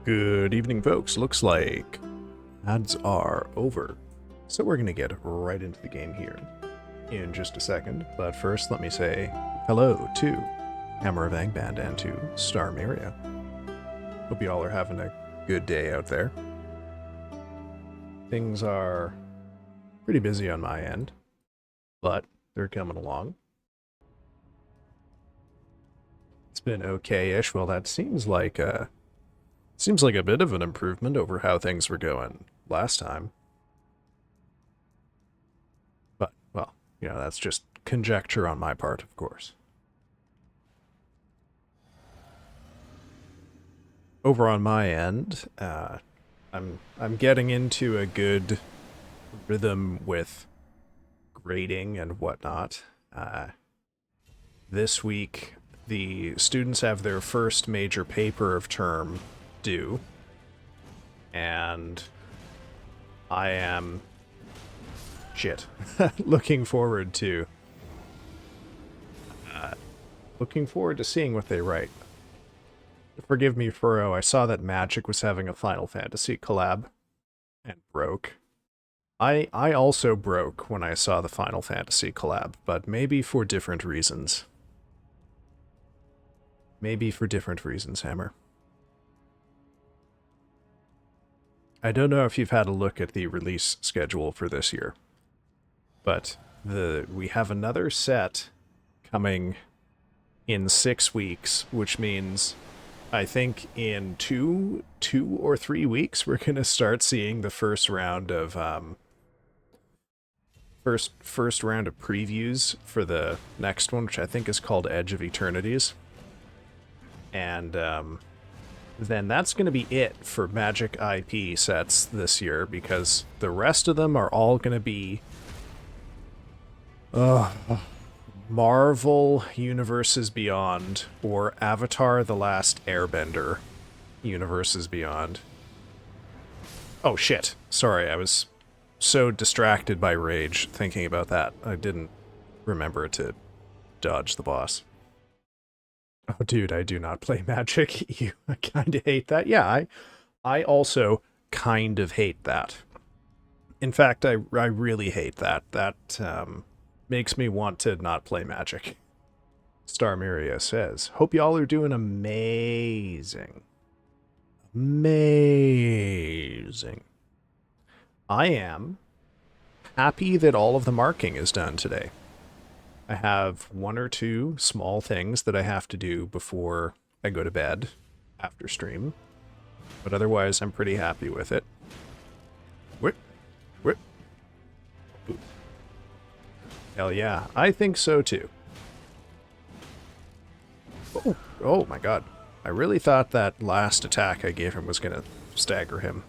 Good evening, folks. Looks like ads are over, so we're going to get right into the game here in just a second. But first, let me say hello to Hammer of Angband and to Star Maria. Hope you all are having a good day out there. Things are pretty busy on my end, but they're coming along. It's been okay-ish. Well, that seems like a bit of an improvement over how things were going last time. But, well, you know, that's just conjecture on my part, of course. Over on my end, I'm getting into a good rhythm with grading and whatnot. This week, the students have their first major paper of term due, and I am looking forward to seeing what they write. Forgive me, Furrow, I saw that Magic was having a Final Fantasy collab and broke. I also broke when I saw the Final Fantasy collab, but maybe for different reasons. Maybe for different reasons, Hammer. I don't know if you've had a look at the release schedule for this year, but we have another set coming in 6 weeks, which means I think in two or 3 weeks we're gonna start seeing the first round of first round of previews for the next one, which I think is called Edge of Eternities, and then that's going to be it for Magic IP sets this year, because the rest of them are all going to be Marvel Universes Beyond or Avatar The Last Airbender Universes Beyond. Oh shit, sorry, I was so distracted by rage thinking about that. I didn't remember to dodge the boss. Oh, dude, I do not play Magic. You kind of hate that. Yeah, I also kind of hate that. In fact, I really hate that. That makes me want to not play Magic. Star Miria says, hope y'all are doing amazing. Amazing. I am happy that all of the marking is done today. I have 1 or 2 small things that I have to do before I go to bed after stream, but otherwise I'm pretty happy with it. Whip, whip. Ooh. Hell yeah, I think so too. Oh, oh my god. I really thought that last attack I gave him was gonna stagger him,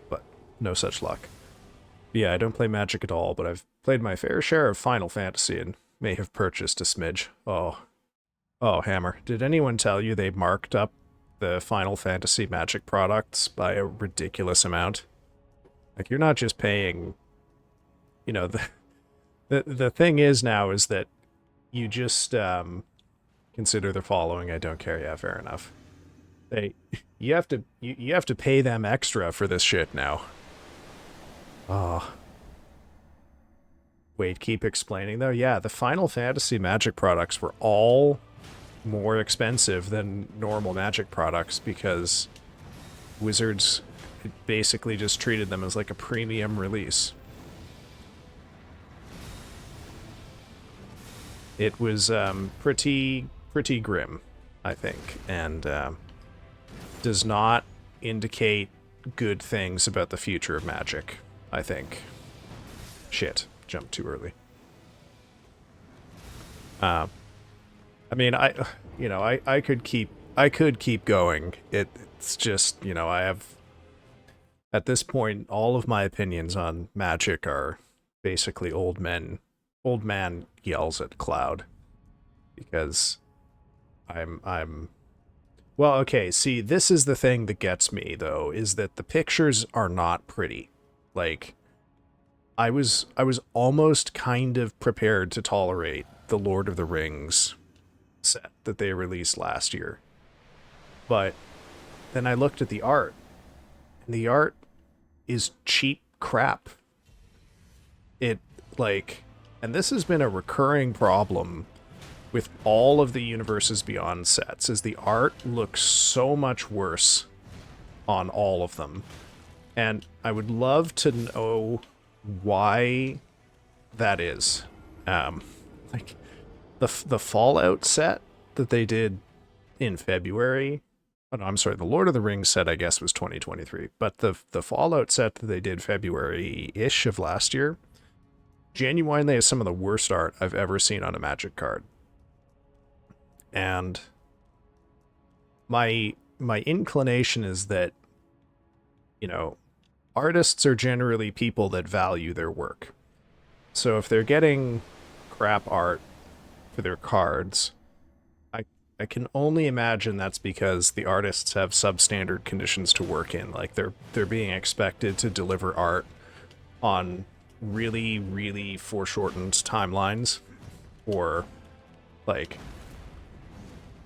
but no such luck. Yeah, I don't play Magic at all, but I've played my fair share of Final Fantasy and may have purchased a smidge. Oh, Hammer. Did anyone tell you they marked up the Final Fantasy Magic products by a ridiculous amount? Like, you're not just paying, you know, the thing is now is that you just consider the following. I don't care. Yeah, fair enough. You have to pay them extra for this shit now. Oh. Wait, keep explaining though? Yeah, the Final Fantasy Magic products were all more expensive than normal Magic products because Wizards basically just treated them as like a premium release. It was pretty grim, I think, and does not indicate good things about the future of Magic, I think. Shit. Jumped too early. I mean, I could keep going. It's just, I have, at this point, all of my opinions on Magic are basically old man yells at cloud, because well, okay, see, this is the thing that gets me though, is that the pictures are not pretty. Like, I was almost kind of prepared to tolerate the Lord of the Rings set that they released last year. But then I looked at the art, and the art is cheap crap. And this has been a recurring problem with all of the Universes Beyond sets, is the art looks so much worse on all of them. And I would love to know why that is. Like the Fallout set that they did in February. Oh no, I'm sorry, the Lord of the Rings set I guess was 2023, but the Fallout set that they did February-ish of last year genuinely is some of the worst art I've ever seen on a Magic card. And my inclination is that, artists are generally people that value their work. So if they're getting crap art for their cards, I can only imagine that's because the artists have substandard conditions to work in. Like, they're being expected to deliver art on really, really foreshortened timelines, or like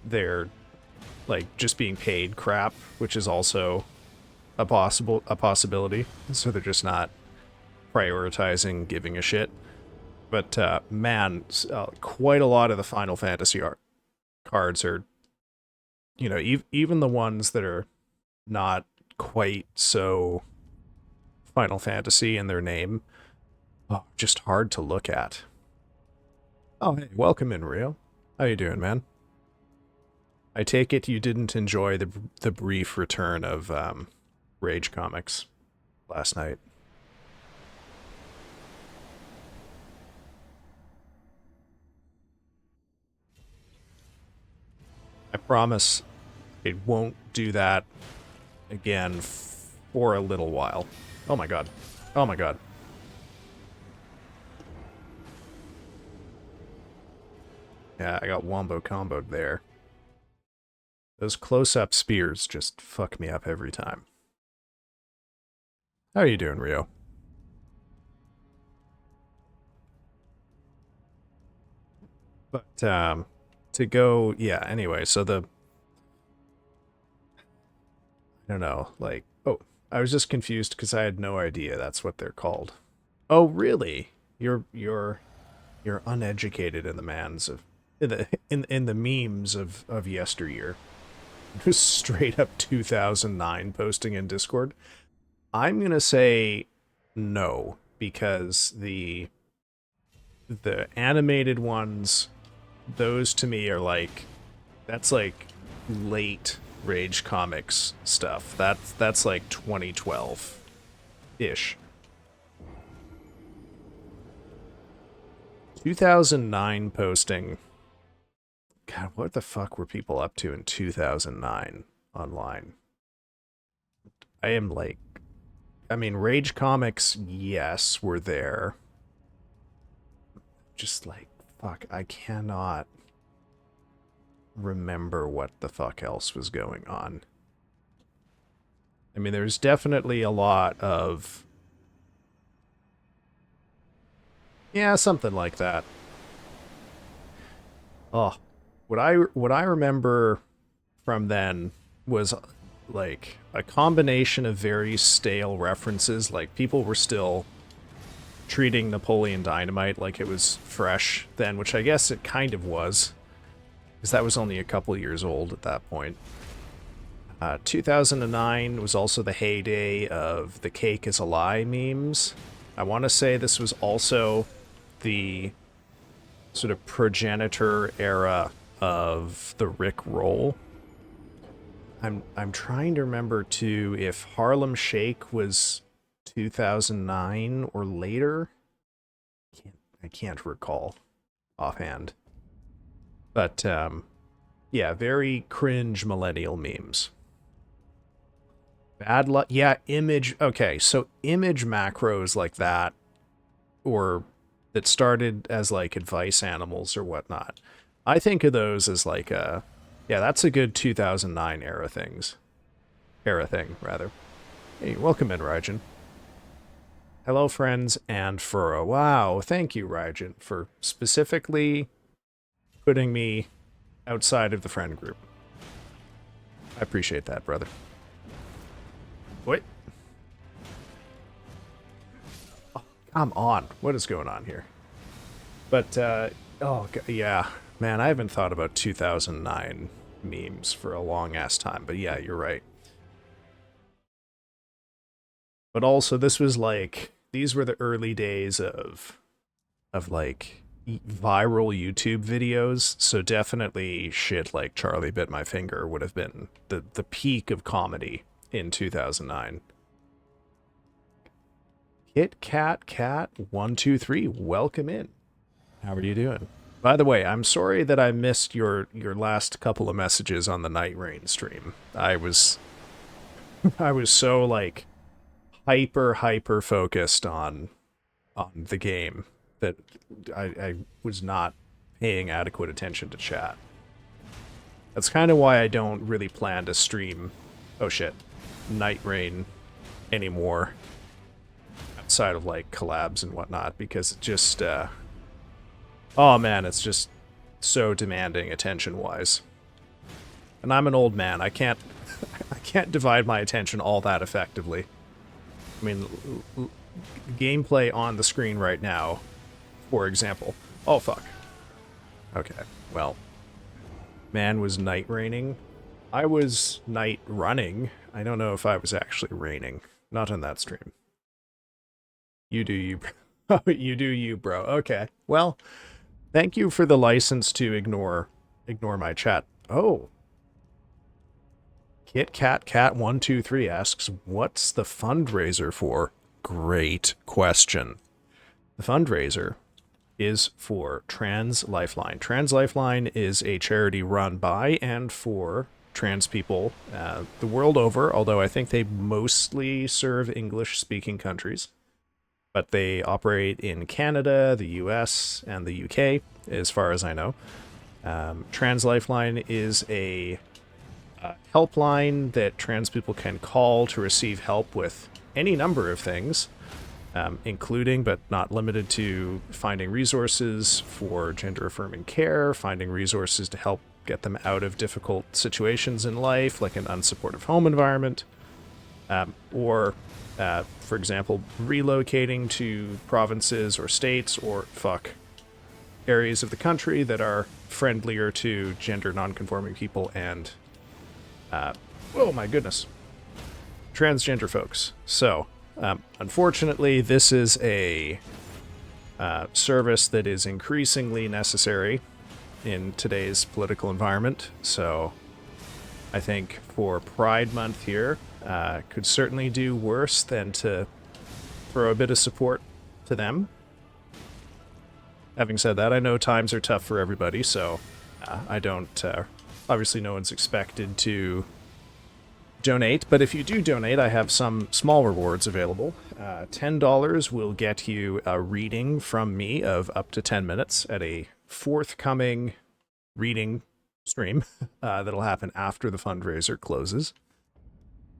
they're like just being paid crap, which is also a possibility. So they're just not prioritizing giving a shit. But man, quite a lot of the Final Fantasy art cards are you know, even the ones that are not quite so Final Fantasy in their name, just hard to look at. Oh, hey, welcome in, Rio. How you doing, man? I take it you didn't enjoy the brief return of Rage Comics last night. I promise it won't do that again for a little while. Oh my god. Oh my god. Yeah, I got wombo comboed there. Those close-up spears just fuck me up every time. How are you doing, Rio? But, to go, yeah, anyway, so I don't know, like, oh, I was just confused because I had no idea that's what they're called. Oh, really? You're uneducated in the mans of in the memes of yesteryear. Just straight up 2009 posting in Discord. I'm gonna say no because the animated ones, those to me are like, that's like late Rage Comics stuff. That's like 2012 ish. 2009 posting. God, what the fuck were people up to in 2009 online? I am like, I mean, Rage Comics, yes, were there. Just like, fuck, I cannot remember what the fuck else was going on. I mean, there's definitely a lot of, yeah, something like that. Oh, what I remember from then was like a combination of very stale references. Like people were still treating Napoleon Dynamite like it was fresh then, which I guess it kind of was, because that was only a couple years old at that point. 2009 was also the heyday of the cake is a lie memes. I want to say this was also the sort of progenitor era of the Rick Roll. I'm trying to remember too if Harlem Shake was 2009 or later. I can't recall offhand. But yeah, very cringe millennial memes. Bad luck. Yeah, image. Okay, so image macros like that, or that started as like advice animals or whatnot. I think of those as like a, yeah, that's a good 2009 era thing, rather. Hey, welcome in, Raijin. Hello, friends, and for a wow, thank you, Raijin, for specifically putting me outside of the friend group. I appreciate that, brother. Wait. Oh, come on. What is going on here? But, oh, yeah. Man, I haven't thought about 2009 memes for a long-ass time. But yeah, you're right. But also, this was like, these were the early days of like, viral YouTube videos. So definitely shit like Charlie Bit My Finger would have been the peak of comedy in 2009. Kit Kat 123, welcome in. How are you doing? By the way, I'm sorry that I missed your last couple of messages on the Night Rain stream. I was so like hyper focused on the game that I was not paying adequate attention to chat. That's kind of why I don't really plan to stream, oh shit, Night Rain anymore outside of like collabs and whatnot, because it just oh man, it's just so demanding attention-wise. And I'm an old man. I can't I can't divide my attention all that effectively. I mean, gameplay on the screen right now, for example. Oh fuck. Okay. Well, man was night raining I was night running. I don't know if I was actually raining. Not on that stream. You do you, bro. Oh, you do you, bro. Okay. Well, thank you for the license to ignore my chat. Oh. Kit Kat Cat 123 asks, what's the fundraiser for? Great question. The fundraiser is for Trans Lifeline. Trans Lifeline is a charity run by and for trans people the world over, although I think they mostly serve English-speaking countries. But they operate in Canada, the US, and the UK, as far as I know. Trans Lifeline is a helpline that trans people can call to receive help with any number of things, including but not limited to finding resources for gender-affirming care, finding resources to help get them out of difficult situations in life, like an unsupportive home environment, or, for example, relocating to provinces or states or, areas of the country that are friendlier to gender non-conforming people and oh my goodness, transgender folks. So, unfortunately, this is a service that is increasingly necessary in today's political environment. So, I think for Pride Month here, could certainly do worse than to throw a bit of support to them. Having said that, I know times are tough for everybody, so I don't... obviously, no one's expected to donate, but if you do donate, I have some small rewards available. $10 will get you a reading from me of up to 10 minutes at a forthcoming reading stream that'll happen after the fundraiser closes.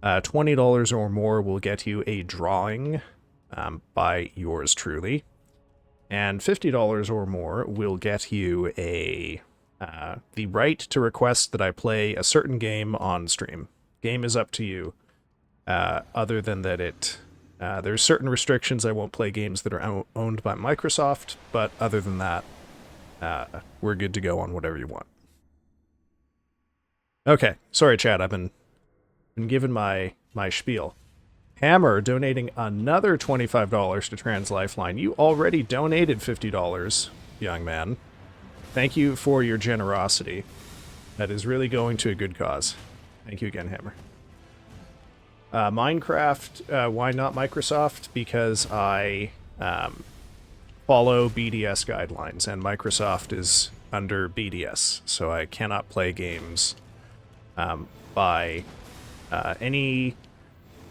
$20 or more will get you a drawing by yours truly. And $50 or more will get you a the right to request that I play a certain game on stream. Game is up to you. Other than that, there's certain restrictions. I won't play games that are owned by Microsoft, but other than that, we're good to go on whatever you want. Okay, sorry, chat. I've been given my spiel. Hammer donating another $25 to Trans Lifeline. You already donated $50, young man. Thank you for your generosity. That is really going to a good cause. Thank you again, Hammer. Minecraft, why not Microsoft? Because I follow BDS guidelines, and Microsoft is under BDS, so I cannot play games by any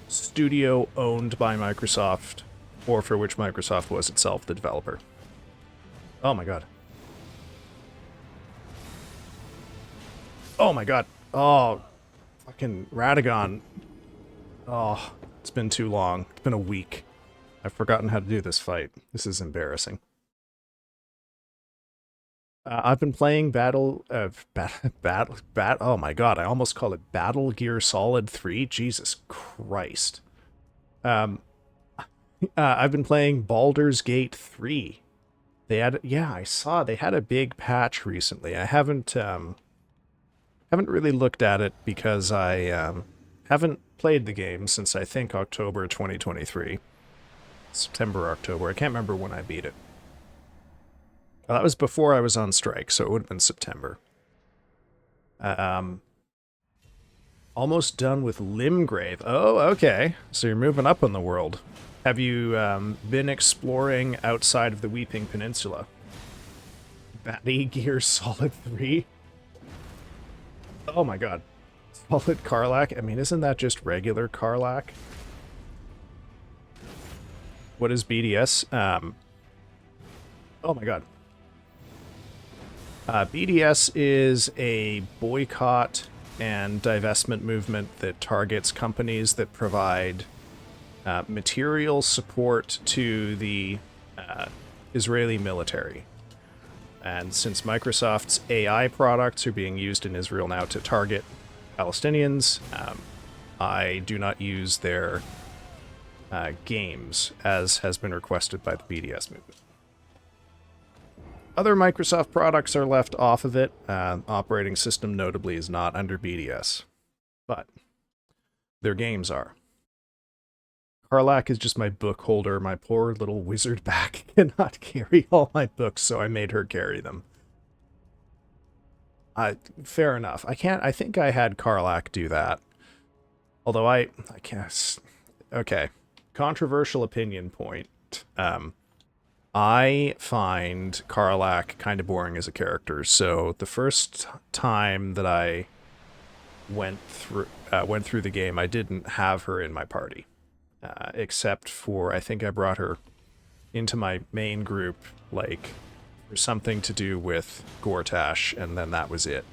studio owned by Microsoft or for which Microsoft was itself the developer. Oh my god. Oh my god. Oh, fucking Radagon. Oh, it's been too long. It's been a week. I've forgotten how to do this fight. This is embarrassing. I've been playing oh my god, I almost called it Battle Gear Solid 3. Jesus Christ. I've been playing Baldur's Gate 3. They had, yeah, I saw they had a big patch recently. I haven't really looked at it because I haven't played the game since I think October 2023. September, October. I can't remember when I beat it. That was before I was on strike, so it would have been September. Almost done with Limgrave. Oh, okay. So you're moving up in the world. Have you been exploring outside of the Weeping Peninsula? Battle Gear Solid 3? Oh my god. Solid Karlach? I mean, isn't that just regular Karlach? What is BDS? Oh my god. BDS is a boycott and divestment movement that targets companies that provide material support to the Israeli military. And since Microsoft's AI products are being used in Israel now to target Palestinians, I do not use their games, as has been requested by the BDS movement. Other Microsoft products are left off of it. Operating system notably is not under BDS. but their games are. Karlak is just my book holder. My poor little wizard back cannot carry all my books, so I made her carry them. Fair enough. I think I had Karlak do that. Although I guess... Okay. Controversial opinion point. I find Karlak kind of boring as a character, so the first time that I went through the game, I didn't have her in my party. Except for, I think I brought her into my main group, like, for something to do with Gortash, and then that was it.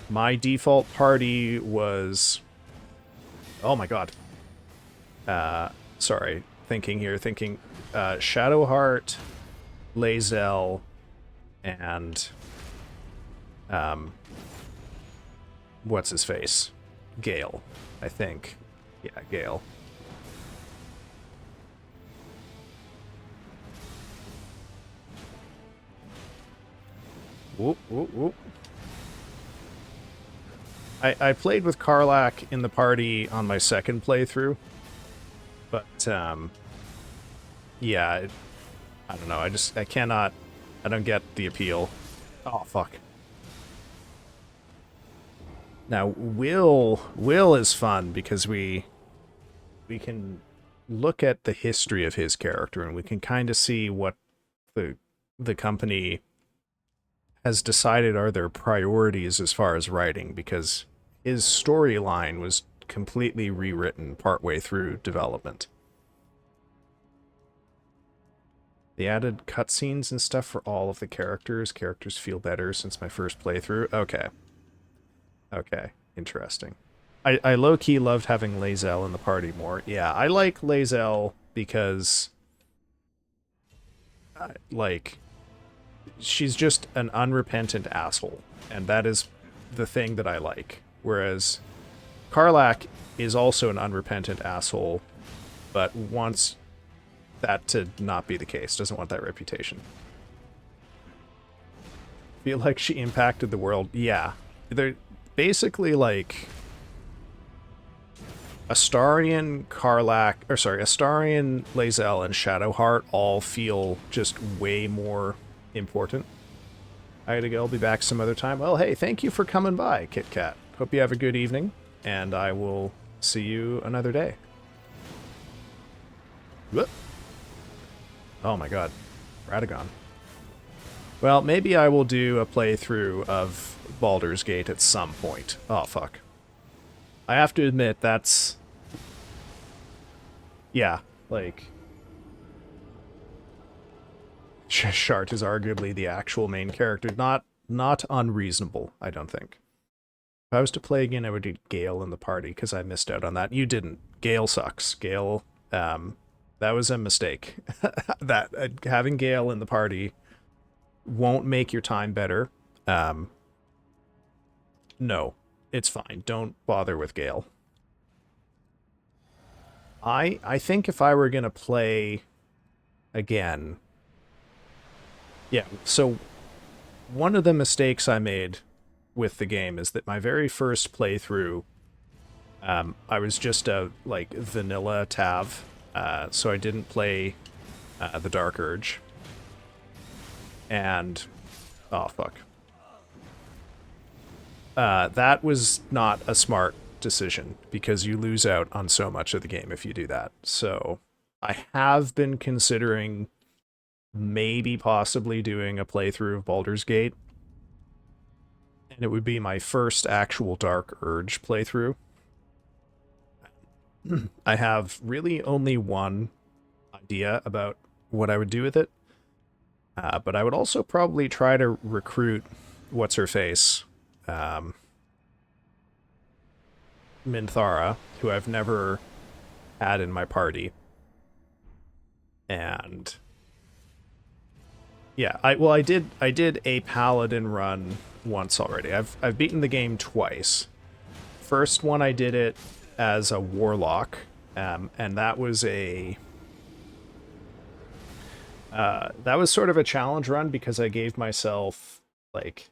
My default party was... Oh my god. Sorry, thinking Shadowheart, Lae'zel, and... what's his face? Gale, I think. Yeah, Gale. Whoop, whoop, whoop. I played with Karlak in the party on my second playthrough, but, yeah, I don't know, I don't get the appeal. Oh, fuck. Now, Will is fun because we can look at the history of his character and we can kind of see what the company has decided are their priorities as far as writing, because his storyline was completely rewritten partway through development. They added cutscenes and stuff for all of the characters. Characters feel better since my first playthrough. Okay. Okay, interesting. I low-key loved having Lae'zel in the party more. Yeah, I like Lae'zel because... like... she's just an unrepentant asshole, and that is the thing that I like. Whereas Karlak is also an unrepentant asshole, but wants that to not be the case, doesn't want that reputation. Feel like she impacted the world. Yeah. They're basically like Astarion, Lae'zel, and Shadowheart all feel just way more important. I gotta go. I'll be back some other time. Well, hey, thank you for coming by, Kit Kat. Hope you have a good evening, and I will see you another day. Whoop. Oh my god. Radagon. Well, maybe I will do a playthrough of Baldur's Gate at some point. Oh, fuck. I have to admit, that's... yeah, like... Shart is arguably the actual main character. Not unreasonable, I don't think. If I was to play again, I would do Gale in the party, because I missed out on that. You didn't. Gale sucks. Gale, that was a mistake. Having Gale in the party won't make your time better. No, it's fine. Don't bother with Gale. I think if I were going to play again... yeah, so one of the mistakes I made with the game is that my very first playthrough, I was just a, like, vanilla Tav, so I didn't play the Dark Urge. And... oh, fuck. That was not a smart decision, because you lose out on so much of the game if you do that. So I have been considering maybe possibly doing a playthrough of Baldur's Gate. And it would be my first actual Dark Urge playthrough. I have really only one idea about what I would do with it. But I would also probably try to recruit What's-Her-Face, Minthara, who I've never had in my party. And yeah, I did a paladin run once already. I've beaten the game twice. First one I did it as a warlock, and that was sort of a challenge run because I gave myself like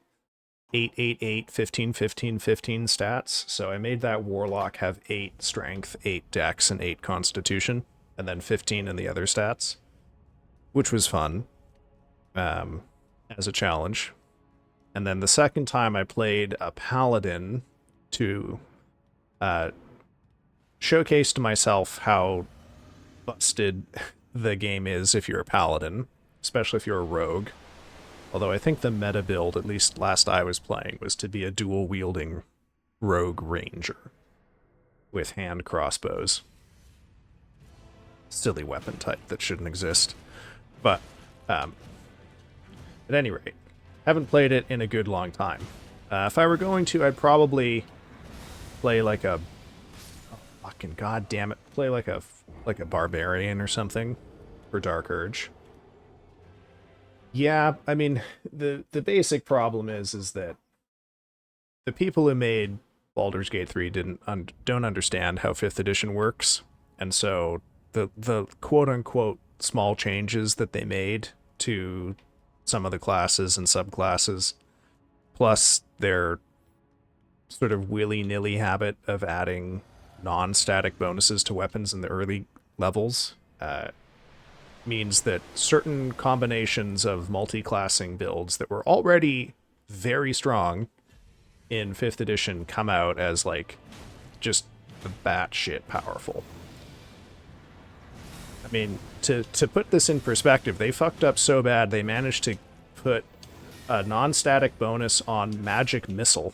8, 8, 8, 15, 15, 15 stats. So I made that warlock have 8 strength, 8 dex, and 8 constitution, and then 15 in the other stats, which was fun as a challenge. And then the second time I played a paladin to showcase to myself how busted the game is if you're a paladin, especially if you're a rogue. Although I think the meta build, at least last I was playing, was to be a dual-wielding rogue ranger with hand crossbows. Silly weapon type that shouldn't exist. But, at any rate, haven't played it in a good long time. If I were going to, I'd probably play like a... Oh, fucking goddammit. Play like a barbarian or something for Dark Urge. Yeah, I mean, the basic problem is that the people who made Baldur's Gate 3 don't understand how 5th edition works, and so the quote-unquote small changes that they made to some of the classes and subclasses, plus their sort of willy-nilly habit of adding non-static bonuses to weapons in the early levels, means that certain combinations of multi-classing builds that were already very strong in 5th edition come out as, like, just batshit powerful. I mean, to put this in perspective, they fucked up so bad they managed to put a non-static bonus on Magic Missile.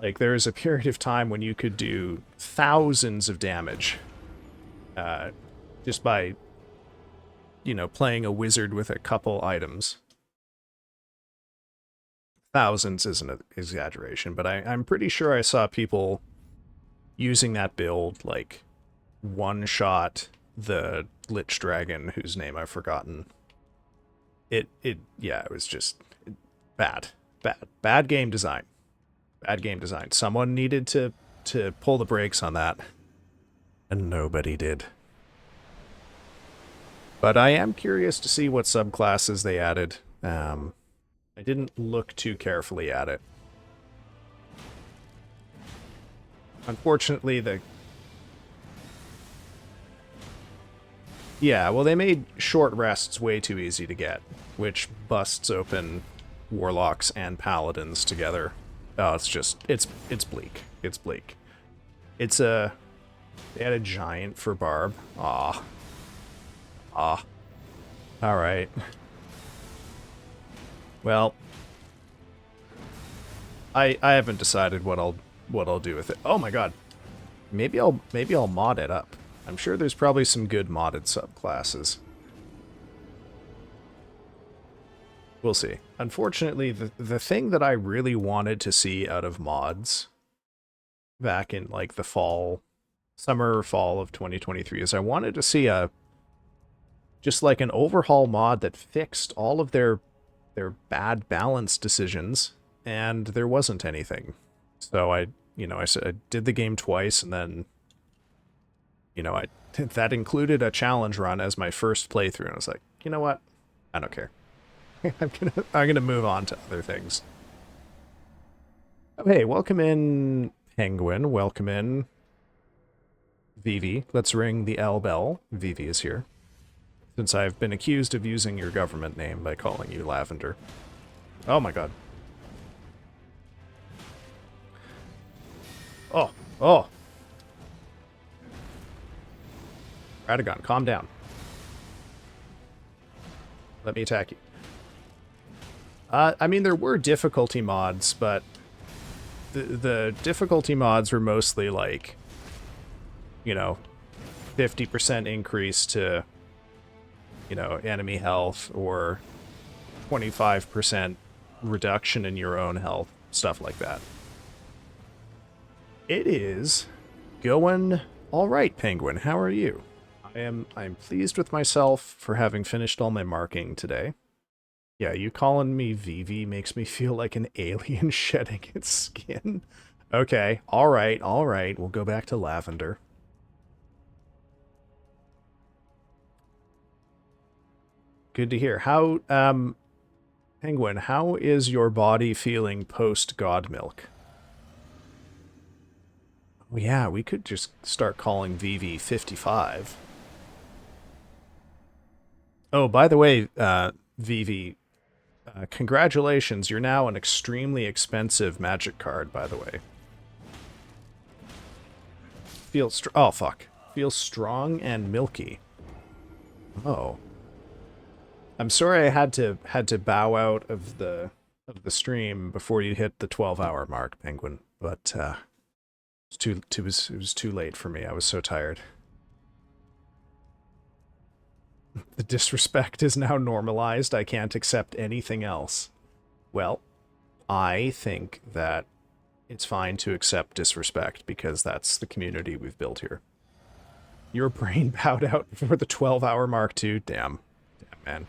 Like, there was a period of time when you could do thousands of damage just by, you know, playing a wizard with a couple items. Thousands isn't an exaggeration, but I'm pretty sure I saw people using that build, like, one-shot the Lich Dragon, whose name I've forgotten. Yeah, it was just bad game design. Bad game design. Someone needed to pull the brakes on that, and nobody did. But I am curious to see what subclasses they added. I didn't look too carefully at it. Unfortunately, yeah, well, they made short rests way too easy to get, which busts open warlocks and paladins together. Oh, it's bleak. It's bleak. They had a giant for Barb. Aw. Alright. Well, I haven't decided what I'll do with it. Oh my god. Maybe I'll mod it up. I'm sure there's probably some good modded subclasses. We'll see. Unfortunately, the thing that I really wanted to see out of mods back in, like, the summer or fall of 2023 is I wanted to see just like an overhaul mod that fixed all of their bad balance decisions, and there wasn't anything. So I did the game twice, and then, that included a challenge run as my first playthrough, and I was like, you know what? I don't care. I'm gonna move on to other things. Oh, hey, welcome in, Penguin. Welcome in, Vivi. Let's ring the L bell. Vivi is here, since I've been accused of using your government name by calling you Lavender. Oh my god. Oh. Radagon, calm down. Let me attack you. I mean, there were difficulty mods, but the difficulty mods were mostly like, 50% increase to, enemy health, or 25% reduction in your own health, stuff like that. It is going all right, Penguin. How are you? I'm pleased with myself for having finished all my marking today. Yeah, you calling me Vivi makes me feel like an alien shedding its skin. Okay, all right. We'll go back to Lavender. Good to hear. How Penguin, how is your body feeling post-God milk? Oh yeah, we could just start calling VV 55. Oh, by the way, VV, congratulations, you're now an extremely expensive magic card, by the way. Oh, fuck. Feels strong and milky. Oh. I'm sorry I had to bow out of the stream before you hit the 12-hour mark, Penguin, but it was too late for me. I was so tired. The disrespect is now normalized. I can't accept anything else. Well, I think that it's fine to accept disrespect because that's the community we've built here. Your brain bowed out before the 12-hour mark too? Damn. Damn, man.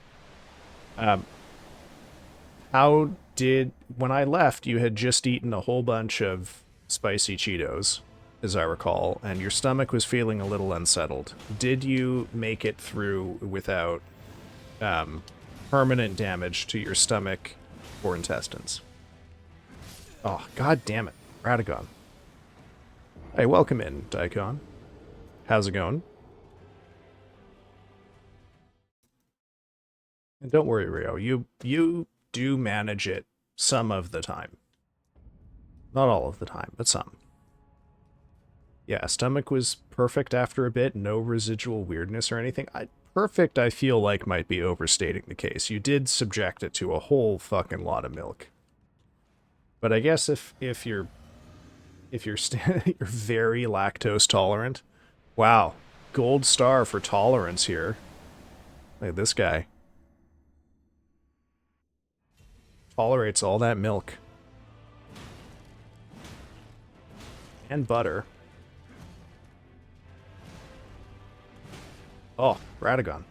When I left, you had just eaten a whole bunch of spicy Cheetos, as I recall, and your stomach was feeling a little unsettled. Did you make it through without permanent damage to your stomach or intestines? Oh, god damn it. Radagon. Hey, welcome in, Daikon. How's it going? And don't worry, Rio. You do manage it some of the time. Not all of the time, but some. Yeah, stomach was perfect after a bit. No residual weirdness or anything. Perfect, I feel like, might be overstating the case. You did subject it to a whole fucking lot of milk. But I guess if you're you're very lactose tolerant, wow, gold star for tolerance here. Look at this guy. Tolerates all that milk. And butter. Oh, Radagon.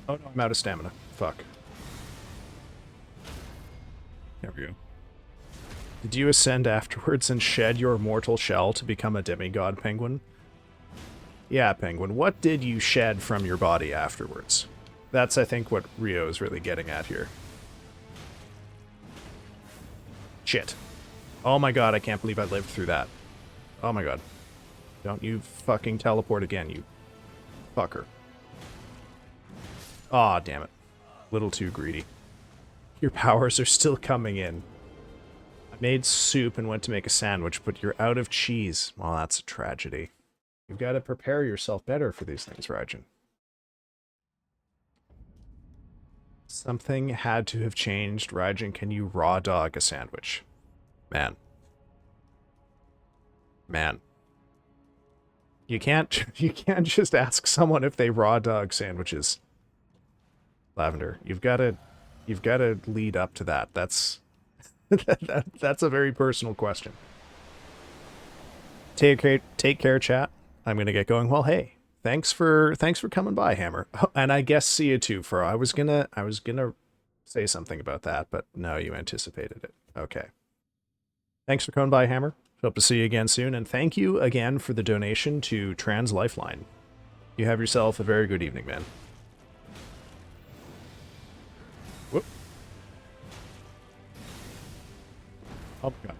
Oh no, I'm out of stamina. Fuck. There we go. Did you ascend afterwards and shed your mortal shell to become a demigod, Penguin? Yeah, Penguin, what did you shed from your body afterwards? That's, I think, what Rio is really getting at here. Shit. Oh my god, I can't believe I lived through that. Oh my god. Don't you fucking teleport again, you fucker. Aw, damn it. Little too greedy. Your powers are still coming in. I made soup and went to make a sandwich, but you're out of cheese. Well, that's a tragedy. You've got to prepare yourself better for these things, Rajan. Something had to have changed. Rajan, can you raw dog a sandwich? Man. Man. You can't just ask someone if they raw dog sandwiches. Lavender, you've got to lead up to that. That's that's a very personal question. Take care, chat. I'm gonna get going. Well, hey, thanks for coming by, Hammer. Oh, and I guess see you too, Fro. I was gonna say something about that, but no, you anticipated it. Okay. Thanks for coming by, Hammer. Hope to see you again soon, and thank you again for the donation to Trans Lifeline. You have yourself a very good evening, man. Whoop. Oh my god.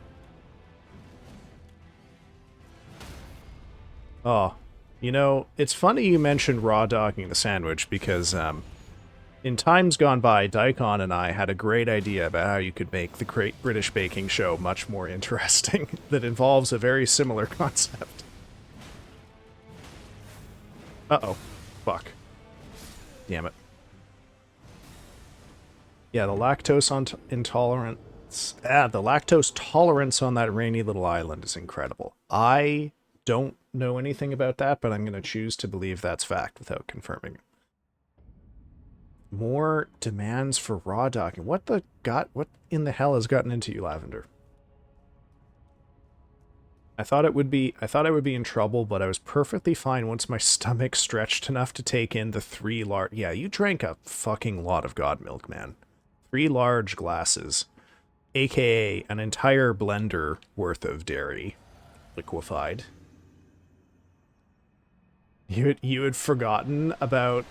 Oh, you know, it's funny you mentioned raw dogging the sandwich because in times gone by, Daikon and I had a great idea about how you could make the Great British Baking Show much more interesting that involves a very similar concept. Uh-oh. Fuck. Damn it. Yeah, the lactose intolerance... the lactose tolerance on that rainy little island is incredible. I don't know anything about that, but I'm going to choose to believe that's fact without confirming. More demands for raw dogging. What in the hell has gotten into you, Lavender? I thought I would be in trouble, but I was perfectly fine once my stomach stretched enough to take in the 3 large... Yeah, you drank a fucking lot of god milk, man. 3 large glasses, aka an entire blender worth of dairy, liquefied. You had forgotten about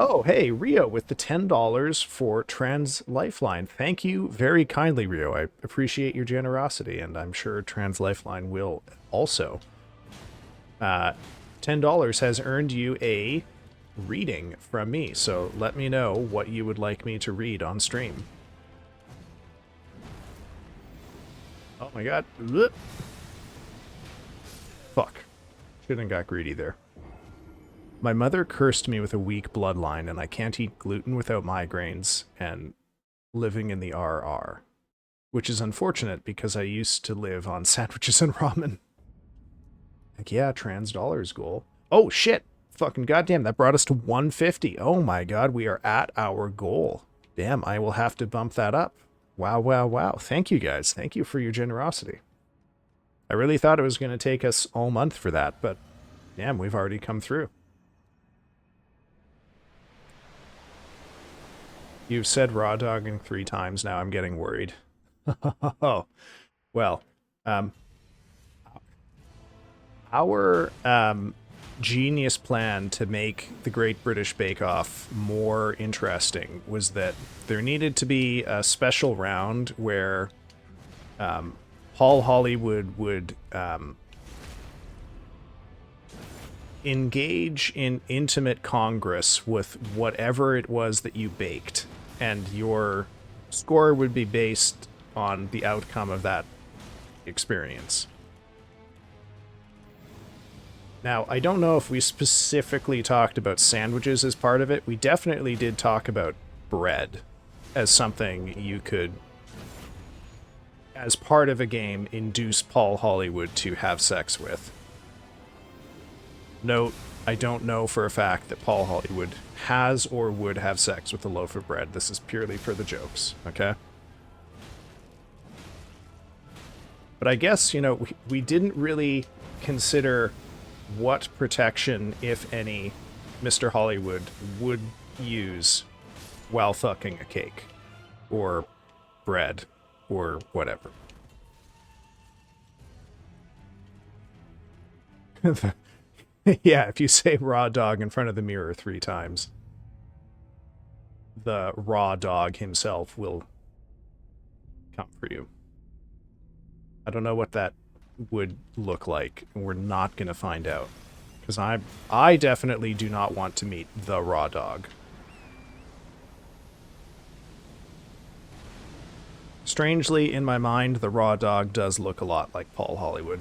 Oh, hey, Rio with the $10 for Trans Lifeline. Thank you very kindly, Rio. I appreciate your generosity, and I'm sure Trans Lifeline will also. $10 has earned you a reading from me, so let me know what you would like me to read on stream. Oh my god. Ugh. Fuck. Shouldn't got greedy there. My mother cursed me with a weak bloodline, and I can't eat gluten without migraines and living in the RR. Which is unfortunate because I used to live on sandwiches and ramen. Like, yeah, trans dollars goal. Oh, shit! Fucking goddamn, that brought us to 150. Oh my god, we are at our goal. Damn, I will have to bump that up. Wow, wow, wow. Thank you, guys. Thank you for your generosity. I really thought it was going to take us all month for that, but damn, we've already come through. You've said raw dogging 3 times now. I'm getting worried. Oh, well, our genius plan to make the Great British Bake Off more interesting was that there needed to be a special round where Paul Hollywood would engage in intimate congress with whatever it was that you baked, and your score would be based on the outcome of that experience. Now, I don't know if we specifically talked about sandwiches as part of it. We definitely did talk about bread as something you could, as part of a game, induce Paul Hollywood to have sex with. Note, I don't know for a fact that Paul Hollywood has or would have sex with a loaf of bread. This is purely for the jokes, okay? But I guess, you know, we didn't really consider what protection, if any, Mr. Hollywood would use while fucking a cake. Or bread. Or whatever. Yeah, if you say raw dog in front of the mirror 3 times, the raw dog himself will come for you. I don't know what that would look like, and we're not going to find out. Because I definitely do not want to meet the raw dog. Strangely, in my mind, the raw dog does look a lot like Paul Hollywood.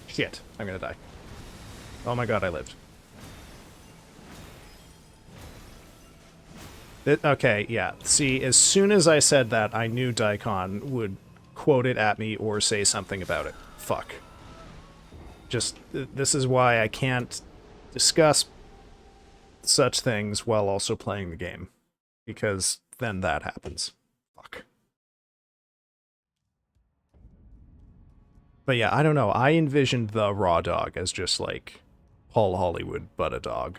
Shit, I'm gonna die. Oh my god, I lived. Okay, yeah. See, as soon as I said that, I knew Daikon would quote it at me or say something about it. Fuck. Just, this is why I can't discuss such things while also playing the game. Because then that happens. Fuck. But yeah, I don't know. I envisioned the raw dog as just like Paul Hollywood, but a dog.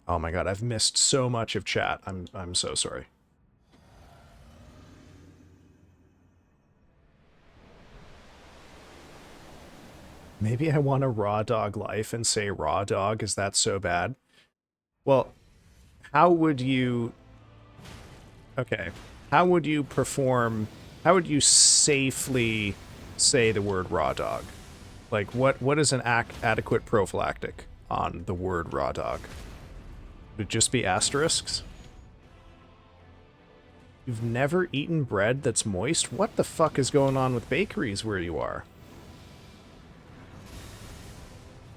Oh my god, I've missed so much of chat. I'm so sorry. Maybe I want a raw dog life and say raw dog. Is that so bad? Well, how would you... Okay. How would you perform... How would you safely say the word raw dog? Like, what is an adequate prophylactic on the word raw dog? Would it just be asterisks? You've never eaten bread that's moist? What the fuck is going on with bakeries where you are?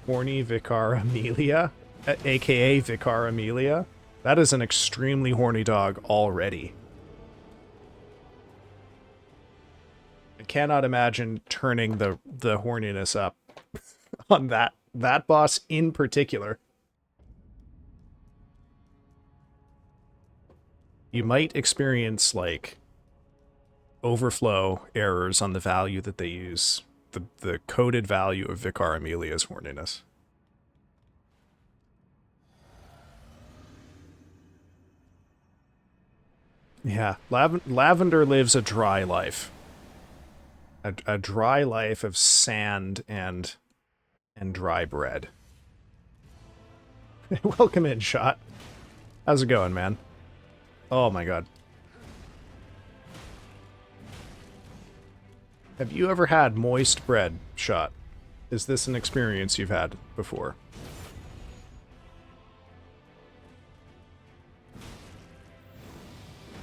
Horny Vicar Amelia? AKA Vicar Amelia? That is an extremely horny dog already. I cannot imagine turning the horniness up on that boss in particular. You might experience, like, overflow errors on the value that they use. The coded value of Vicar Amelia's horniness. Yeah, Lavender lives a dry life. A dry life of sand and dry bread. Welcome in, Shot. How's it going, man? Oh my god. Have you ever had moist bread, Shot? Is this an experience you've had before?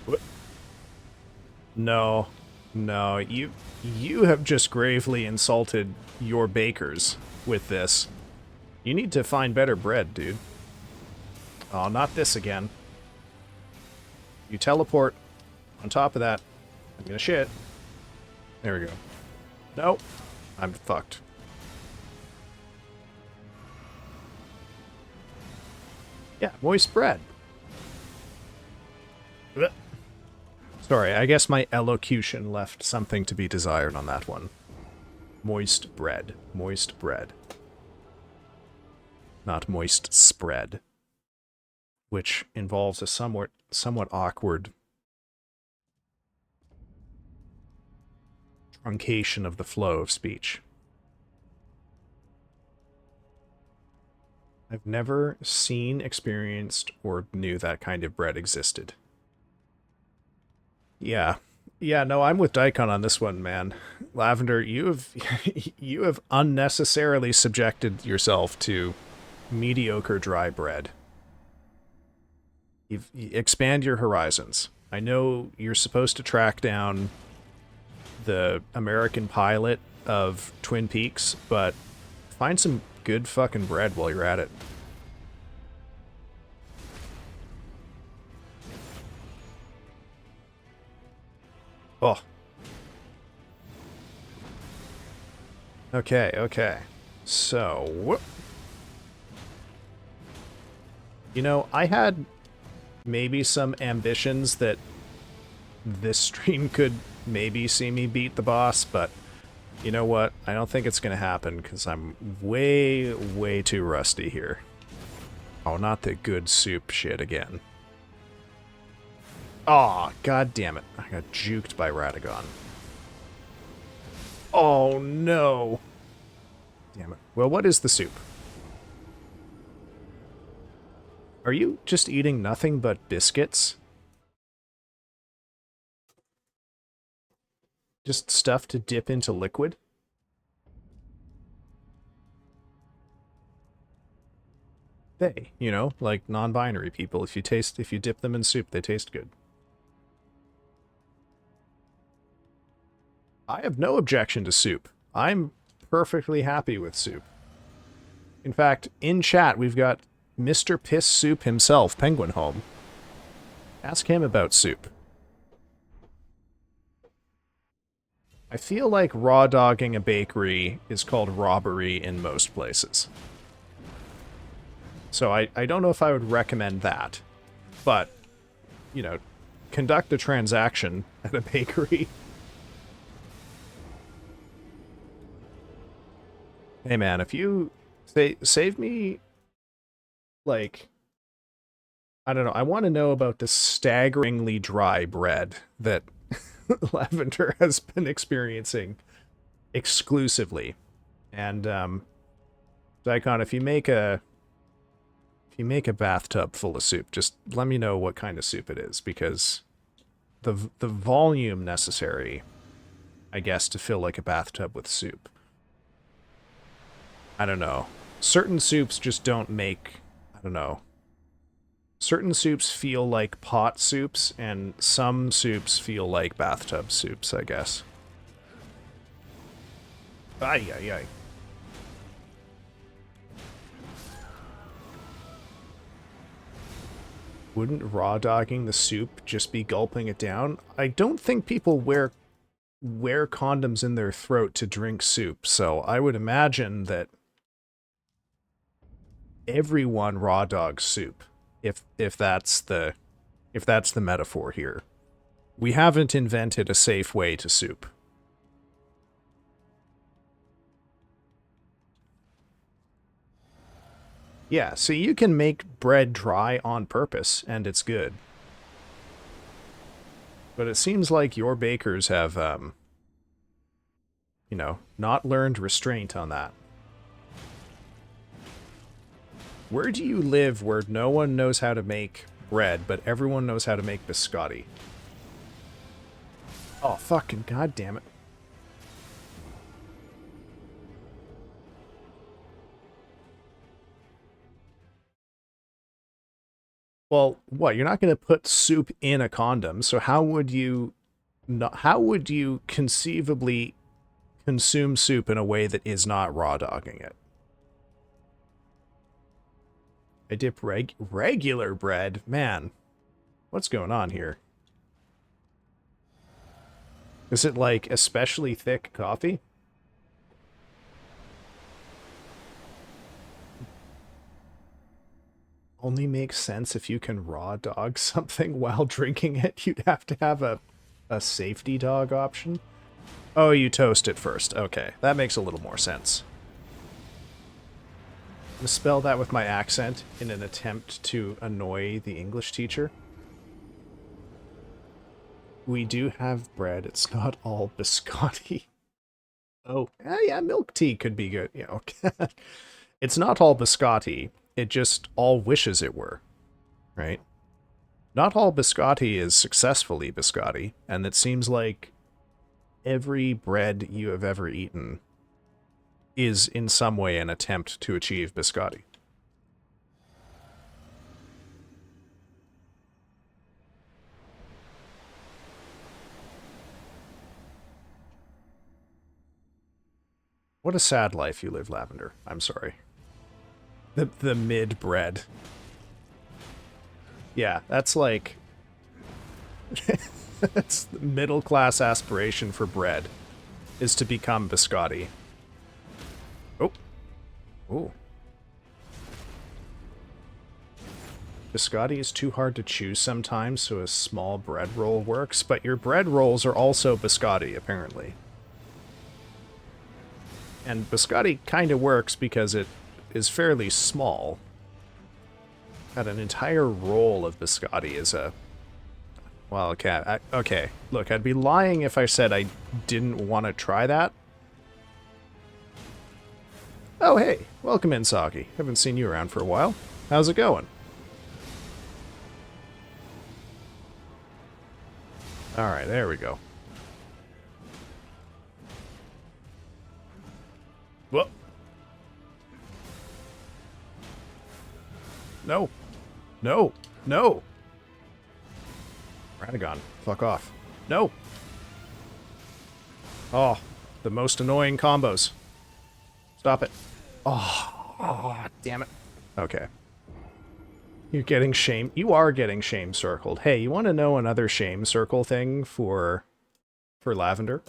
What? No. No, you have just gravely insulted your bakers with this. You need to find better bread, dude. Oh, not this again. You teleport. On top of that, I'm gonna shit. There we go. Nope. I'm fucked. Yeah, moist bread. Blech. Sorry, I guess my elocution left something to be desired on that one. Moist bread. Moist bread. Not moist spread. Which involves a somewhat awkward truncation of the flow of speech. I've never seen, experienced, or knew that kind of bread existed. Yeah. Yeah, no, I'm with Daikon on this one, man. Lavender, you have you have unnecessarily subjected yourself to mediocre dry bread. Expand your horizons. I know you're supposed to track down the American pilot of Twin Peaks, but find some good fucking bread while you're at it. Oh. Okay, okay. So, you know, I had maybe some ambitions that this stream could maybe see me beat the boss, but you know what? I don't think it's going to happen because I'm way, way too rusty here. Oh, not the good soup shit again. Aw, god damn it. I got juked by Radagon. Oh no. Damn it. Well, what is the soup? Are you just eating nothing but biscuits? Just stuff to dip into liquid? They, you know, like non-binary people, if you dip them in soup, they taste good. I have no objection to soup. I'm perfectly happy with soup. In fact, in chat, we've got Mr. Piss Soup himself, Penguin Home. Ask him about soup. I feel like raw dogging a bakery is called robbery in most places. So I don't know if I would recommend that. But, you know, conduct a transaction at a bakery. Hey man, if you save me, like, I don't know, I want to know about the staggeringly dry bread that Lavender has been experiencing exclusively. And Daikon, if you make a bathtub full of soup, just let me know what kind of soup it is, because the volume necessary, I guess, to fill like a bathtub with soup, I don't know. Certain soups just don't make, I don't know. Certain soups feel like pot soups, and some soups feel like bathtub soups, I guess. Ay, ay, ay. Wouldn't raw dogging the soup just be gulping it down? I don't think people wear condoms in their throat to drink soup, so I would imagine that everyone raw dogs soup, if that's the metaphor here. We haven't invented a safe way to soup. Yeah, so you can make bread dry on purpose, and it's good. But it seems like your bakers have, you know, not learned restraint on that. Where do you live where no one knows how to make bread, but everyone knows how to make biscotti? Oh, fucking goddamn it. Well, what? You're not going to put soup in a condom, so how would you how would you conceivably consume soup in a way that is not raw dogging it? I dip regular bread? Man, what's going on here? Is it like especially thick coffee? Only makes sense if you can raw dog something while drinking it. You'd have to have a safety dog option. Oh, you toast it first. Okay, that makes a little more sense. I'm gonna spell that with my accent in an attempt to annoy the English teacher. We do have bread. It's not all biscotti. Oh, yeah, milk tea could be good. You know, it's not all biscotti. It just all wishes it were, right? Not all biscotti is successfully biscotti, and it seems like every bread you have ever eaten is in some way an attempt to achieve biscotti. What a sad life you live, Lavender. I'm sorry. The mid bread. Yeah, that's like that's the middle class aspiration for bread is to become biscotti. Oh. Oh. Biscotti is too hard to choose sometimes, so a small bread roll works, but your bread rolls are also biscotti, apparently. And biscotti kind of works because it is fairly small. Got an entire roll of biscotti is a... Well, okay, look, I'd be lying if I said I didn't want to try that. Oh, hey, welcome in, Saki. Haven't seen you around for a while. How's it going? Alright, there we go. Whoop. No. No. No. Radagon, fuck off. No. Oh, the most annoying combos. Stop it. Oh, damn it. Okay. You're getting shame. You are getting shame circled. Hey, you want to know another shame circle thing for Lavender?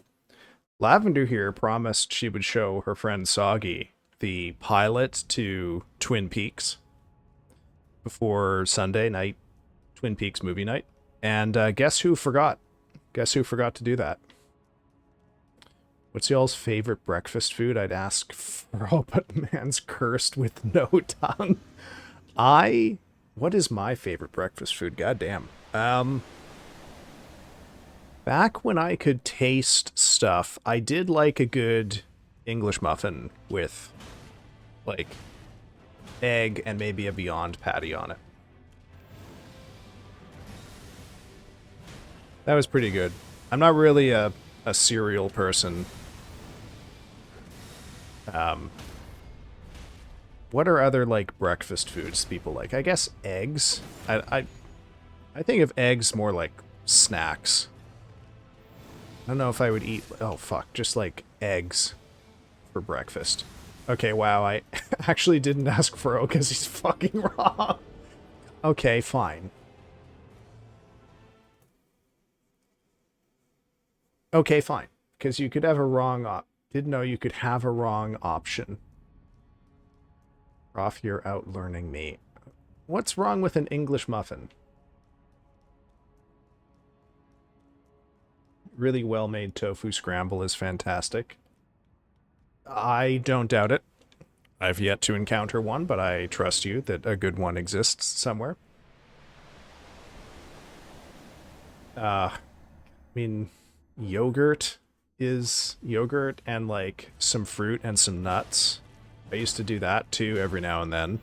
Lavender here promised she would show her friend Soggy the pilot to Twin Peaks before Sunday night, Twin Peaks movie night. And guess who forgot? Guess who forgot to do that? What's y'all's favorite breakfast food? I'd ask Fro, but man's cursed with no tongue. What is my favorite breakfast food? Goddamn. Back when I could taste stuff, I did like a good English muffin with, like, egg and maybe a Beyond patty on it. That was pretty good. I'm not really a cereal person. What are other, like, breakfast foods people like? I guess eggs. I think of eggs more like snacks. I don't know if I would eat... Oh, fuck. Just, like, eggs for breakfast. Okay, wow, I actually didn't ask Fro because he's fucking wrong. Okay, fine. Okay, fine. Because you could have a wrong didn't know you could have a wrong option. Prof, you're out learning me. What's wrong with an English muffin? Really well-made tofu scramble is fantastic. I don't doubt it. I've yet to encounter one, but I trust you that a good one exists somewhere. I mean, yogurt is yogurt and, like, some fruit and some nuts. I used to do that, too, every now and then.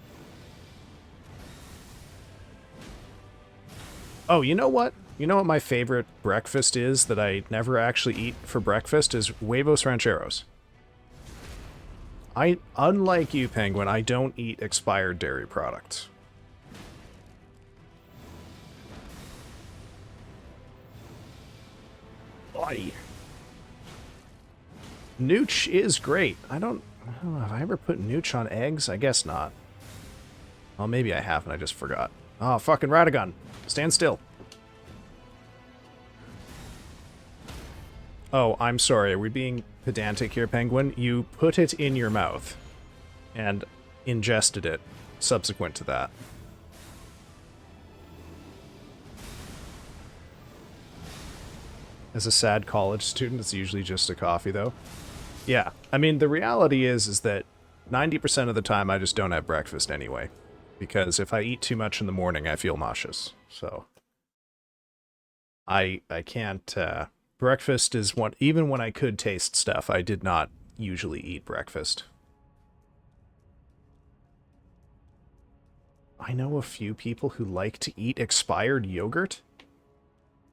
Oh, you know what? You know what my favorite breakfast is that I never actually eat for breakfast is huevos rancheros. Unlike you, Penguin, I don't eat expired dairy products. Oy. Nooch is great. I don't know, have I ever put nooch on eggs? I guess not. Well, maybe I have and I just forgot. Oh, fucking Radagon. Stand still. Oh, I'm sorry. Are we being pedantic here, Penguin? You put it in your mouth and ingested it subsequent to that. As a sad college student, it's usually just a coffee, though. Yeah, I mean, the reality is that 90% of the time I just don't have breakfast anyway. Because if I eat too much in the morning, I feel nauseous. So I can't... breakfast is one... Even when I could taste stuff, I did not usually eat breakfast. I know a few people who like to eat expired yogurt.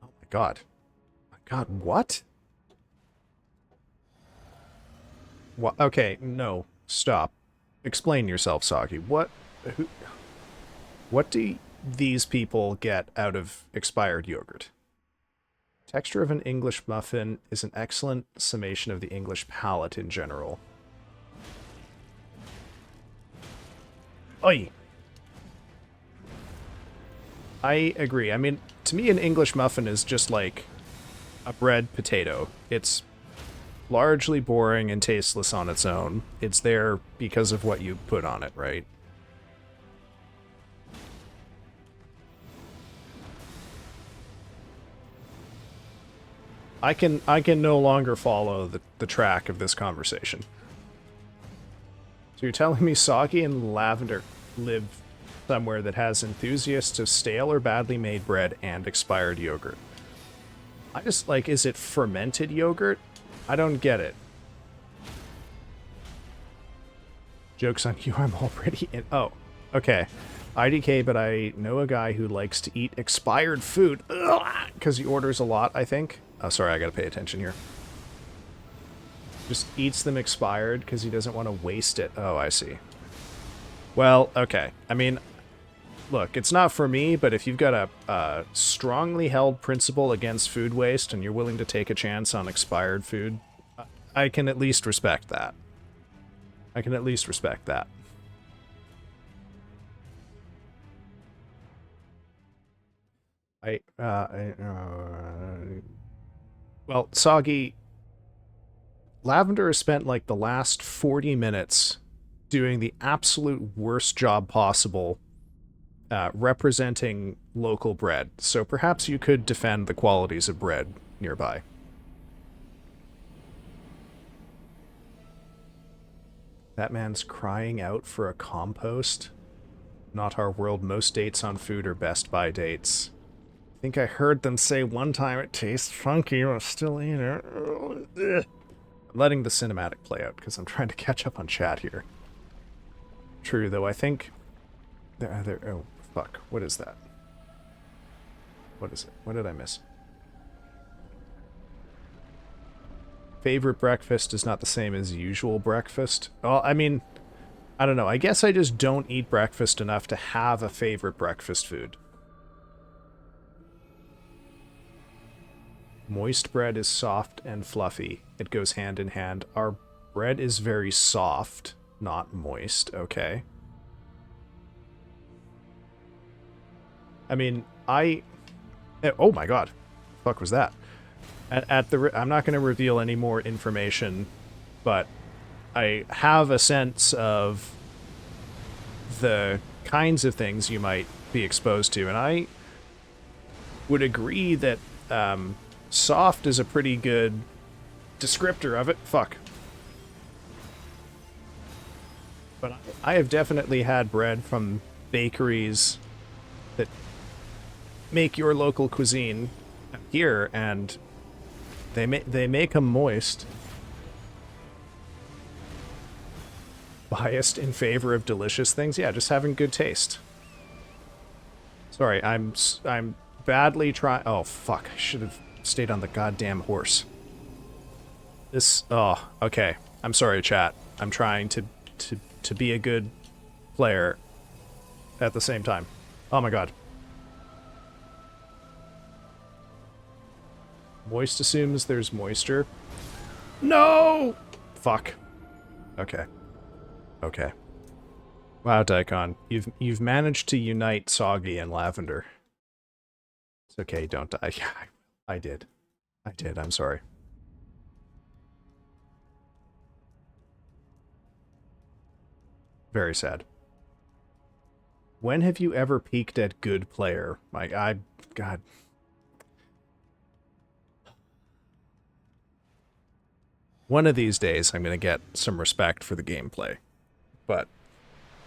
Oh my god. My god, what? What? Okay, no. Stop. Explain yourself, Soggy. What do these people get out of expired yogurt? Texture of an English muffin is an excellent summation of the English palate in general. Oi! I agree. I mean, to me, an English muffin is just like a bread potato. It's largely boring and tasteless on its own. It's there because of what you put on it, right? I can no longer follow the track of this conversation. So you're telling me Soggy and Lavender live somewhere that has enthusiasts of stale or badly made bread and expired yogurt. I just, like, is it fermented yogurt? I don't get it. Joke's on you, I'm already in... Oh, okay. IDK, but I know a guy who likes to eat expired food. Because he orders a lot, I think. Oh, sorry, I gotta pay attention here. Just eats them expired because he doesn't want to waste it. Oh, I see. Well, okay. I mean, look, it's not for me, but if you've got a strongly held principle against food waste and you're willing to take a chance on expired food, I can at least respect that. I can at least respect that. Well, Soggy, Lavender has spent like the last 40 minutes doing the absolute worst job possible representing local bread. So perhaps you could defend the qualities of bread nearby. That man's crying out for a compost. Not our world. Most dates on food are Best Buy dates. I think I heard them say one time it tastes funky, but I still eat it. I'm letting the cinematic play out because I'm trying to catch up on chat here. True, though, I think... Oh, fuck. What is that? What is it? What did I miss? Favorite breakfast is not the same as usual breakfast. Well, I mean, I don't know. I guess I just don't eat breakfast enough to have a favorite breakfast food. Moist bread is soft and fluffy. It goes hand in hand. Our bread is very soft, not moist, okay? I mean, oh my god. The fuck was that? I'm not going to reveal any more information, but I have a sense of the kinds of things you might be exposed to, and I would agree that soft is a pretty good descriptor of it. Fuck. But I have definitely had bread from bakeries that make your local cuisine here, and they make them moist. Biased in favor of delicious things? Yeah, just having good taste. Sorry, I'm badly trying... Oh, fuck. I should have stayed on the goddamn horse. This... Oh, okay. I'm sorry, chat. I'm trying to be a good player at the same time. Oh my god. Moist assumes there's moisture. No! Fuck. Okay. Okay. Wow, Daikon. You've managed to unite Soggy and Lavender. It's okay, don't die. Yeah, I did. I did, I'm sorry. Very sad. When have you ever peaked at good player? God. One of these days, I'm going to get some respect for the gameplay. But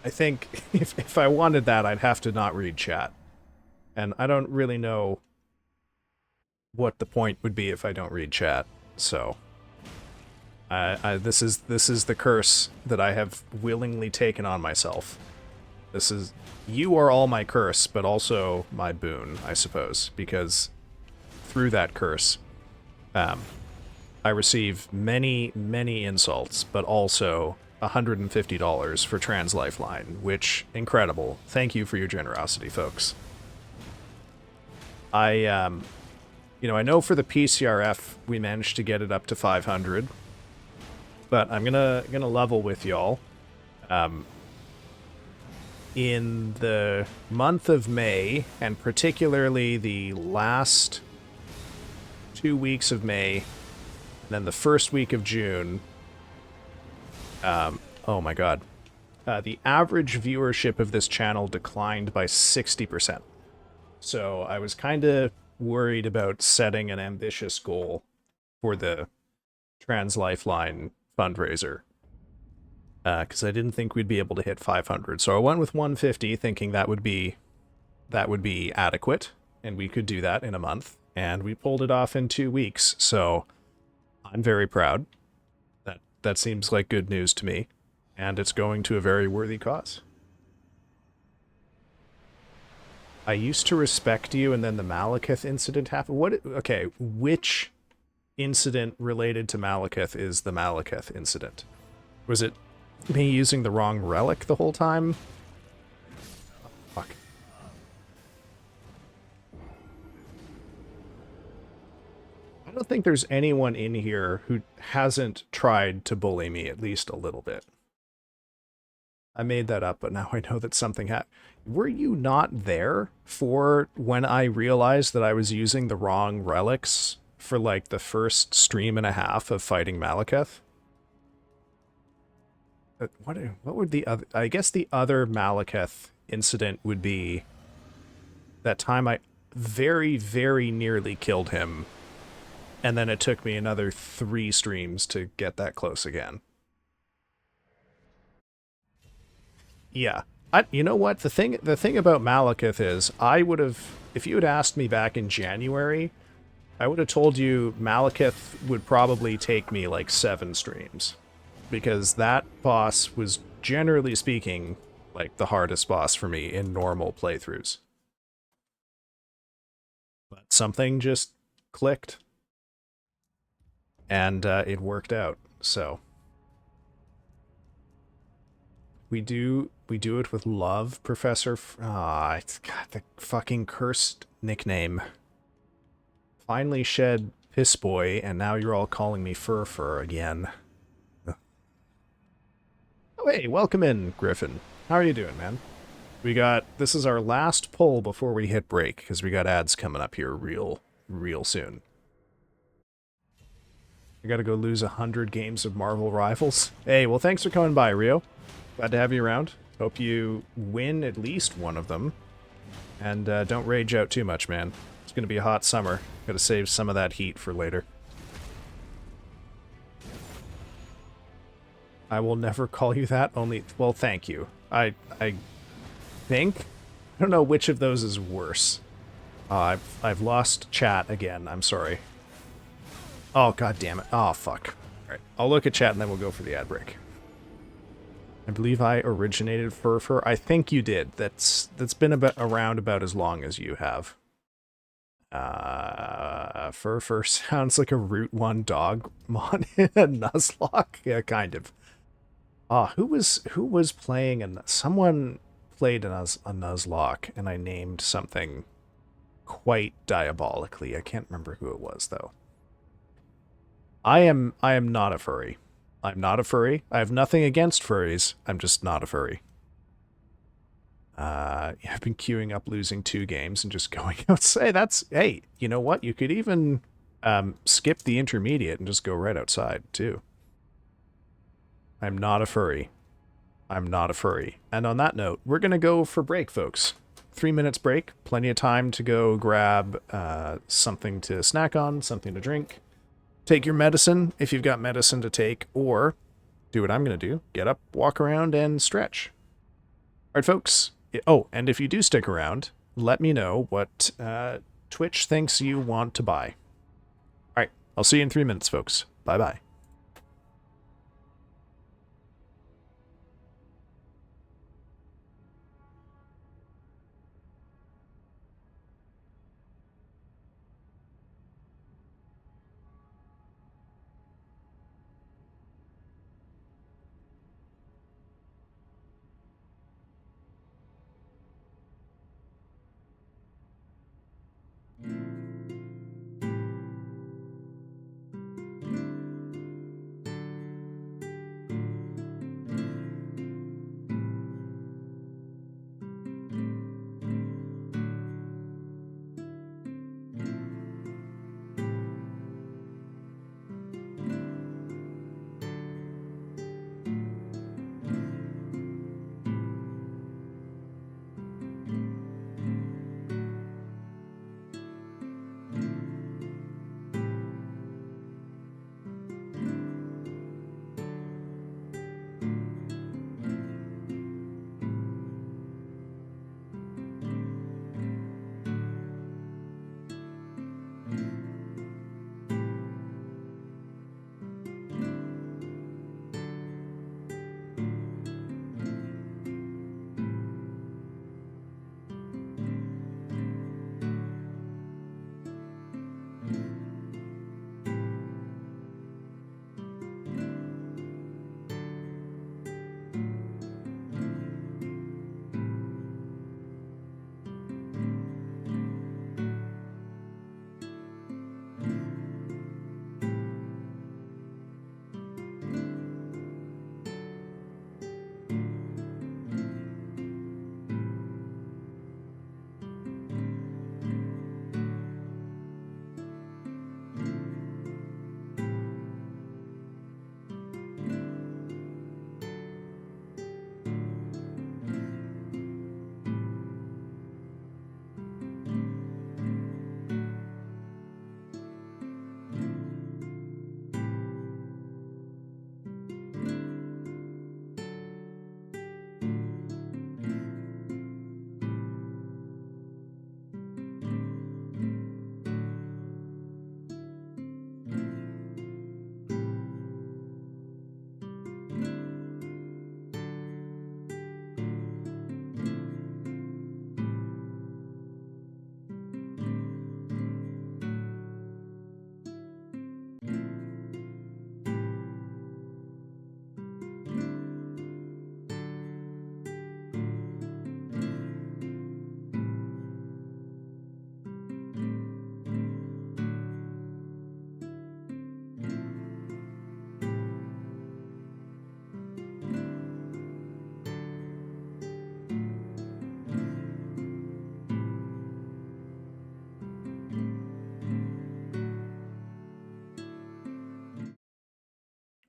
I think if I wanted that, I'd have to not read chat. And I don't really know what the point would be if I don't read chat. So, this is the curse that I have willingly taken on myself. You are all my curse, but also my boon, I suppose, because through that curse, I receive many, many insults, but also $150 for Trans Lifeline, which, incredible. Thank you for your generosity, folks. I know for the PCRF, we managed to get it up to 500, but I'm gonna level with y'all. In the month of May, and particularly the last 2 weeks of May, and then the first week of June, oh my god, the average viewership of this channel declined by 60%. So I was kind of worried about setting an ambitious goal for the Trans Lifeline fundraiser, because I didn't think we'd be able to hit 500. So I went with 150, thinking that would be adequate, and we could do that in a month, and we pulled it off in 2 weeks. So I'm very proud. That seems like good news to me, and it's going to a very worthy cause. I used to respect you, and then the Malekith incident happened. Okay, which incident related to Malekith is the Malekith incident? Was it me using the wrong relic the whole time? Oh, fuck. I don't think there's anyone in here who hasn't tried to bully me at least a little bit. I made that up, but now I know that something happened. Were you not there for when I realized that I was using the wrong relics for, like, the first stream and a half of fighting Malekith? What would the other... I guess the other Malekith incident would be that time I very, very nearly killed him, and then it took me another 3 streams to get that close again. Yeah. You know what? The thing about Malekith is, I would have... If you had asked me back in January, I would have told you Malekith would probably take me like 7 streams. Because that boss was, generally speaking, like the hardest boss for me in normal playthroughs. But something just clicked. And it worked out, so... We do it with love, Professor. It's got the fucking cursed nickname. Finally shed Piss Boy, and now you're all calling me Fur again. Oh, hey, welcome in, Griffin. How are you doing, man? This is our last pull before we hit break, because we got ads coming up here real soon. I gotta go lose 100 games of Marvel Rivals. Hey, well, thanks for coming by, Rio. Glad to have you around. Hope you win at least one of them. And don't rage out too much, man. It's going to be a hot summer. Gotta save some of that heat for later. I will never call you that, only... Well, thank you. I think... I don't know which of those is worse. I've lost chat again. I'm sorry. Oh, god damn it. Oh, fuck. Alright, I'll look at chat and then we'll go for the ad break. I believe I originated Fur. I think you did. That's been around about as long as you have. Fur sounds like a Route 1 dog mod in a Nuzlocke. Yeah, kind of. Who was playing someone played a Nuzlocke and I named something quite diabolically. I can't remember who it was though. I am not a furry. I'm not a furry. I have nothing against furries. I'm just not a furry. I've been queuing up losing 2 games and just going outside. Hey, you know what? You could even skip the intermediate and just go right outside too. I'm not a furry. I'm not a furry. And on that note, we're gonna go for break, folks. 3 minutes break, plenty of time to go grab something to snack on, something to drink. Take your medicine if you've got medicine to take, or do what I'm gonna do. Get up, walk around, and stretch. All right, folks. Oh, and if you do stick around, let me know what Twitch thinks you want to buy. All right, I'll see you in 3 minutes, folks. Bye-bye.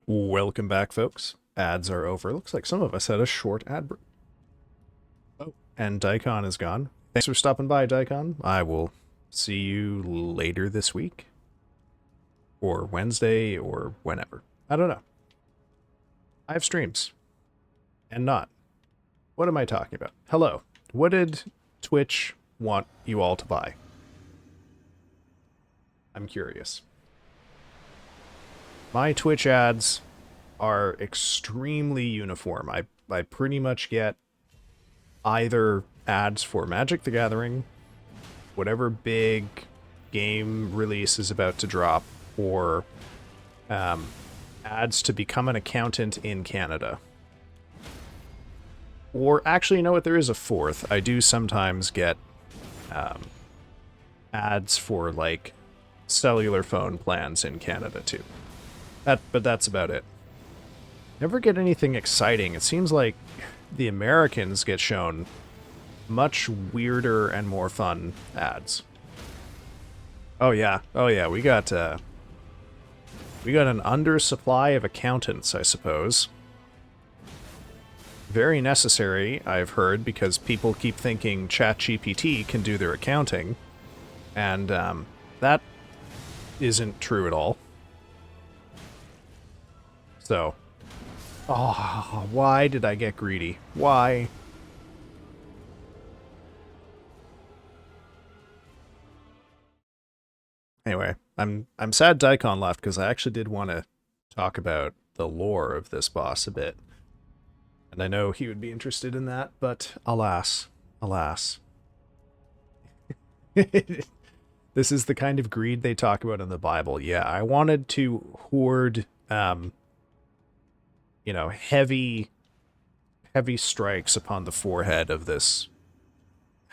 Welcome back, folks. Ads are over. Looks like some of us had a short ad break. Oh, and Daikon is gone. Thanks for stopping by, Daikon. I will see you later this week. Or Wednesday, or whenever. I don't know. I have streams. And not. What am I talking about? Hello. What did Twitch want you all to buy? I'm curious. My Twitch ads are extremely uniform. I pretty much get either ads for Magic the Gathering, whatever big game release is about to drop for ads to become an accountant in Canada. Or actually, you know what? There is a fourth. I do sometimes get ads for, like, cellular phone plans in Canada, too. But that's about it. Never get anything exciting. It seems like the Americans get shown much weirder and more fun ads. Oh yeah, we got an undersupply of accountants, I suppose. Very necessary, I've heard, because people keep thinking ChatGPT can do their accounting, and that isn't true at all. So, oh, why did I get greedy? Why? Anyway, I'm sad Daikon left because I actually did want to talk about the lore of this boss a bit. And I know he would be interested in that, but alas, alas. This is the kind of greed they talk about in the Bible. Yeah, I wanted to hoard, you know, heavy strikes upon the forehead of this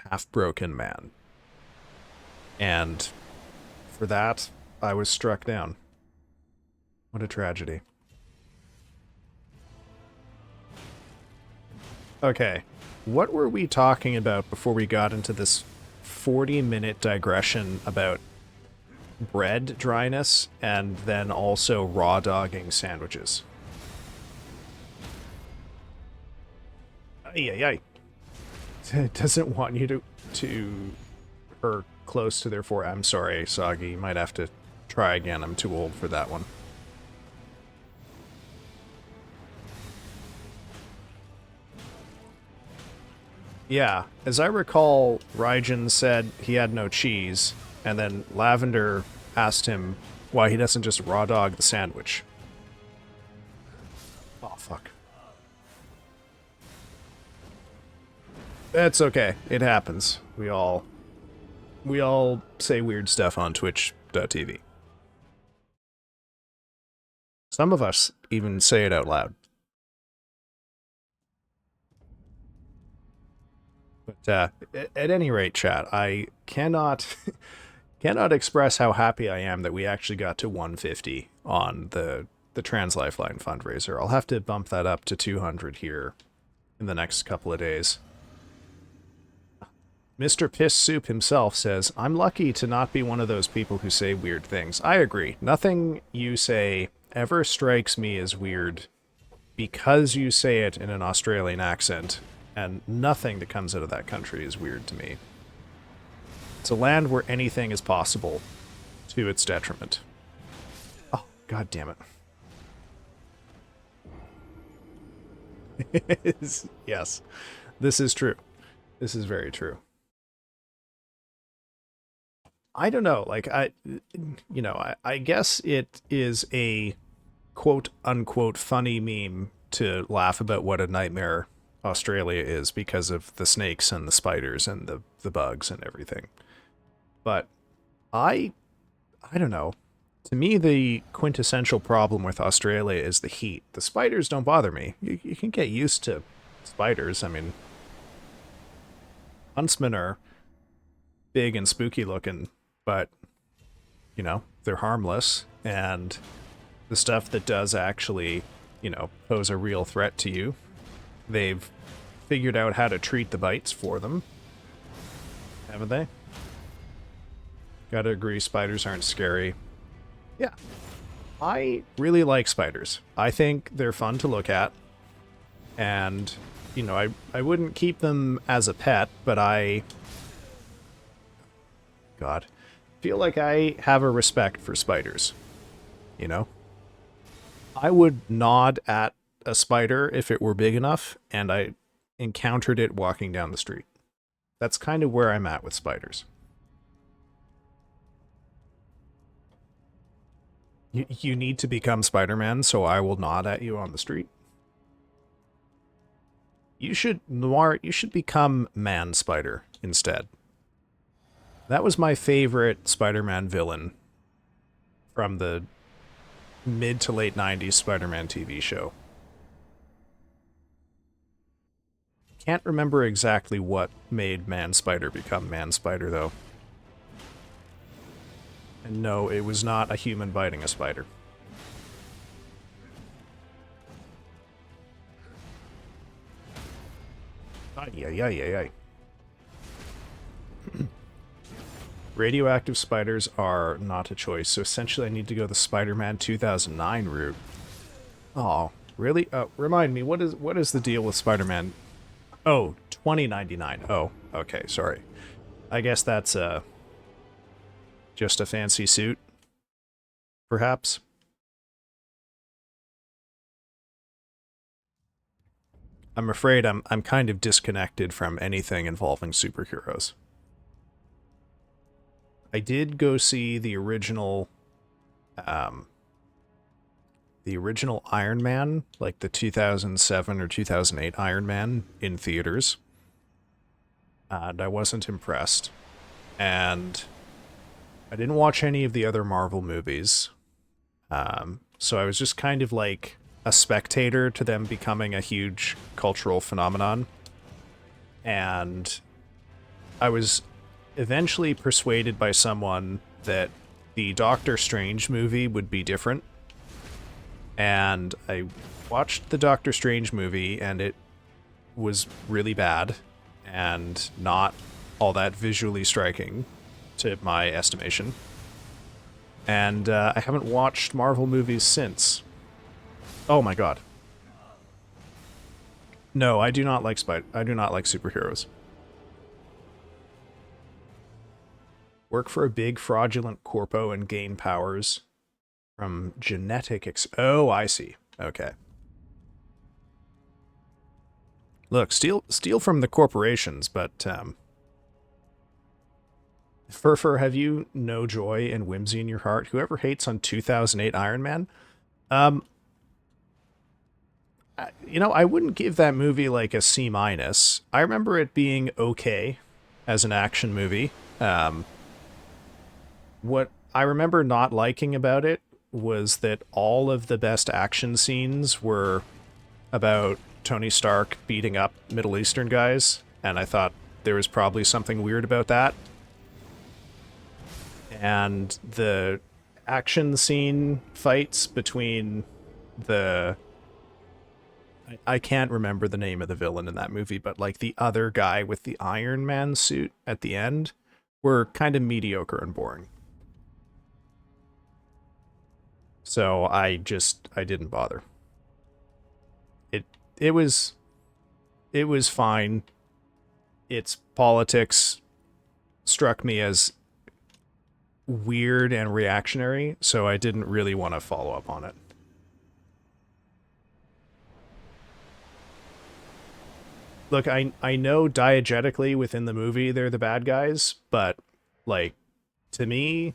half-broken man. And for that, I was struck down. What a tragedy. Okay, what were we talking about before we got into this 40-minute digression about bread dryness and then also raw dogging sandwiches? Ay. It doesn't want you to her close to their fore. I'm sorry, Soggy. You might have to try again. I'm too old for that one. Yeah, as I recall, Raijin said he had no cheese, and then Lavender asked him why he doesn't just raw dog the sandwich. Oh, fuck. That's okay. It happens. We all say weird stuff on Twitch.tv. Some of us even say it out loud. But at any rate, chat, I cannot express how happy I am that we actually got to 150 on the Trans Lifeline fundraiser. I'll have to bump that up to 200 here in the next couple of days. Mr. Piss Soup himself says, I'm lucky to not be one of those people who say weird things. I agree. Nothing you say ever strikes me as weird because you say it in an Australian accent, and nothing that comes out of that country is weird to me. It's a land where anything is possible to its detriment. Oh, god damn it. Yes, this is true. This is very true. I don't know, like, I guess it is a quote-unquote funny meme to laugh about what a nightmare Australia is because of the snakes and the spiders and the bugs and everything. But I don't know. To me, the quintessential problem with Australia is the heat. The spiders don't bother me. You can get used to spiders. I mean, huntsmen are big and spooky looking, but, you know, they're harmless, and the stuff that does actually, you know, pose a real threat to you, they've figured out how to treat the bites for them. Haven't they? Gotta agree, spiders aren't scary. Yeah. I really like spiders. I think they're fun to look at. And, you know, I wouldn't keep them as a pet, but God, feel like I have a respect for spiders. You know? I would nod at a spider if it were big enough, and I encountered it walking down the street. That's kind of where I'm at with spiders. You need to become Spider-Man, so I will nod at you on the street. You should, Noir, you should become Man-Spider instead. That was my favorite Spider-Man villain from the mid to late 90s Spider-Man TV show. Can't remember exactly what made Man-Spider become Man-Spider, though. And no, it was not a human biting a spider. Ay, ay, ay, ay, ay. Radioactive spiders are not a choice, so essentially I need to go the Spider-Man 2009 route. Oh, really? Remind me, what is the deal with Spider-Man? Oh, 2099. Oh, okay, sorry. I guess that's just a fancy suit, perhaps. I'm afraid I'm kind of disconnected from anything involving superheroes. I did go see the original Iron Man, like the 2007 or 2008 Iron Man in theaters. And I wasn't impressed. And I didn't watch any of the other Marvel movies. So I was just kind of like a spectator to them becoming a huge cultural phenomenon. And I was eventually persuaded by someone that the Doctor Strange movie would be different. And I watched the Doctor Strange movie, and it was really bad and not all that visually striking to my estimation. And I haven't watched Marvel movies since. Oh my god. No, I do not like I do not like superheroes. Work for a big fraudulent corpo and gain powers from genetic oh, I see. Okay. Look, steal from the corporations, but Furfur, have you no joy and whimsy in your heart? Whoever hates on 2008 Iron Man? You know, I wouldn't give that movie like a C-. I remember it being okay as an action movie. What I remember not liking about it was that all of the best action scenes were about Tony Stark beating up Middle Eastern guys, and I thought there was probably something weird about that. And the action scene fights between the... I can't remember the name of the villain in that movie, but like the other guy with the Iron Man suit at the end were kind of mediocre and boring. So I didn't bother. It was fine. Its politics struck me as weird and reactionary, so I didn't really want to follow up on it. Look, I know diegetically within the movie they're the bad guys, but like to me,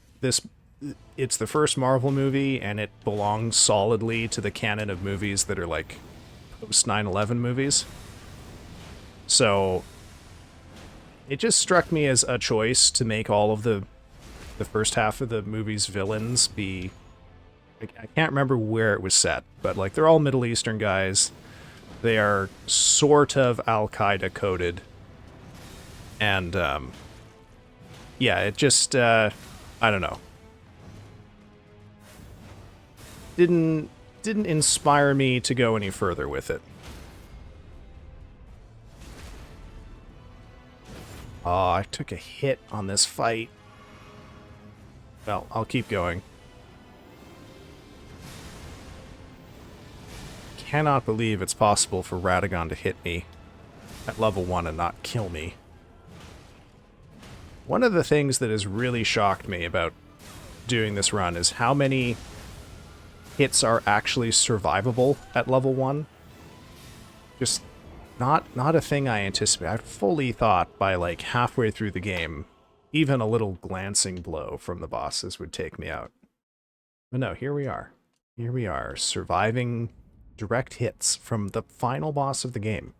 it's the first Marvel movie and it belongs solidly to the canon of movies that are like post 9/11 movies. So it just struck me as a choice to make all of the first half of the movie's villains be... I can't remember where it was set, but like they're all Middle Eastern guys. They are sort of Al-Qaeda coded. And yeah, it just I don't know. Didn't inspire me to go any further with it. Oh, I took a hit on this fight. Well, I'll keep going. Cannot believe it's possible for Radagon to hit me at level 1 and not kill me. One of the things that has really shocked me about doing this run is how many hits are actually survivable at level 1. Just not a thing I anticipate. I fully thought by like halfway through the game, even a little glancing blow from the bosses would take me out. But no, here we are. Here we are, surviving direct hits from the final boss of the game.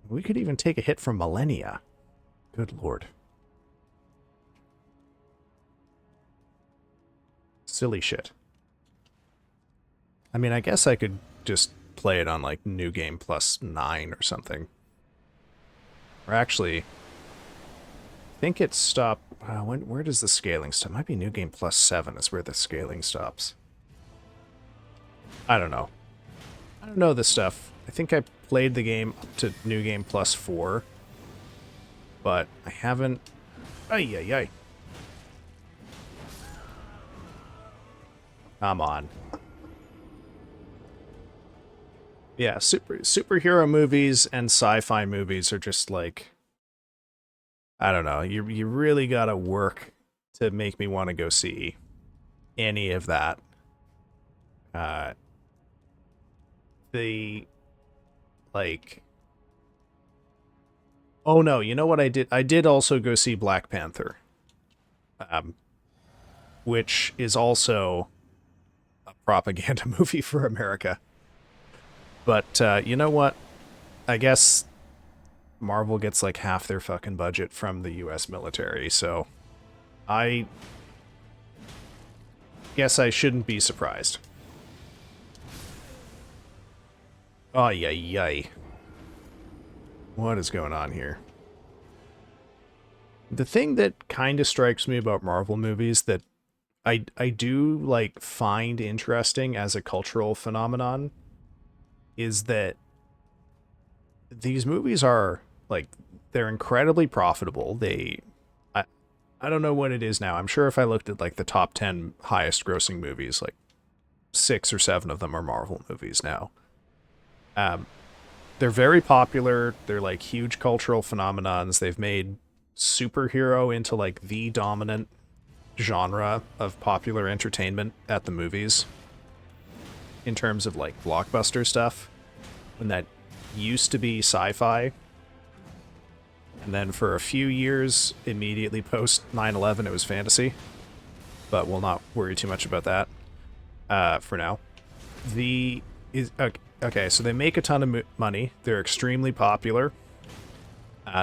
We could even take a hit from Millennia. Good lord. Silly shit. I mean, I guess I could just play it on, like, New Game Plus 9 or something. Or actually, I think it stopped... where does the scaling stop? It might be New Game Plus 7 is where the scaling stops. I don't know. I don't know this stuff. I think I played the game up to New Game Plus 4, but I haven't... Ay. Come on. Yeah, superhero movies and sci-fi movies are just like... I don't know. You really gotta work to make me want to go see any of that. Like... Oh no, you know what I did? I did also go see Black Panther. Which is also a propaganda movie for America. But, you know what? I guess Marvel gets like half their fucking budget from the US military, so I guess I shouldn't be surprised. Ay. What is going on here? The thing that kind of strikes me about Marvel movies that I do, like, find interesting as a cultural phenomenon is that these movies are, like, they're incredibly profitable. I don't know what it is now. I'm sure if I looked at, like, the top 10 highest grossing movies, like, 6 or 7 of them are Marvel movies now. They're very popular. They're, like, huge cultural phenomenons. They've made superhero into, like, the dominant genre of popular entertainment at the movies in terms of, like, blockbuster stuff. When that used to be sci-fi. And then for a few years, immediately post 9/11, it was fantasy. But we'll not worry too much about that for now. Okay, so they make a ton of money. They're extremely popular.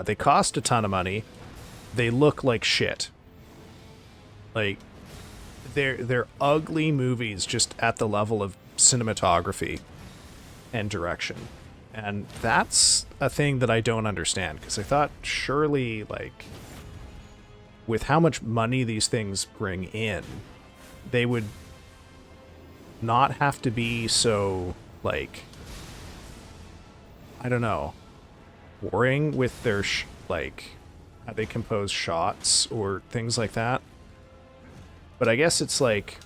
They cost a ton of money. They look like shit. Like, they're ugly movies just at the level of cinematography and direction. And that's a thing that I don't understand, because I thought surely, like, with how much money these things bring in, they would not have to be so, like, I don't know, boring with their, like, how they compose shots or things like that. But I guess it's like,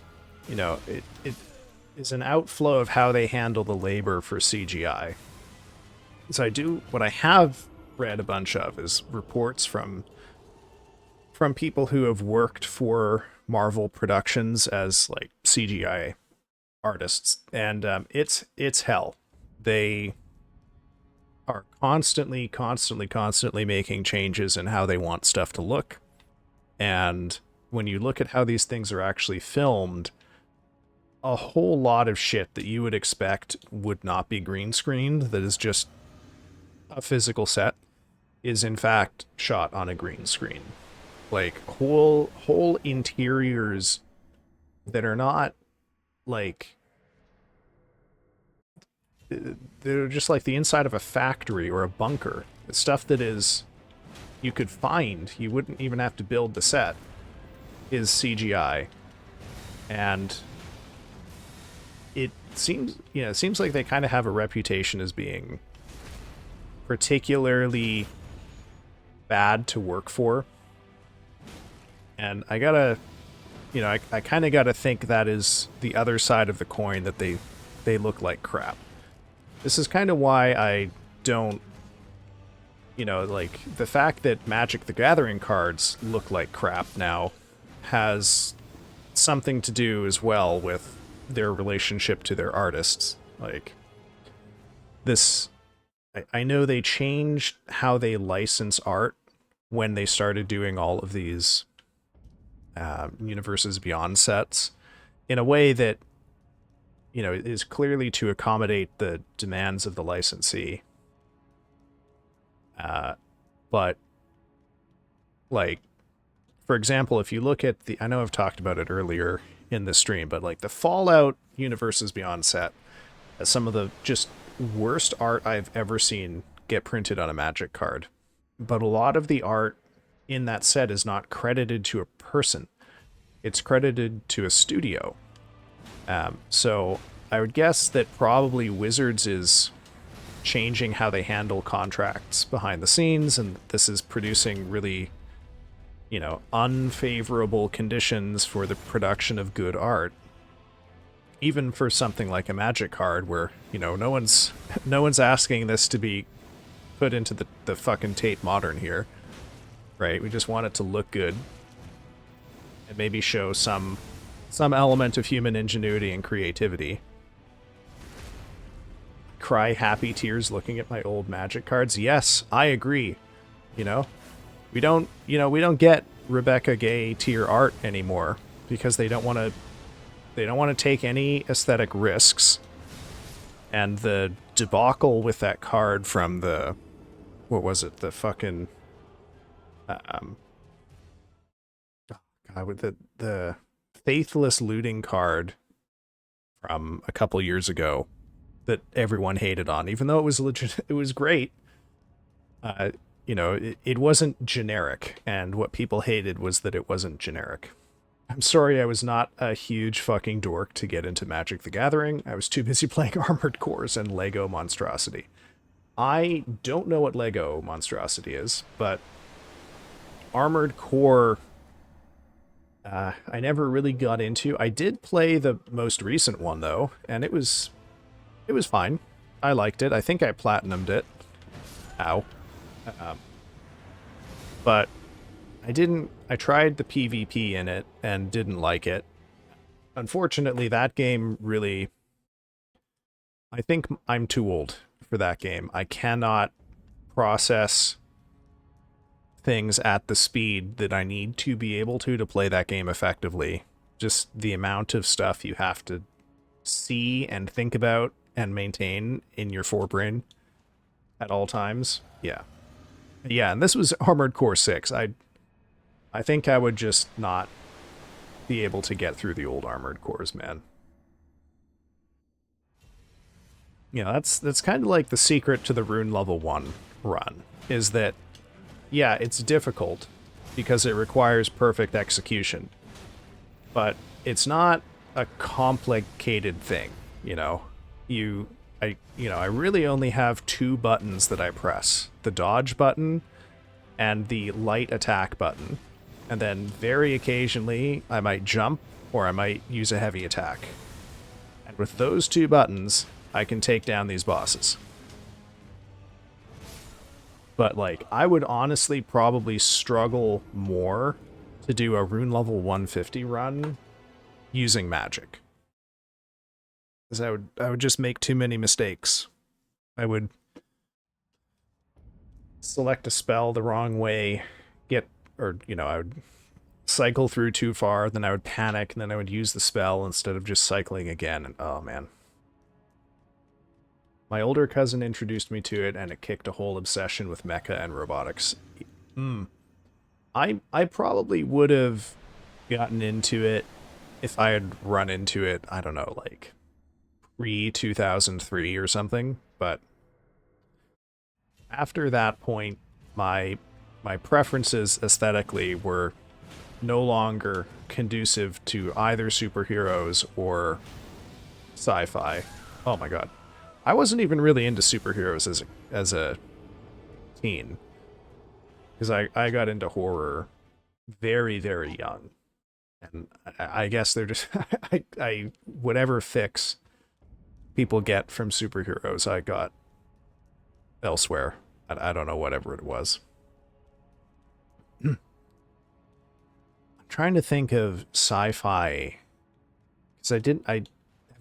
you know, it is an outflow of how they handle the labor for CGI. So what I have read a bunch of is reports from people who have worked for Marvel Productions as, like, CGI artists, and it's hell. They are constantly making changes in how they want stuff to look, and when you look at how these things are actually filmed, a whole lot of shit that you would expect would not be green screened, that is just a physical set, is in fact shot on a green screen. Like, whole interiors that are not, like, they're just like the inside of a factory or a bunker. It's stuff that is, you could find, you wouldn't even have to build the set, is CGI. And it seems like they kind of have a reputation as being particularly bad to work for. And I gotta, I kind of gotta think that is the other side of the coin, that they look like crap. This is kind of why I don't, like, the fact that Magic the Gathering cards look like crap now has something to do as well with their relationship to their artists. Like, this, I know they changed how they license art when they started doing all of these Universes Beyond sets in a way that, is clearly to accommodate the demands of the licensee. But, like, for example, if you look at I know I've talked about it earlier in this stream, but like the Fallout Universes Beyond set has some of the just worst art I've ever seen get printed on a Magic card. But a lot of the art in that set is not credited to a person. It's credited to a studio. So I would guess that probably Wizards is changing how they handle contracts behind the scenes, and this is producing really, you know, unfavorable conditions for the production of good art. Even for something like a Magic card where, you know, no one's asking this to be put into the fucking Tate Modern here. Right? We just want it to look good. And maybe show some element of human ingenuity and creativity. Cry happy tears looking at my old Magic cards. Yes, I agree. You know? We don't get Rebecca Gay tier art anymore because they don't want to take any aesthetic risks. And the debacle with that card from the, what was it? The fucking God, with the Faithless Looting card from a couple years ago that everyone hated on, even though it was legit, it was great. You know, it wasn't generic, and what people hated was that it wasn't generic. I'm sorry I was not a huge fucking dork to get into Magic the Gathering. I was too busy playing Armored Cores and Lego Monstrosity. I don't know what Lego Monstrosity is, but Armored Core, I never really got into. I did play the most recent one, though, and it was fine. I liked it. I think I platinumed it. Ow. But I tried the PvP in it and didn't like it. Unfortunately, that game really, I think I'm too old for that game. I cannot process things at the speed that I need to be able to play that game effectively. Just the amount of stuff you have to see and think about and maintain in your forebrain at all times. Yeah. Yeah, and this was Armored Core 6. I think I would just not be able to get through the old Armored Cores, man. You know, that's kind of like the secret to the Rune Level 1 run, is that, yeah, it's difficult because it requires perfect execution, but it's not a complicated thing, you know? I really only have two buttons that I press. The dodge button and the light attack button. And then very occasionally I might jump or I might use a heavy attack. And with those two buttons, I can take down these bosses. But like, I would honestly probably struggle more to do a Rune Level 150 run using Magic. Because I would just make too many mistakes. I would select a spell the wrong way, I would cycle through too far, then I would panic, and then I would use the spell instead of just cycling again, and oh man. My older cousin introduced me to it, and it kicked a whole obsession with mecha and robotics. I probably would have gotten into it if I had run into it, I don't know, like pre-2003 or something, but after that point, my preferences aesthetically were no longer conducive to either superheroes or sci-fi. Oh my god. I wasn't even really into superheroes as a teen, because I got into horror very, very young. And I guess they're just, whatever fix people get from superheroes, I got elsewhere. I don't know, whatever it was. I'm trying to think of sci-fi, because I've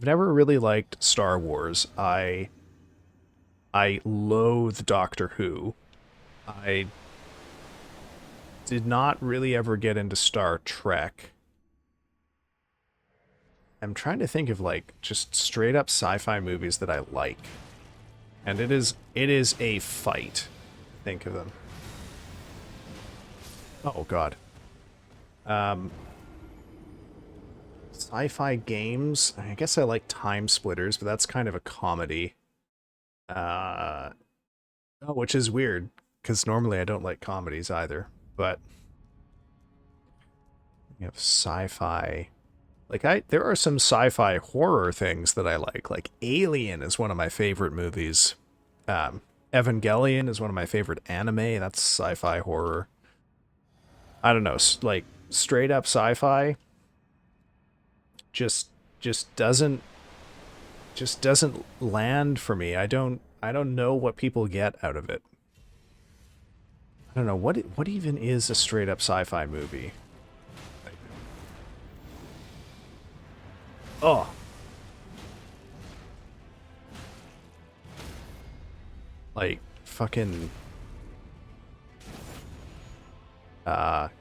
never really liked Star Wars. I loathe Doctor Who. I did not really ever get into Star Trek. I'm trying to think of like just straight up sci-fi movies that I like. And it is a fight. Think of them. Oh god. Sci-fi games. I guess I like Time Splitters, but that's kind of a comedy. Uh, oh, which is weird because normally I don't like comedies either. But you have sci-fi. There are some sci-fi horror things that I like. Like Alien is one of my favorite movies. Um, Evangelion is one of my favorite anime. That's sci-fi horror. I don't know, like straight up sci-fi just just doesn't just doesn't land for me. I don't know what people get out of it. I don't know what even is a straight up sci-fi movie. Oh, like fucking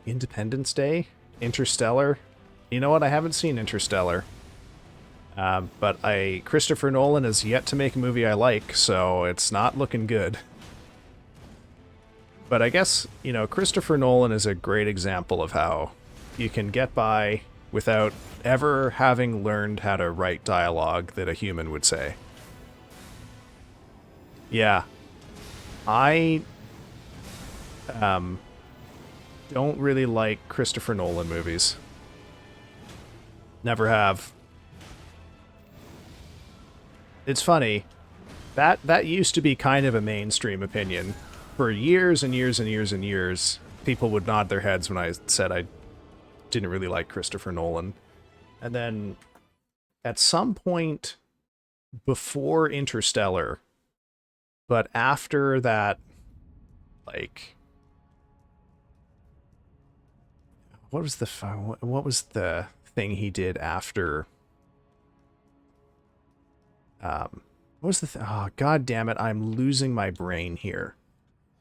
Independence Day, Interstellar. You know what? I haven't seen Interstellar. But Christopher Nolan has yet to make a movie I like, so it's not looking good. But I guess, Christopher Nolan is a great example of how you can get by without ever having learned how to write dialogue that a human would say. Yeah, I don't really like Christopher Nolan movies. Never have. It's funny. That used to be kind of a mainstream opinion. For years and years and years and years, people would nod their heads when I said I didn't really like Christopher Nolan. And then at some point before Interstellar, but after that, like, what was the thing he did after what was oh god damn it, I'm losing my brain here.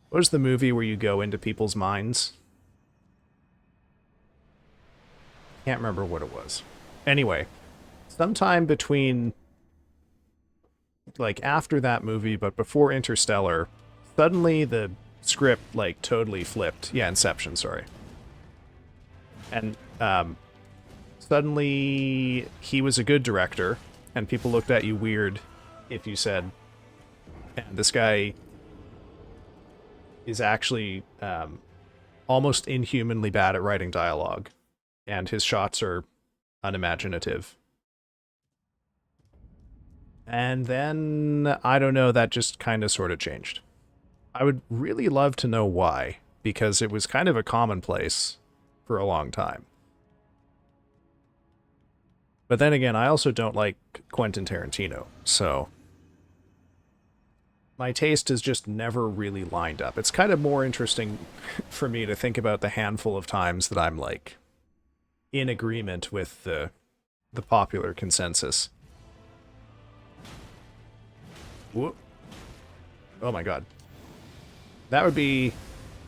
What was the movie where you go into people's minds? Can't remember what it was. Anyway, sometime between, like, after that movie but before Interstellar, suddenly the script, like, totally flipped. Yeah, Inception, sorry. And suddenly he was a good director, and people looked at you weird if you said, "Man, this guy is actually almost inhumanly bad at writing dialogue, and his shots are unimaginative." And then, I don't know, that just kind of sort of changed. I would really love to know why, because it was kind of a commonplace for a long time. But then again, I also don't like Quentin Tarantino, so my taste has just never really lined up. It's kind of more interesting for me to think about the handful of times that I'm, like, in agreement with the popular consensus. Whoop. Oh my god. That would be,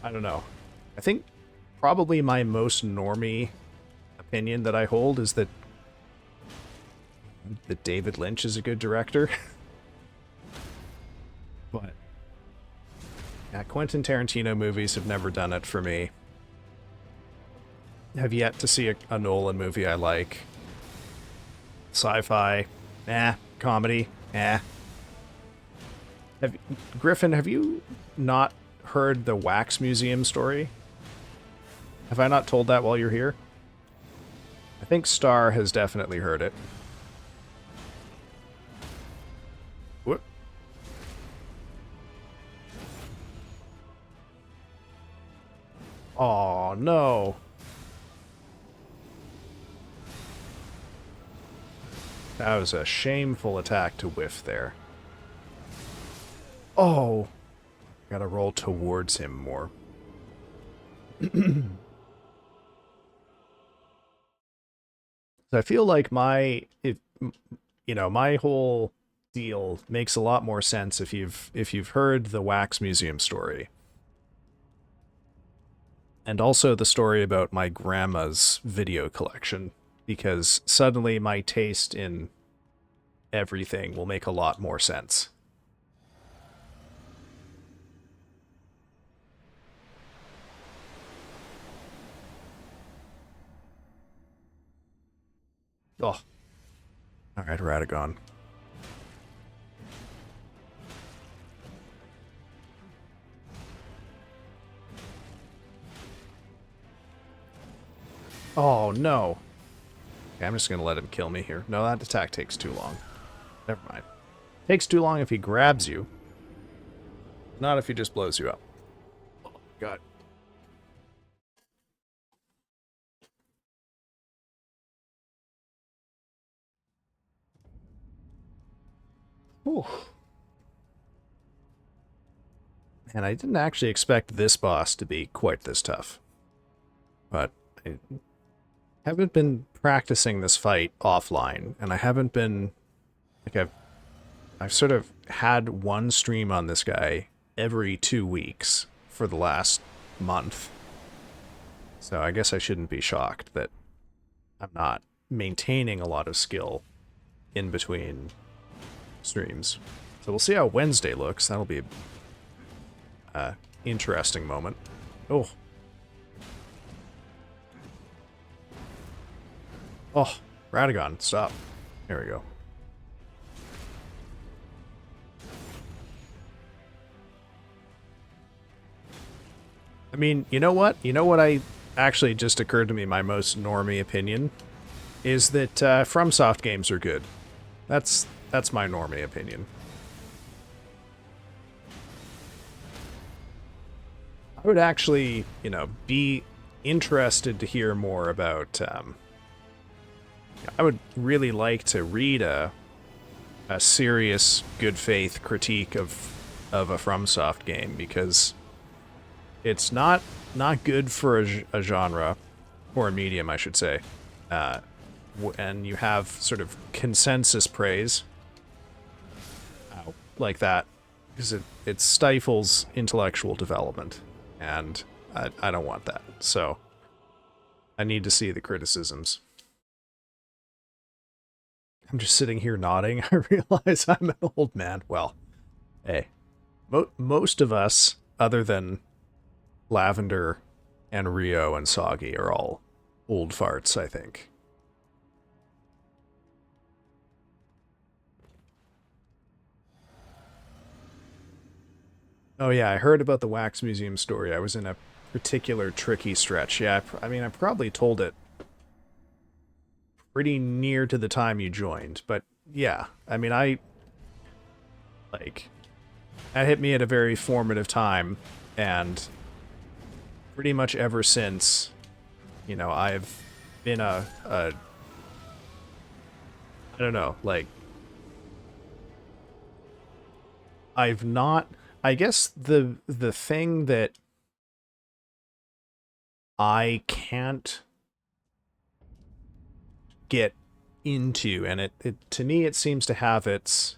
I don't know. I think probably my most normie opinion that I hold is that David Lynch is a good director. But yeah, Quentin Tarantino movies have never done it for me. Have yet to see a Nolan movie I like. Sci-fi, comedy, Griffin, have you not heard the Wax Museum story? Have I not told that while you're here? I think Star has definitely heard it. Whoop. Oh no. That was a shameful attack to whiff there. Oh. Gotta roll towards him more. I feel like my whole deal makes a lot more sense if you've heard the Wax Museum story. And also the story about my grandma's video collection, because suddenly my taste in everything will make a lot more sense. Oh. Alright, Radagon. Oh, no. Okay, I'm just going to let him kill me here. No, that attack takes too long. Never mind. Takes too long if he grabs you. Not if he just blows you up. Oh, God. Whew. And I didn't actually expect this boss to be quite this tough. But I haven't been practicing this fight offline, and I haven't been... Like, I've sort of had one stream on this guy every 2 weeks for the last month. So I guess I shouldn't be shocked that I'm not maintaining a lot of skill in between streams. So we'll see how Wednesday looks. That'll be an interesting moment. Oh. Oh, Radagon, stop. There we go. I mean, you know what? You know what I actually just occurred to me, my most normie opinion, is that FromSoft games are good. That's my normie opinion. I would actually, you know, be interested to hear more about... I would really like to read a serious, good faith critique of a FromSoft game, because it's not good for a genre, or a medium, I should say. And you have sort of consensus praise like that, because it stifles intellectual development, and I don't want that. So I need to see the criticisms. I'm just sitting here nodding. I realize I'm an old man. Well, hey, most of us, other than Lavender and Rio and Soggy, are all old farts, I think. Oh yeah, I heard about the Wax Museum story. I was in a particular tricky stretch. Yeah, I mean, I probably told it pretty near to the time you joined, but yeah, I mean, that hit me at a very formative time, and pretty much ever since, you know, I've been I don't know, like, I've not, I guess the thing that I can't get into, and it to me it seems to have its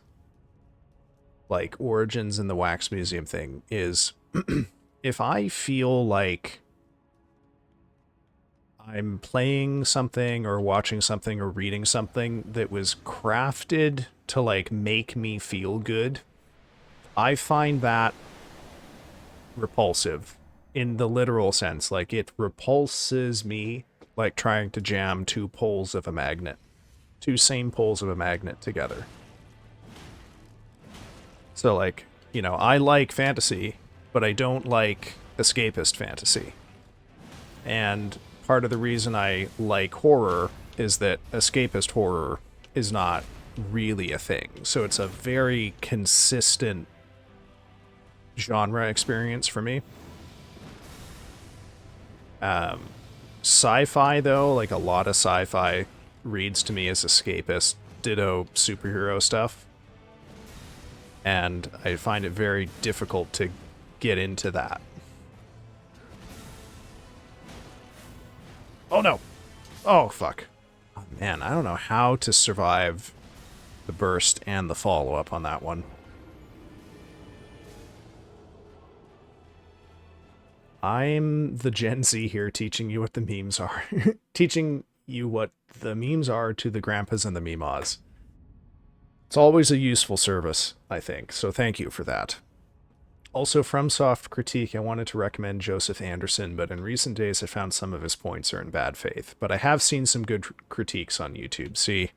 like origins in the Wax Museum thing, is if I feel like I'm playing something or watching something or reading something that was crafted to like make me feel good, I find that repulsive in the literal sense. Like, it repulses me like trying to jam two same poles of a magnet together. So, like, you know, I like fantasy, but I don't like escapist fantasy. And part of the reason I like horror is that escapist horror is not really a thing. So it's a very consistent genre experience for me. Sci-fi, though, like a lot of sci-fi reads to me as escapist, ditto superhero stuff. And I find it very difficult to get into that. Oh no! Oh fuck. Oh man, I don't know how to survive the burst and the follow-up on that one. I'm the Gen Z here teaching you what the memes are. Teaching you what the memes are to the grandpas and the meemaws. It's always a useful service, I think, so thank you for that. Also, from Soft Critique, I wanted to recommend Joseph Anderson, but in recent days I found some of his points are in bad faith. But I have seen some good critiques on YouTube. See,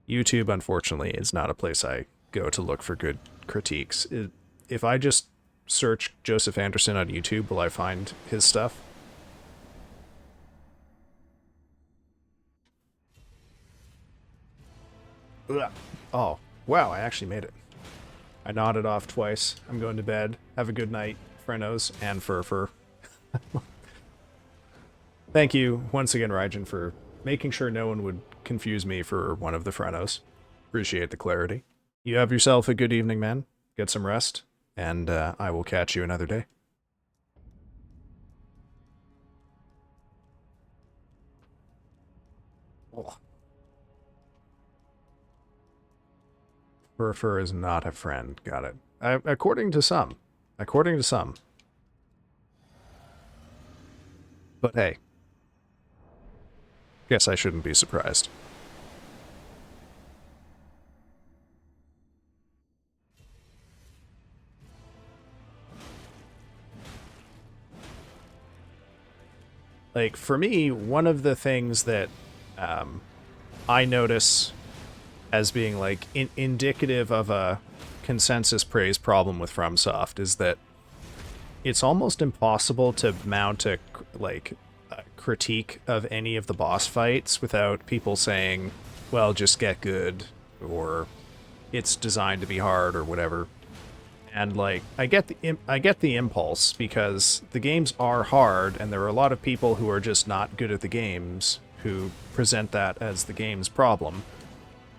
YouTube, unfortunately, is not a place I go to look for good critiques. If I just search Joseph Anderson on YouTube, will I find his stuff? Ugh. Oh, wow, I actually made it. I nodded off twice. I'm going to bed. Have a good night, friendos and Fur. Thank you once again, Raijin, for making sure no one would confuse me for one of the friendos. Appreciate the clarity. You have yourself a good evening, man. Get some rest, and I will catch you another day. Oh. Fur is not a friend. Got it. According to some. According to some. But hey. Guess I shouldn't be surprised. Like, for me, one of the things that I notice as being, like, indicative of a consensus praise problem with FromSoft is that it's almost impossible to mount a critique of any of the boss fights without people saying, well, just get good, or it's designed to be hard, or whatever. And, like, I get the impulse, because the games are hard, and there are a lot of people who are just not good at the games who present that as the game's problem.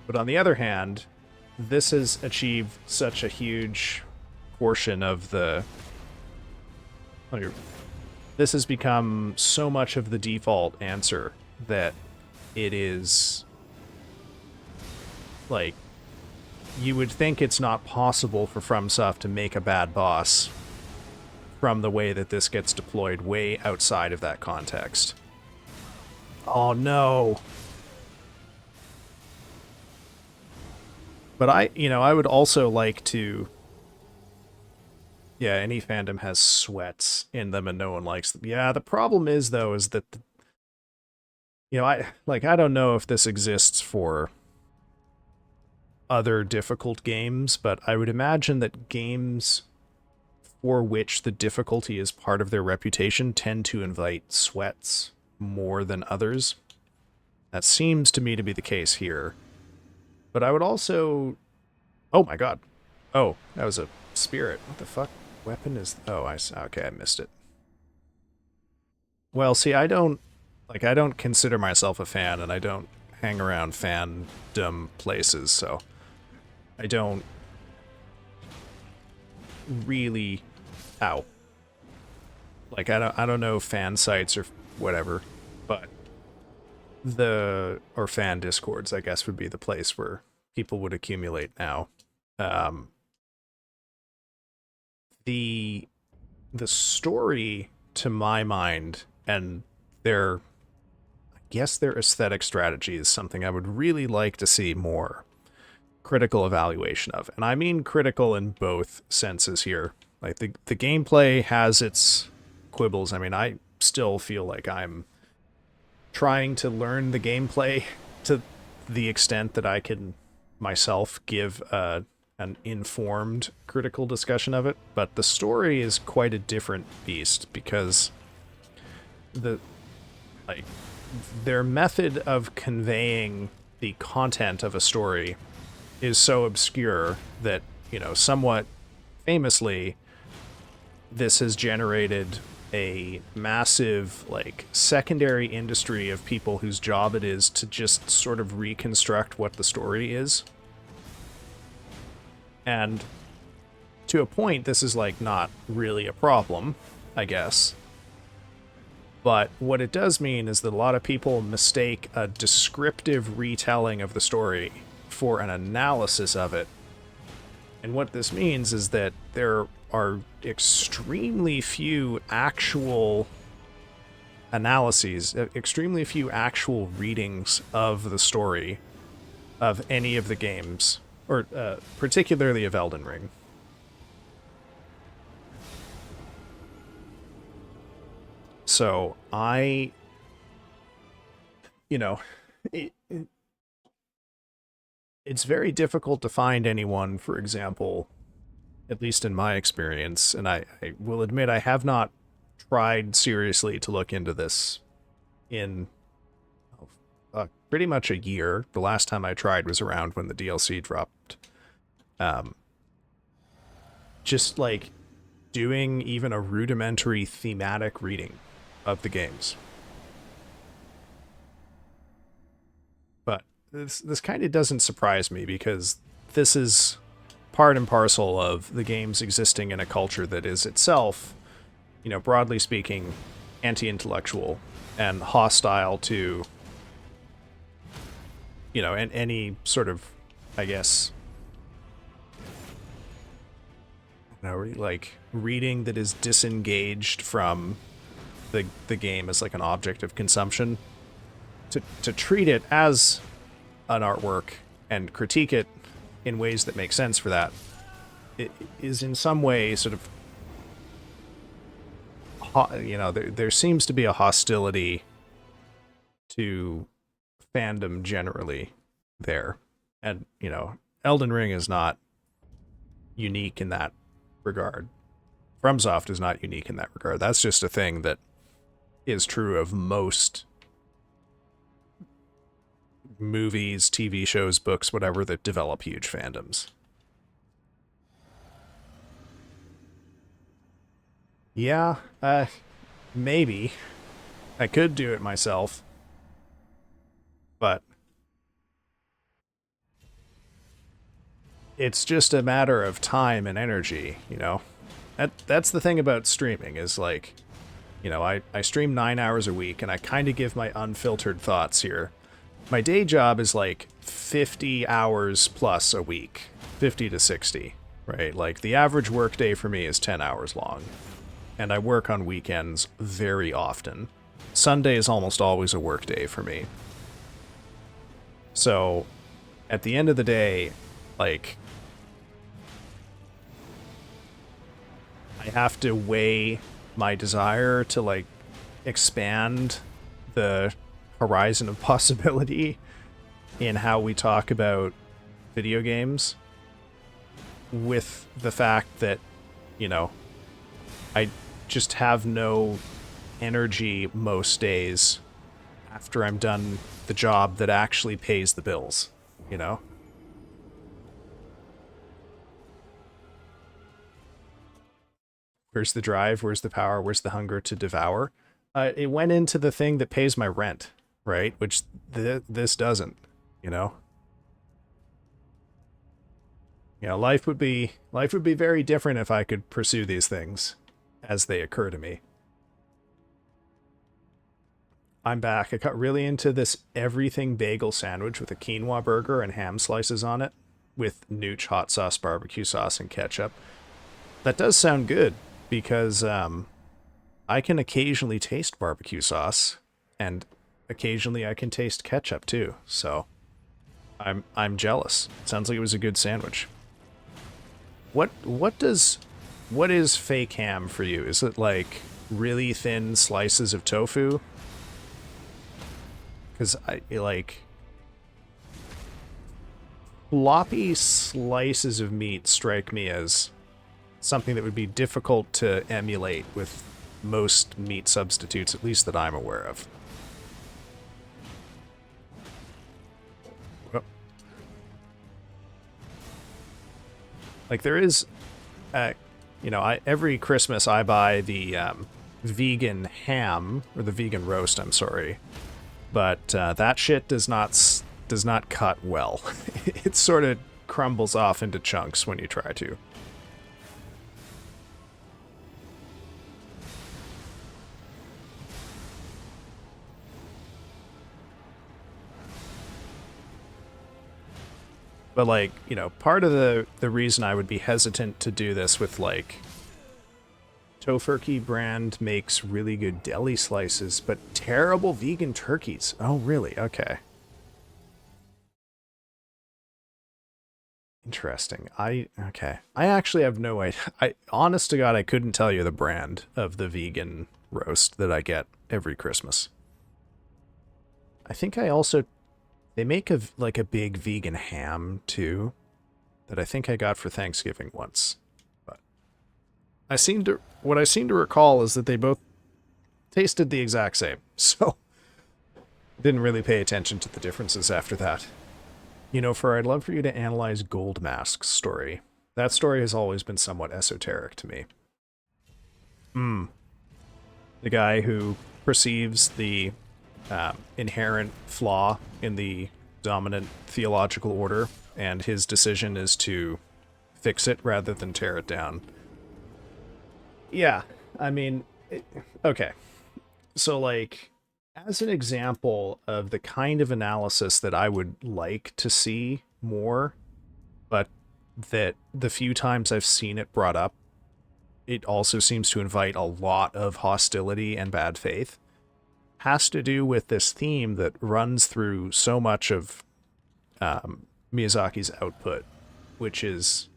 But on the other hand, this has achieved such a huge portion of the... This has become so much of the default answer that it is... like, you would think it's not possible for FromSoft to make a bad boss from the way that this gets deployed way outside of that context. Oh no! But I would also like to... Yeah, any fandom has sweats in them and no one likes them. Yeah, the problem is, though, is that... I don't know if this exists for other difficult games, but I would imagine that games for which the difficulty is part of their reputation tend to invite sweats more than others. That seems to me to be the case here. But I would also... Oh my god. Oh, that was a spirit. What the fuck weapon is... Oh, okay, I missed it. Well, see, I don't consider myself a fan, and I don't hang around fandom places, so I don't really... Ow. Like, I don't know fan sites or whatever, but or fan discords, I guess, would be the place where people would accumulate now. The story, to my mind, and I guess their aesthetic strategy is something I would really like to see more critical evaluation of. And I mean critical in both senses here. Like, the gameplay has its quibbles. I mean, I still feel like I'm trying to learn the gameplay to the extent that I can myself give an informed critical discussion of it, but the story is quite a different beast, because their method of conveying the content of a story is so obscure that, somewhat famously, this has generated a massive, secondary industry of people whose job it is to just sort of reconstruct what the story is. And to a point, this is, not really a problem, I guess. But what it does mean is that a lot of people mistake a descriptive retelling of the story for an analysis of it. And what this means is that there are extremely few actual analyses, extremely few actual readings of the story of any of the games, or particularly of Elden Ring. So you know, it, it's very difficult to find anyone, for example, at least in my experience, and I will admit I have not tried seriously to look into this in pretty much a year. The last time I tried was around when the DLC dropped. Just like doing even a rudimentary thematic reading of the games. But this kind of doesn't surprise me because this is part and parcel of the games existing in a culture that is itself, broadly speaking, anti-intellectual and hostile to, and any sort of, I guess, like reading that is disengaged from the game as like an object of consumption. To treat it as an artwork and critique it in ways that make sense for that, it is in some way sort of, there seems to be a hostility to fandom generally there. And, Elden Ring is not unique in that regard. FromSoft is not unique in that regard. That's just a thing that is true of most movies, TV shows, books, whatever, that develop huge fandoms. Yeah, maybe. I could do it myself. But it's just a matter of time and energy, That's the thing about streaming is like, I stream 9 hours a week and I kind of give my unfiltered thoughts here. My day job is like 50 hours plus a week, 50 to 60, right? Like the average work day for me is 10 hours long. And I work on weekends very often. Sunday is almost always a work day for me. So at the end of the day, like, I have to weigh my desire to like expand the horizon of possibility in how we talk about video games with the fact that, I just have no energy most days after I'm done the job that actually pays the bills, Where's the drive? Where's the power? Where's the hunger to devour? It went into the thing that pays my rent, right? Which this doesn't, life would be very different if I could pursue these things as they occur to me. I'm back. I got really into this everything bagel sandwich with a quinoa burger and ham slices on it with Nooch hot sauce, barbecue sauce, and ketchup. That does sound good because I can occasionally taste barbecue sauce and occasionally I can taste ketchup too. So I'm jealous. Sounds like it was a good sandwich. What is fake ham for you? Is it like really thin slices of tofu? Because I like floppy slices of meat strike me as something that would be difficult to emulate with most meat substitutes, at least that I'm aware of. Oh. Like there is, every Christmas I buy the vegan ham, or the vegan roast, I'm sorry. But that shit does not cut well. It sort of crumbles off into chunks when you try to. But like, part of the reason I would be hesitant to do this with like Tofurkey brand makes really good deli slices, but terrible vegan turkeys. Oh, really? Okay. Interesting. Okay. I actually have no idea. Honest to God, I couldn't tell you the brand of the vegan roast that I get every Christmas. I think I also... They make a big vegan ham, too, that I think I got for Thanksgiving once. But what I seem to recall is that they both tasted the exact same, so didn't really pay attention to the differences after that. You know, I'd love for you to analyze Gold Mask's story. That story has always been somewhat esoteric to me. The guy who perceives the inherent flaw in the dominant theological order, and his decision is to fix it rather than tear it down. Yeah, I mean, okay. So, like, as an example of the kind of analysis that I would like to see more, but that the few times I've seen it brought up, it also seems to invite a lot of hostility and bad faith, has to do with this theme that runs through so much of Miyazaki's output, which is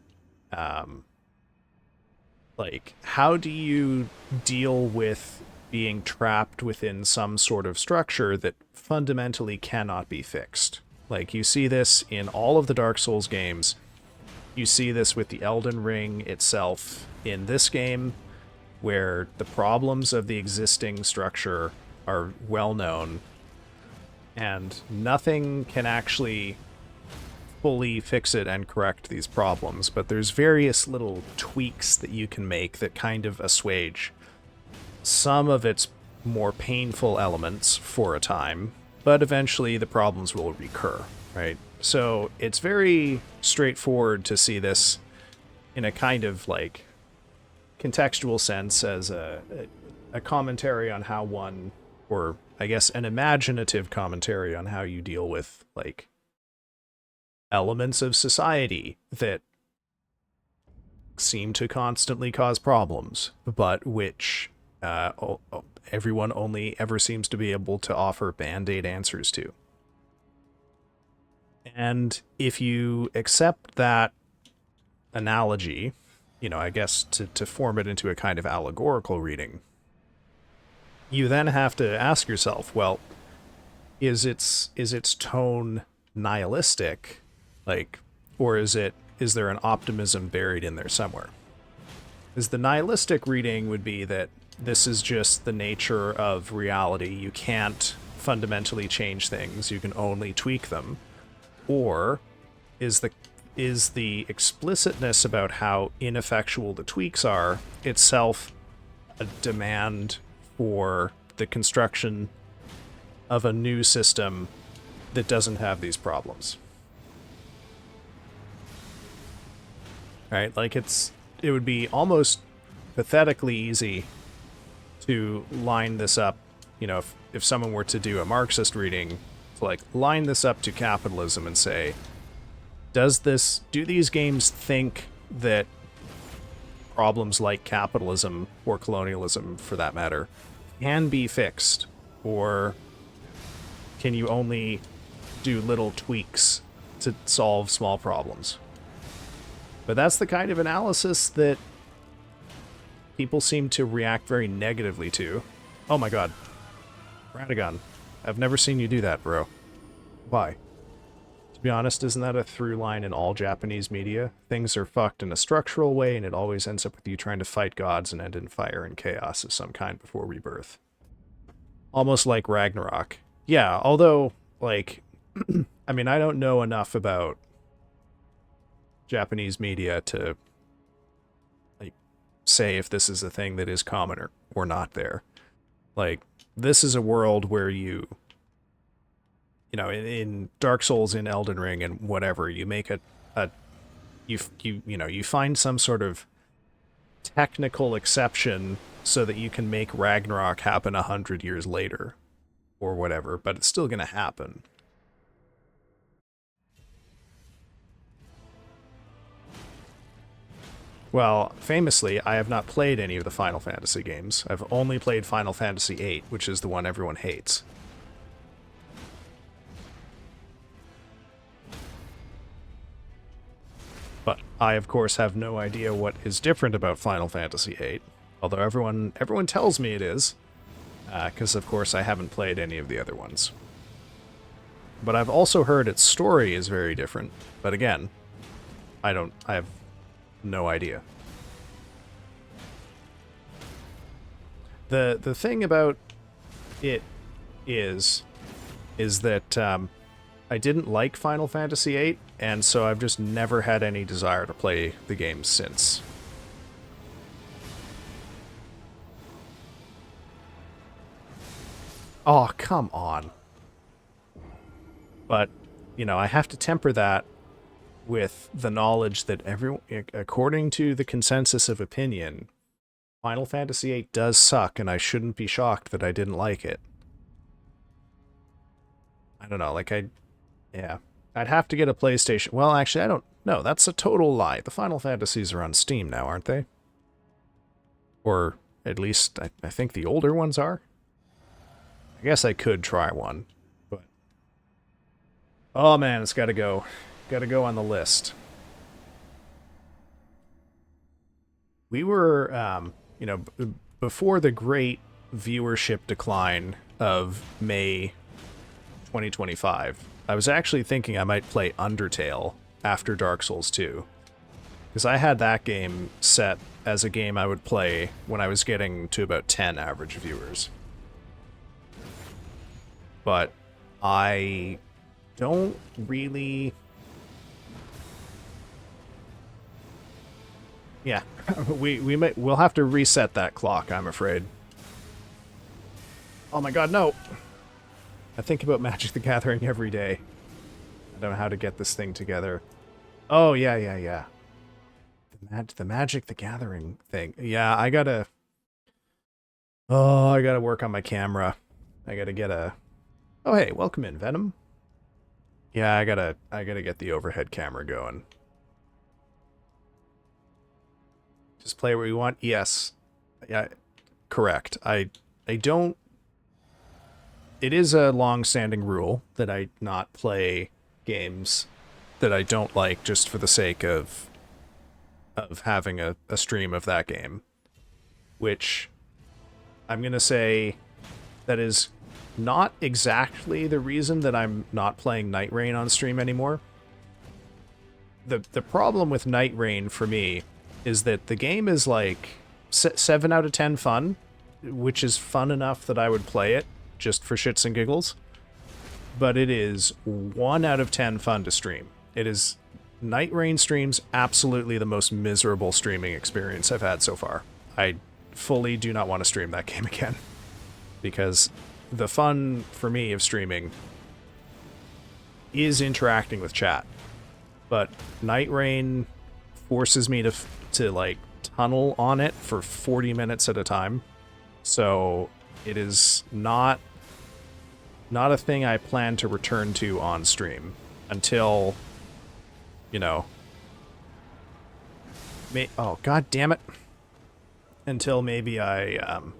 like, how do you deal with being trapped within some sort of structure that fundamentally cannot be fixed? Like, you see this in all of the Dark Souls games. You see this with the Elden Ring itself in this game, where the problems of the existing structure are well known, and nothing can actually fully fix it and correct these problems, but there's various little tweaks that you can make that kind of assuage some of its more painful elements for a time, but eventually the problems will recur, right? So it's very straightforward to see this in a kind of like contextual sense as a commentary on how one, or I guess an imaginative commentary on how you deal with like elements of society that seem to constantly cause problems, but which everyone only ever seems to be able to offer band-aid answers to. And if you accept that analogy, you know, I guess to form it into a kind of allegorical reading, you then have to ask yourself, well, is its tone nihilistic, like, or is there an optimism buried in there somewhere? Because the nihilistic reading would be that this is just the nature of reality. You can't fundamentally change things. You can only tweak them. Or is the explicitness about how ineffectual the tweaks are itself a demand for the construction of a new system that doesn't have these problems? Right? Like, it would be almost pathetically easy to line this up, you know, if someone were to do a Marxist reading, to like line this up to capitalism and say, do these games think that problems like capitalism, or colonialism for that matter, can be fixed? Or can you only do little tweaks to solve small problems? But that's the kind of analysis that people seem to react very negatively to. Oh my god. Radagon. I've never seen you do that, bro. Why? To be honest, isn't that a through line in all Japanese media? Things are fucked in a structural way, and it always ends up with you trying to fight gods and end in fire and chaos of some kind before rebirth. Almost like Ragnarok. Yeah, although, like, I mean, I don't know enough about Japanese media to like say if this is a thing that is common or not there. Like, this is a world where you know, in Dark Souls, in Elden Ring, and whatever, you make you find some sort of technical exception so that you can make Ragnarok happen 100 years later or whatever, but it's still gonna happen. Well, famously, I have not played any of the Final Fantasy games. I've only played Final Fantasy VIII, which is the one everyone hates. But I, of course, have no idea what is different about Final Fantasy VIII, although everyone tells me it is. because of course I haven't played any of the other ones. But I've also heard its story is very different. But again, I have no idea. The thing about it is that I didn't like Final Fantasy VIII, and so I've just never had any desire to play the game since. Oh, come on. But, you know, I have to temper that with the knowledge that according to the consensus of opinion, Final Fantasy VIII does suck, and I shouldn't be shocked that I didn't like it. I don't know, like yeah. I'd have to get a PlayStation. Well, actually, I don't know. That's a total lie. The Final Fantasies are on Steam now, aren't they? Or at least I think the older ones are. I guess I could try one, but oh man, it's got to go. Got to go on the list. We were, you know, before the great viewership decline of May 2025, I was actually thinking I might play Undertale after Dark Souls 2. Because I had that game set as a game I would play when I was getting to about 10 average viewers. But I don't really... Yeah, we'll have to reset that clock, I'm afraid. Oh my god, no! I think about Magic the Gathering every day. I don't know how to get this thing together. Oh, yeah. The Magic the Gathering thing. Yeah, I gotta... Oh, I gotta work on my camera. I gotta get a... Oh, hey, welcome in, Venom. Yeah, I gotta get the overhead camera going. Just play where you want? Yes. Yeah, correct. I don't... It is a long-standing rule that I not play games that I don't like just for the sake of having a stream of that game. Which, I'm gonna say, that is not exactly the reason that I'm not playing Night Rain on stream anymore. The problem with Night Rain for me is that the game is like 7 out of 10 fun, which is fun enough that I would play it just for shits and giggles, but it is 1 out of 10 fun to stream. It is... Night Rain streams absolutely the most miserable streaming experience I've had so far. I fully do not want to stream that game again, because the fun for me of streaming is interacting with chat, but Night Rain forces me to like tunnel on it for 40 minutes at a time, so it is not a thing I plan to return to on stream until, you know, oh god damn it, until maybe I am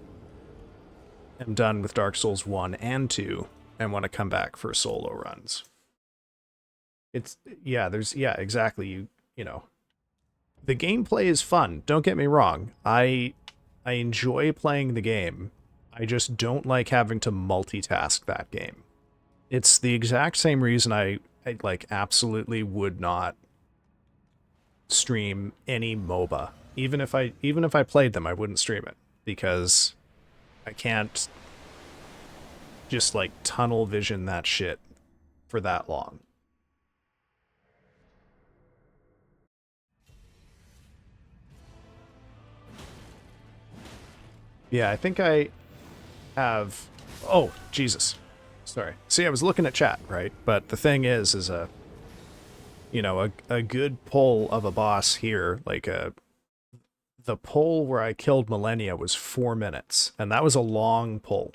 done with Dark Souls 1 and 2 and want to come back for solo runs. It's, yeah, exactly, you know, the gameplay is fun, don't get me wrong. I enjoy playing the game. I just don't like having to multitask that game. It's the exact same reason I like absolutely would not stream any MOBA. Even if I played them, I wouldn't stream it, because I can't just like tunnel vision that shit for that long. Yeah, I think I have... Oh, Jesus. Sorry. See, I was looking at chat, right? But the thing is you know, a good pull of a boss here, like the pull where I killed Millennia was 4 minutes, and that was a long pull.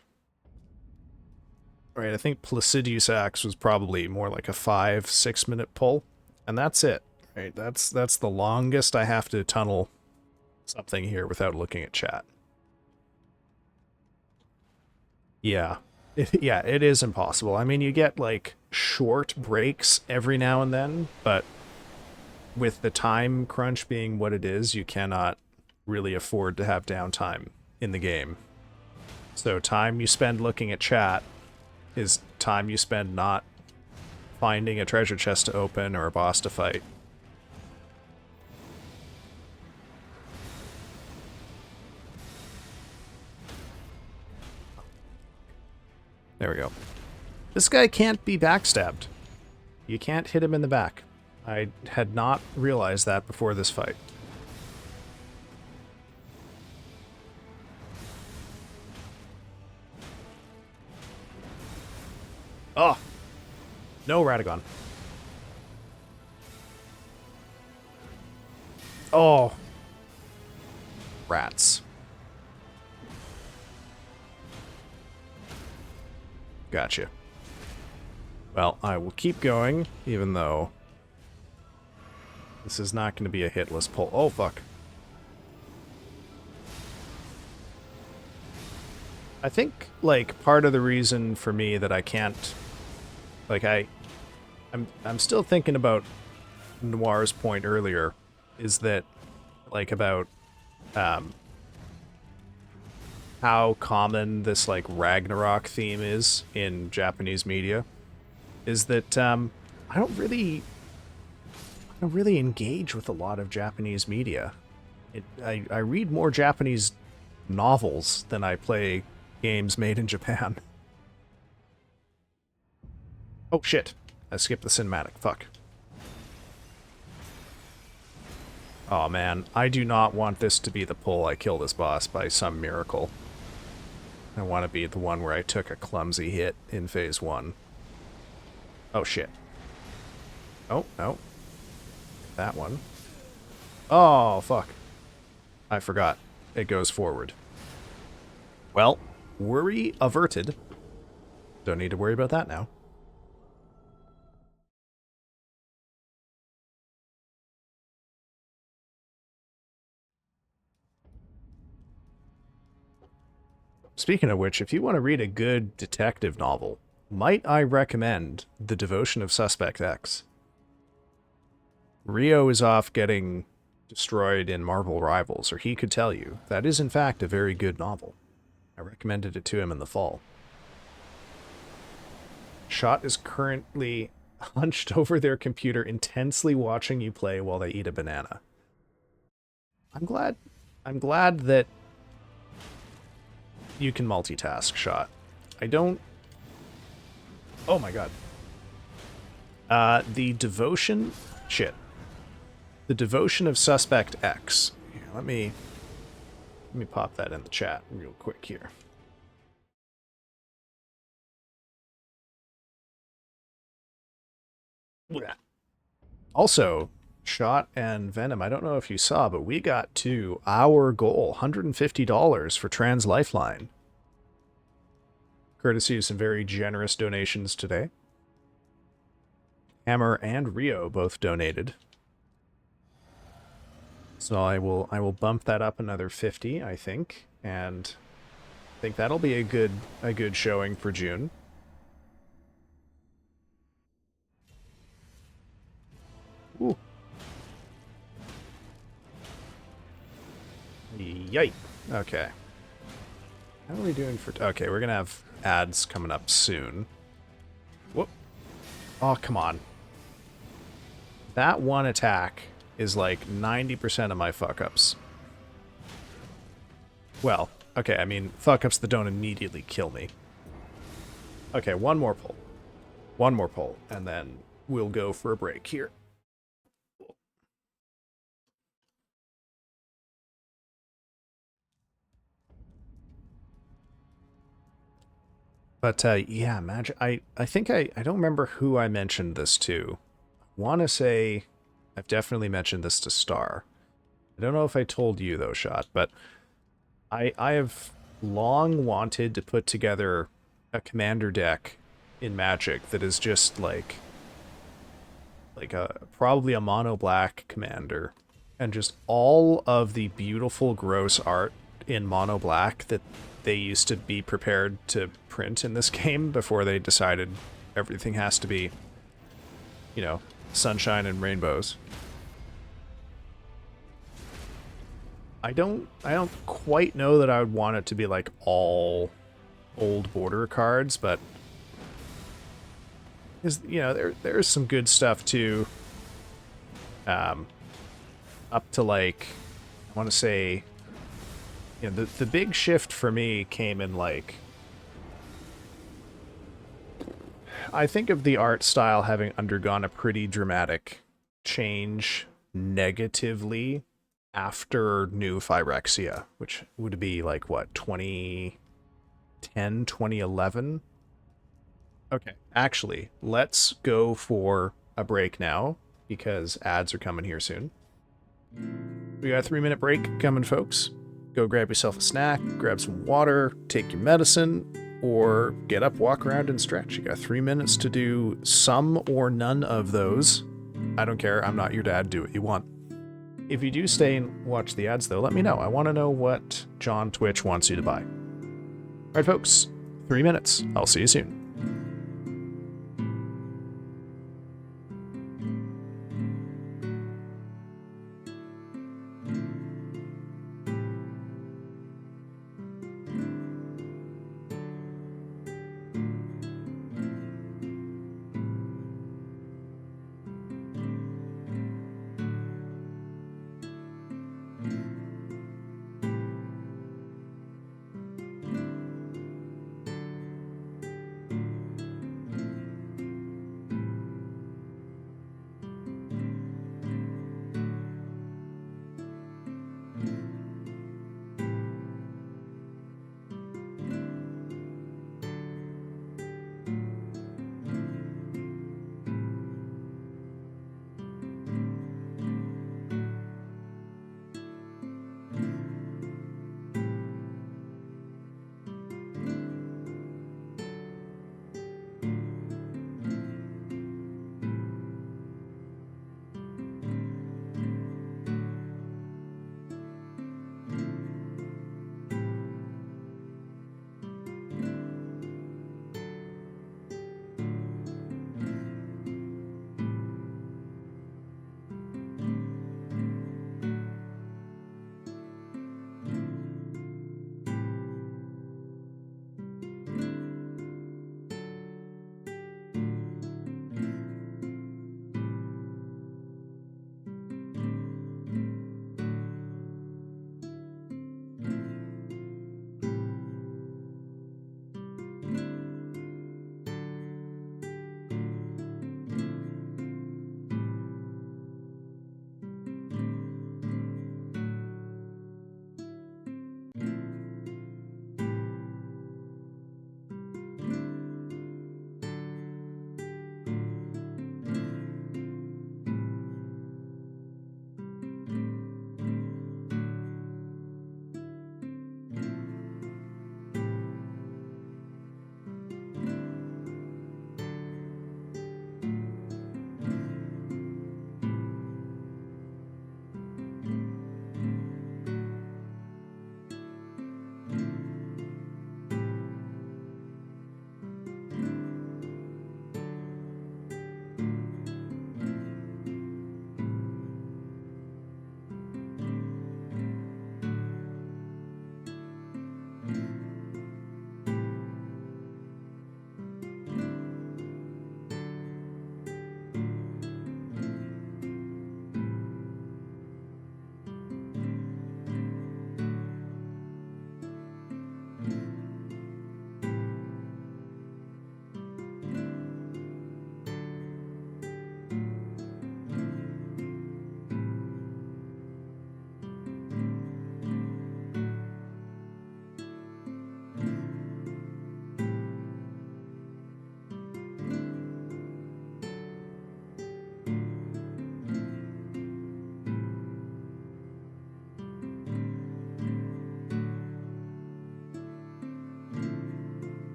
Right, I think Placidius Axe was probably more like a 5-6 minute pull, and that's it. Right, that's the longest I have to tunnel something here without looking at chat. Yeah. Yeah, it is impossible. I mean, you get, like, short breaks every now and then, but with the time crunch being what it is, you cannot really afford to have downtime in the game. So time you spend looking at chat is time you spend not finding a treasure chest to open or a boss to fight. There we go. This guy can't be backstabbed. You can't hit him in the back. I had not realized that before this fight. Oh! No Radagon. Oh! Rats. Gotcha. Well, I will keep going, even though this is not going to be a hitless pull. Oh, fuck. I think, like, part of the reason for me that I can't... Like, I'm still thinking about Noir's point earlier, is that, like, about, how common this, like, Ragnarok theme is in Japanese media, is that, I don't really engage with a lot of Japanese media. I read more Japanese novels than I play games made in Japan. Oh shit, I skipped the cinematic, fuck. Oh man, I do not want this to be the pull I kill this boss by some miracle. I want to be the one where I took a clumsy hit in phase 1. Oh shit. Oh, no. That one. Oh, fuck. I forgot. It goes forward. Well, worry averted. Don't need to worry about that now. Speaking of which, if you want to read a good detective novel, might I recommend The Devotion of Suspect X? Rio is off getting destroyed in Marvel Rivals, or he could tell you. That is, in fact, a very good novel. I recommended it to him in the fall. Shot is currently hunched over their computer, intensely watching you play while they eat a banana. I'm glad that you can multitask, Shot. I don't... Oh my god. The Devotion... Shit. The Devotion of Suspect X. Here, let me pop that in the chat real quick here. Also, Shot and Venom, I don't know if you saw, but we got to our goal, $150 for Trans Lifeline. Courtesy of some very generous donations today. Hammer and Rio both donated. So I will bump that up another 50, I think, and I think that'll be a good showing for June. Ooh. Yike. Okay. How are we doing for... Okay, we're gonna have ads coming up soon. Whoop. Oh, come on. That one attack is like 90% of my fuck-ups. Well, okay, I mean, fuck-ups that don't immediately kill me. Okay, one more pull. One more pull, and then we'll go for a break here. But, yeah, imagine... I think I don't remember who I mentioned this to. I want to say... I've definitely mentioned this to Star. I don't know if I told you, though, Shot, but I have long wanted to put together a commander deck in Magic that is just like probably a mono black commander, and just all of the beautiful gross art in mono black that they used to be prepared to print in this game before they decided everything has to be, you know, sunshine and rainbows. I don't quite know that I would want it to be like all old border cards, but is, you know, there's some good stuff too. Up to like, I want to say, you know, the big shift for me came in like, I think of the art style having undergone a pretty dramatic change negatively after New Phyrexia, which would be like, what, 2010, 2011? Okay, actually, let's go for a break now, because ads are coming here soon. We got a 3-minute break coming, folks. Go grab yourself a snack, grab some water, take your medicine, or get up, walk around, and stretch. You got 3 minutes to do some or none of those. I don't care, I'm not your dad, do what you want. If you do stay and watch the ads, though, let me know. I want to know what John Twitch wants you to buy. Alright, folks, 3 minutes. I'll see you soon.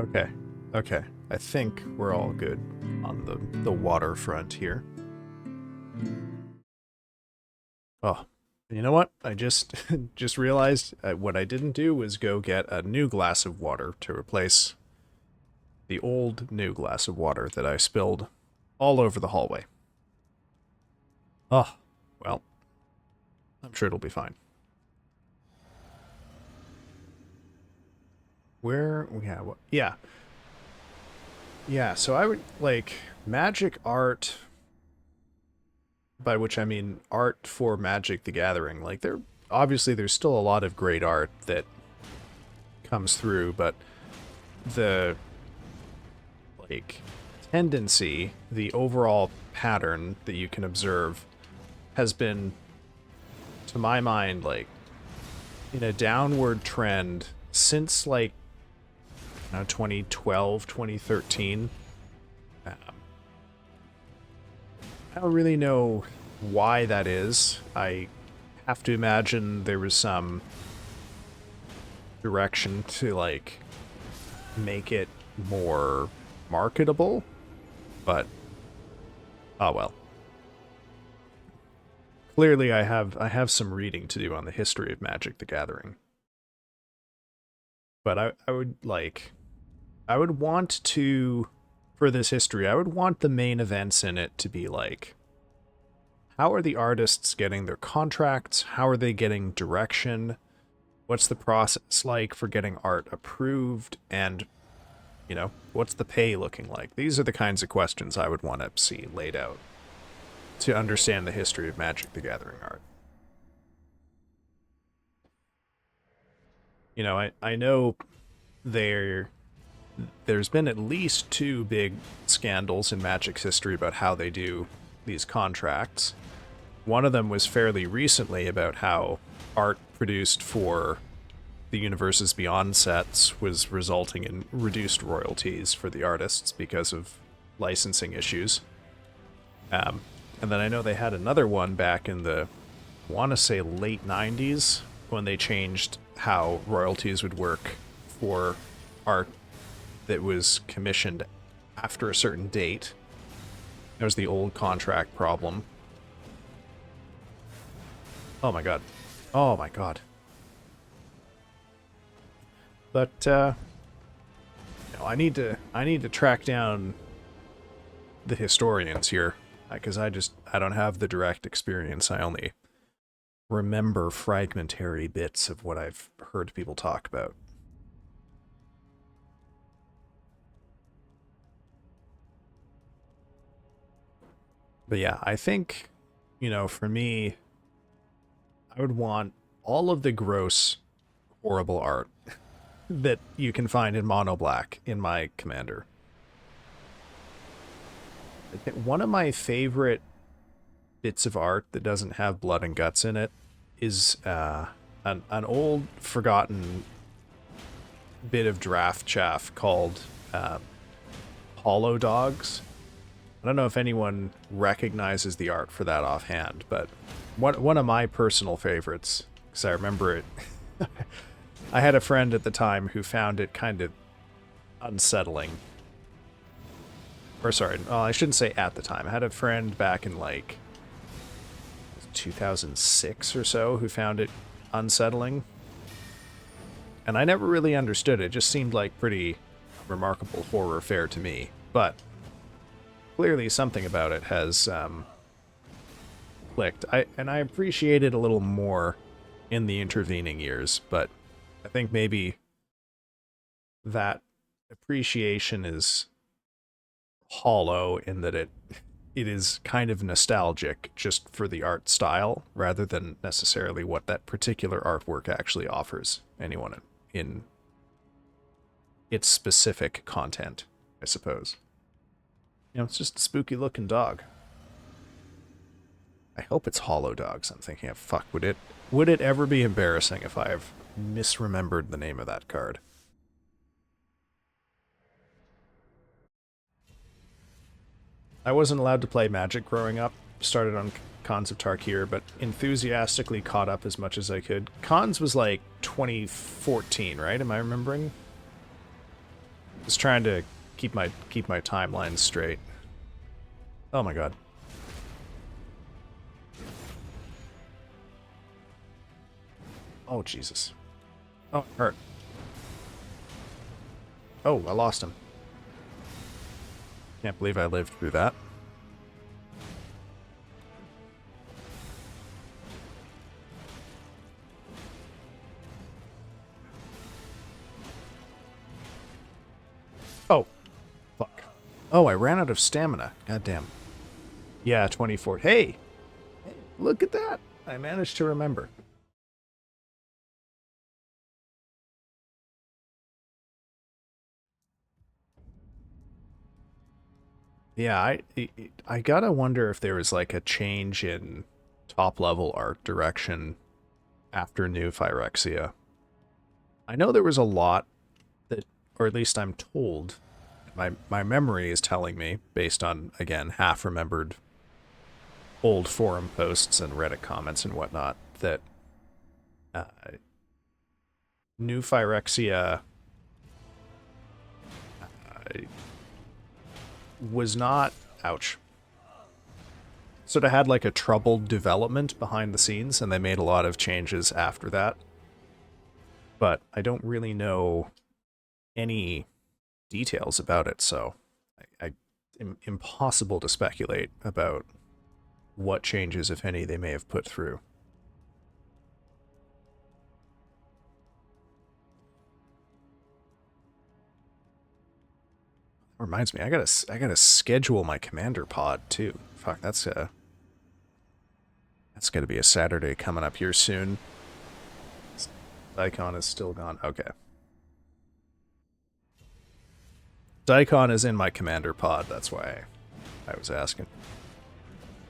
Okay. Okay. I think we're all good on the waterfront here. Oh, you know what? I just just realized what I didn't do was go get a new glass of water to replace the old new glass of water that I spilled all over the hallway. Oh, well, I'm sure it'll be fine. Where, yeah, yeah. Yeah, so I would, like, magic art, by which I mean art for Magic the Gathering. Like, obviously there's still a lot of great art that comes through, but the, like, tendency, the overall pattern that you can observe has been, to my mind, like, in a downward trend since, like, 2012, 2013. I don't really know why that is. I have to imagine there was some direction to, like, make it more marketable, but oh well. Clearly I have some reading to do on the history of Magic the Gathering. But I would want to, for this history, I would want the main events in it to be like, how are the artists getting their contracts? How are they getting direction? What's the process like for getting art approved? And, you know, what's the pay looking like? These are the kinds of questions I would want to see laid out to understand the history of Magic the Gathering art. You know, I know there's been at least 2 big scandals in Magic's history about how they do these contracts. One of them was fairly recently about how art produced for the Universes Beyond sets was resulting in reduced royalties for the artists because of licensing issues. And then I know they had another one back in the, I want to say, late 90s, when they changed how royalties would work for art that was commissioned after a certain date. There was the old contract problem. Oh my god. Oh my god. But, you know, I need to track down the historians here, because I don't have the direct experience. I only remember fragmentary bits of what I've heard people talk about. But yeah, I think, you know, for me, I would want all of the gross, horrible art that you can find in mono black in my commander. I think one of my favorite bits of art that doesn't have blood and guts in it is an old, forgotten bit of draft chaff called Hollow Dogs. I don't know if anyone recognizes the art for that offhand, but one of my personal favorites, because I remember it. I had a friend at the time who found it kind of unsettling. Or sorry, well, I shouldn't say at the time. I had a friend back in like 2006 or so who found it unsettling. And I never really understood it. It just seemed like pretty remarkable horror fare to me. But clearly something about it has clicked. I appreciate it a little more in the intervening years, but I think maybe that appreciation is hollow in that it is kind of nostalgic just for the art style rather than necessarily what that particular artwork actually offers anyone in its specific content, I suppose. You know, it's just a spooky looking dog. I hope it's Hollow Dogs. I'm thinking, fuck, would it ever be embarrassing if I've misremembered the name of that card? I wasn't allowed to play Magic growing up. Started on Khans of Tarkir, but enthusiastically caught up as much as I could. Khans was like 2014, right? Am I remembering? Just trying to keep my timeline straight. Oh my god. Oh Jesus. Oh, it hurt. Oh, I lost him. Can't believe I lived through that. Oh, fuck. Oh, I ran out of stamina. Goddamn. Yeah, 24. Hey, look at that. I managed to remember. Yeah, I gotta wonder if there was like a change in top level art direction after New Phyrexia. I know there was a lot that, or at least I'm told, my memory is telling me, based on, again, half-remembered old forum posts and Reddit comments and whatnot, that uh, New Phyrexia was not... Ouch. Sort of had like a troubled development behind the scenes, and they made a lot of changes after that. But I don't really know any details about it, so impossible to speculate about what changes, if any, they may have put through. Reminds me, I gotta schedule my commander pod too. Fuck, that's gonna be a Saturday coming up here soon. Daikon is still gone. Okay. Daikon is in my commander pod, that's why I was asking.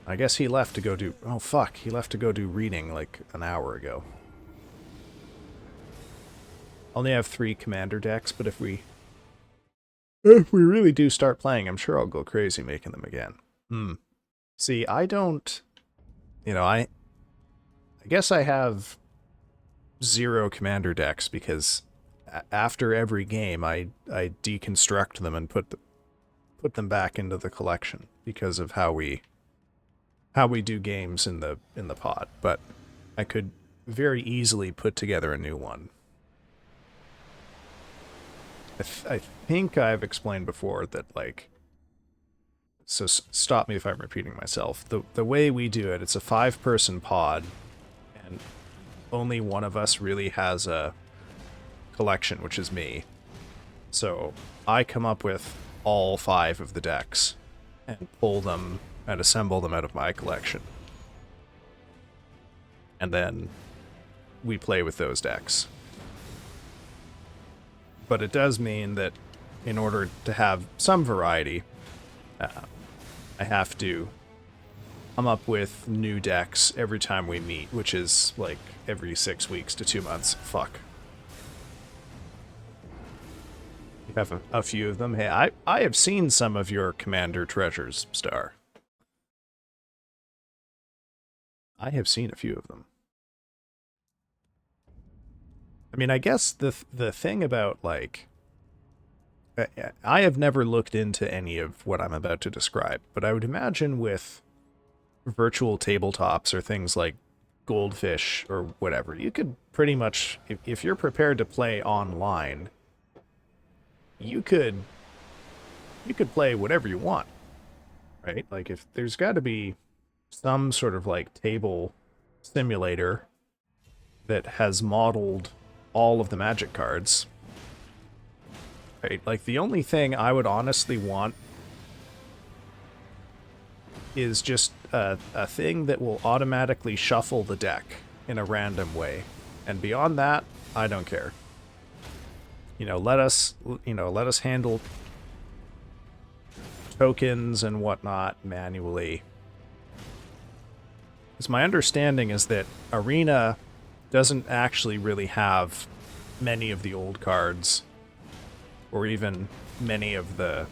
I guess he left to go do... Oh, fuck. He left to go do reading like an hour ago. Only have 3 commander decks, but if we really do start playing, I'm sure I'll go crazy making them again. See, I don't... You know, I guess I have 0 commander decks because after every game I deconstruct them and put them back into the collection because of how we do games in the pod. But I could very easily put together a new one. I think I've explained before that, like, so stop me if I'm repeating myself. The way we do it, it's a 5-person pod, and only one of us really has a collection, which is me. So I come up with all 5 of the decks and pull them and assemble them out of my collection. And then we play with those decks. But it does mean that in order to have some variety, I have to come up with new decks every time we meet, which is like every 6 weeks to 2 months. Fuck. You have a few of them. Hey, I have seen some of your Commander treasures, Star. I have seen a few of them. I mean, I guess the thing about, like... I have never looked into any of what I'm about to describe, but I would imagine with virtual tabletops or things like Goldfish or whatever, you could pretty much, if you're prepared to play online, you could play whatever you want, right? Like, if there's got to be some sort of like table simulator that has modeled all of the Magic cards, right? Like, the only thing I would honestly want is just a thing that will automatically shuffle the deck in a random way. And beyond that, I don't care. You know, let us handle tokens and whatnot manually. Because my understanding is that Arena doesn't actually really have many of the old cards, or even many of the...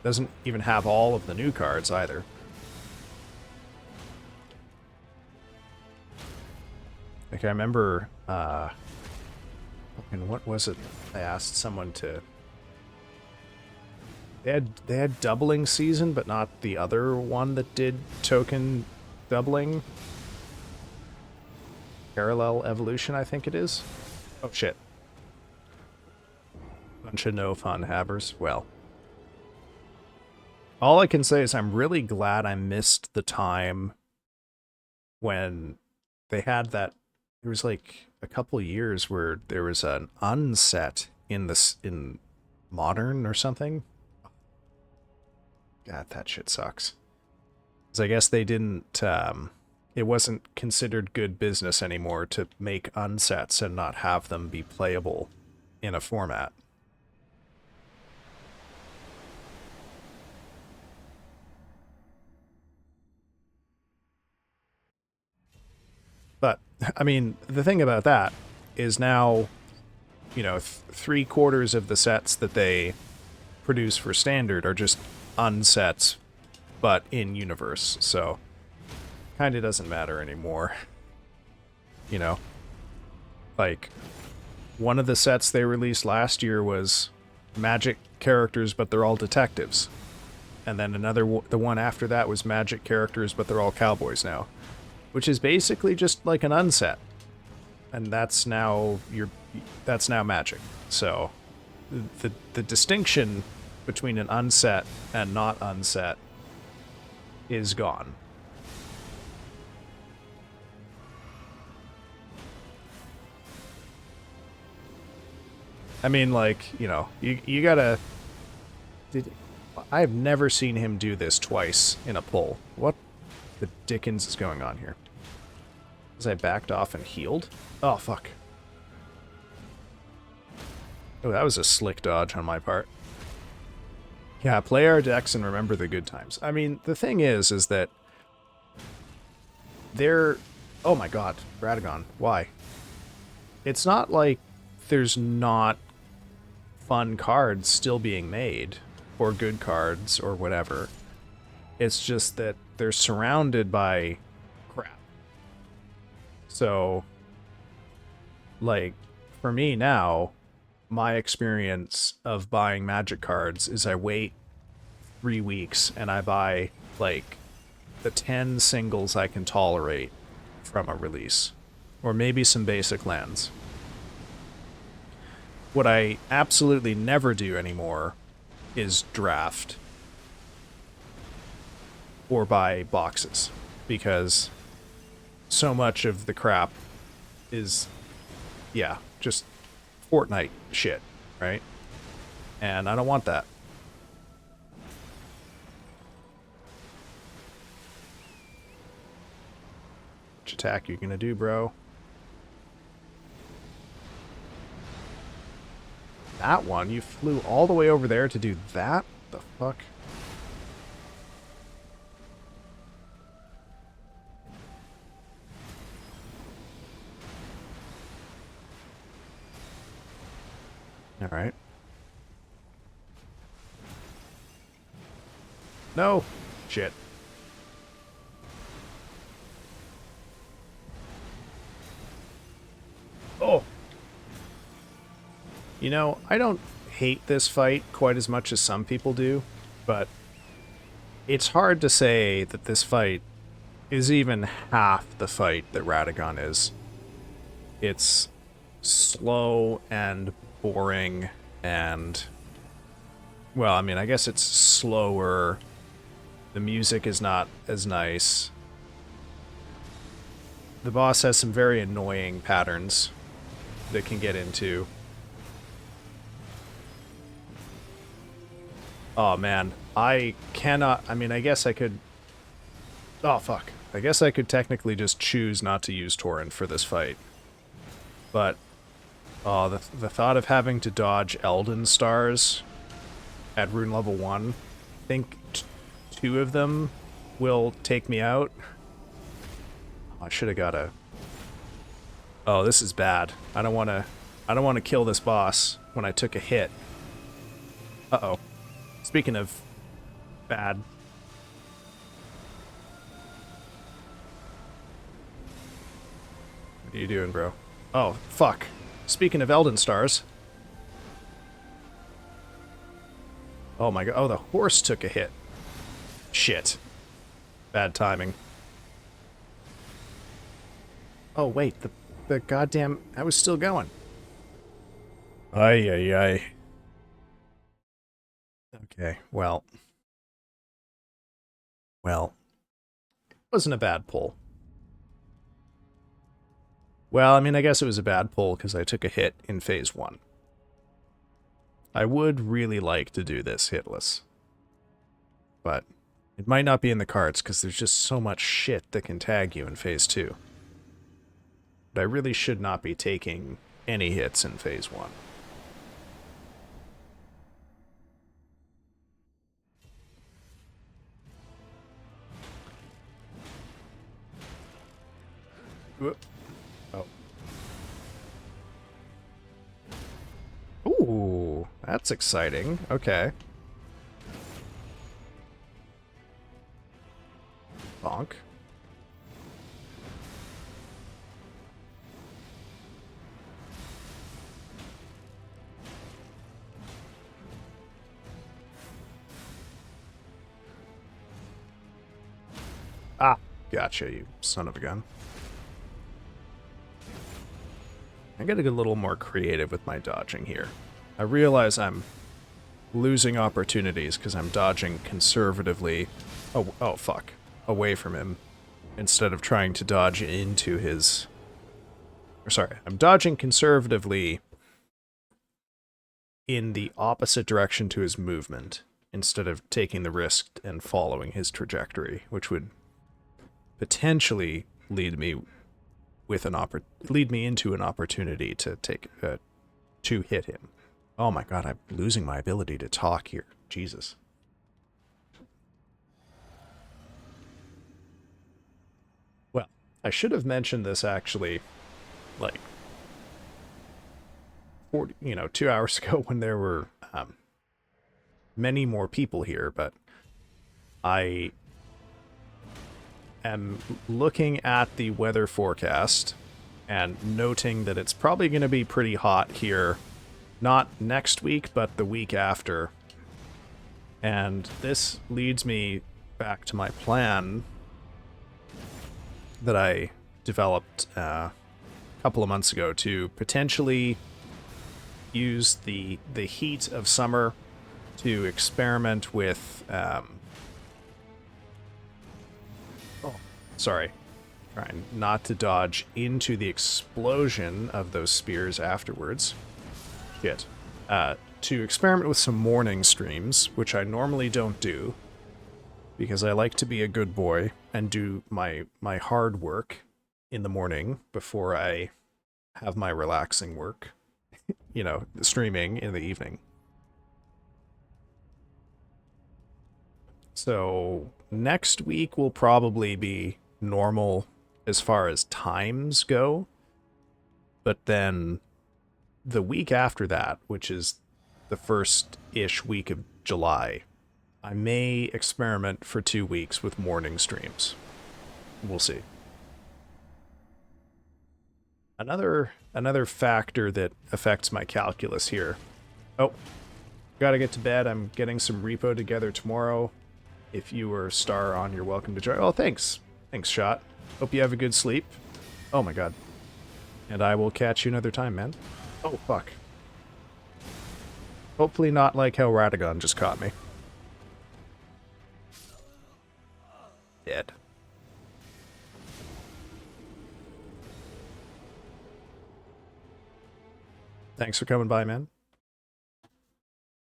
doesn't even have all of the new cards either. Like, I remember, and what was it? I asked someone to They had doubling season, but not the other one that did token doubling. Parallel evolution, I think it is. Oh shit. Bunch of no fun havers. Well. All I can say is I'm really glad I missed the time when they had that. There was like a couple years where there was an unset in modern or something. God, that shit sucks. Because I guess they didn't. It wasn't considered good business anymore to make unsets and not have them be playable in a format. But, I mean, the thing about that is now, you know, 3/4 of the sets that they produce for standard are just unsets, but in universe, so kind of doesn't matter anymore. You know? Like, one of the sets they released last year was magic characters, but they're all detectives. And then the one after that was magic characters, but they're all cowboys now. Which is basically just like an unset. And that's now magic. So the distinction between an unset and not unset is gone. I mean, like, you know, you gotta... I've never seen him do this twice in a pull. What the dickens is going on here? As I backed off and healed? Oh, fuck. Oh, that was a slick dodge on my part. Yeah, play our decks and remember the good times. I mean, the thing is that they're... Oh my god, Radagon. Why? It's not like there's not fun cards still being made, or good cards, or whatever. It's just that they're surrounded by crap. So, like, for me now, my experience of buying Magic cards is I wait 3 weeks and I buy, like, the 10 singles I can tolerate from a release. Or maybe some basic lands. What I absolutely never do anymore is draft. Or buy boxes. Because so much of the crap is, yeah, just Fortnite shit, right? And I don't want that. Which attack you gonna do, bro? That one? You flew all the way over there to do that? The fuck? Alright. No! Shit. Oh! You know, I don't hate this fight quite as much as some people do, but it's hard to say that this fight is even half the fight that Radagon is. It's slow and boring and... Well, I mean, I guess it's slower. The music is not as nice. The boss has some very annoying patterns that can get into. Oh, man. I cannot... I mean, I guess I could... Oh, fuck. I guess I could technically just choose not to use Torrent for this fight. But... Oh, the thought of having to dodge Elden Stars at rune level 1. I think 2 of them will take me out. Oh, I should have got a... Oh, this is bad. I don't want to kill this boss when I took a hit. Uh-oh. Speaking of bad. What are you doing, bro? Oh, fuck. Speaking of Elden Stars. Oh my god. Oh, the horse took a hit. Shit. Bad timing. Oh, wait. The goddamn... I was still going. Ay, ay, ay. Okay, well. Well. Wasn't a bad pull. Well, I mean, I guess it was a bad pull because I took a hit in phase 1. I would really like to do this hitless. But it might not be in the cards because there's just so much shit that can tag you in phase 2. But I really should not be taking any hits in phase 1. Whoop. Oh. Ooh, that's exciting. Okay. Bonk. Ah, gotcha, you son of a gun. I gotta get a little more creative with my dodging here. I realize I'm losing opportunities because I'm dodging conservatively. Oh, fuck. Away from him instead of trying to dodge into his... Or sorry, I'm dodging conservatively in the opposite direction to his movement instead of taking the risk and following his trajectory, which would potentially lead me into an opportunity to take to hit him. Oh my god, I'm losing my ability to talk here. Jesus. Well, I should have mentioned this actually, like, 2 hours ago when there were many more people here, but I am looking at the weather forecast and noting that it's probably going to be pretty hot here, not next week, but the week after. And this leads me back to my plan that I developed a couple of months ago to potentially use the heat of summer to experiment with sorry, trying not to dodge into the explosion of those spears afterwards. Shit. To experiment with some morning streams, which I normally don't do, because I like to be a good boy and do my hard work in the morning before I have my relaxing work, streaming in the evening. So next week will probably be normal as far as times go, but then the week after that, which is the first-ish week of July, I may experiment for 2 weeks with morning streams. We'll see. Another factor that affects my calculus here. Oh, gotta get to bed. I'm getting some repo together tomorrow. If you were star on, you're welcome to join. Oh, thanks. Thanks, Shot. Hope you have a good sleep. Oh my god. And I will catch you another time, man. Oh, fuck. Hopefully not like how Radagon just caught me. Dead. Thanks for coming by, man.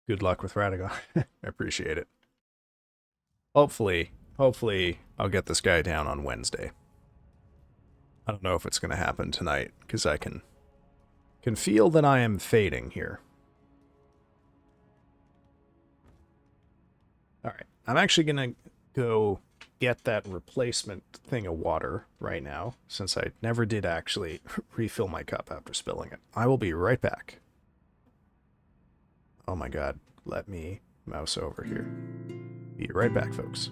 Good luck with Radagon. I appreciate it. Hopefully I'll get this guy down on Wednesday. I don't know if it's going to happen tonight, because I can feel that I am fading here. Alright, I'm actually going to go get that replacement thing of water right now, since I never did actually refill my cup after spilling it. I will be right back. Oh my god, let me mouse over here. Be right back, folks.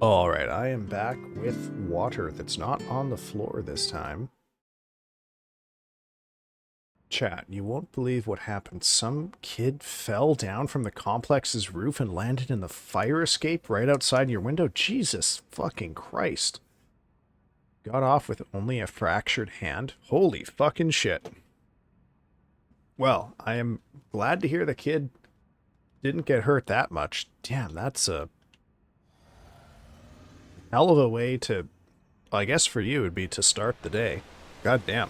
Alright, I am back with water that's not on the floor this time. Chat, you won't believe what happened. Some kid fell down from the complex's roof and landed in the fire escape right outside your window. Jesus fucking Christ. Got off with only a fractured hand. Holy fucking shit. Well, I am glad to hear the kid didn't get hurt that much. Damn, that's a hell of a way to... I guess for you would be to start the day. God damn.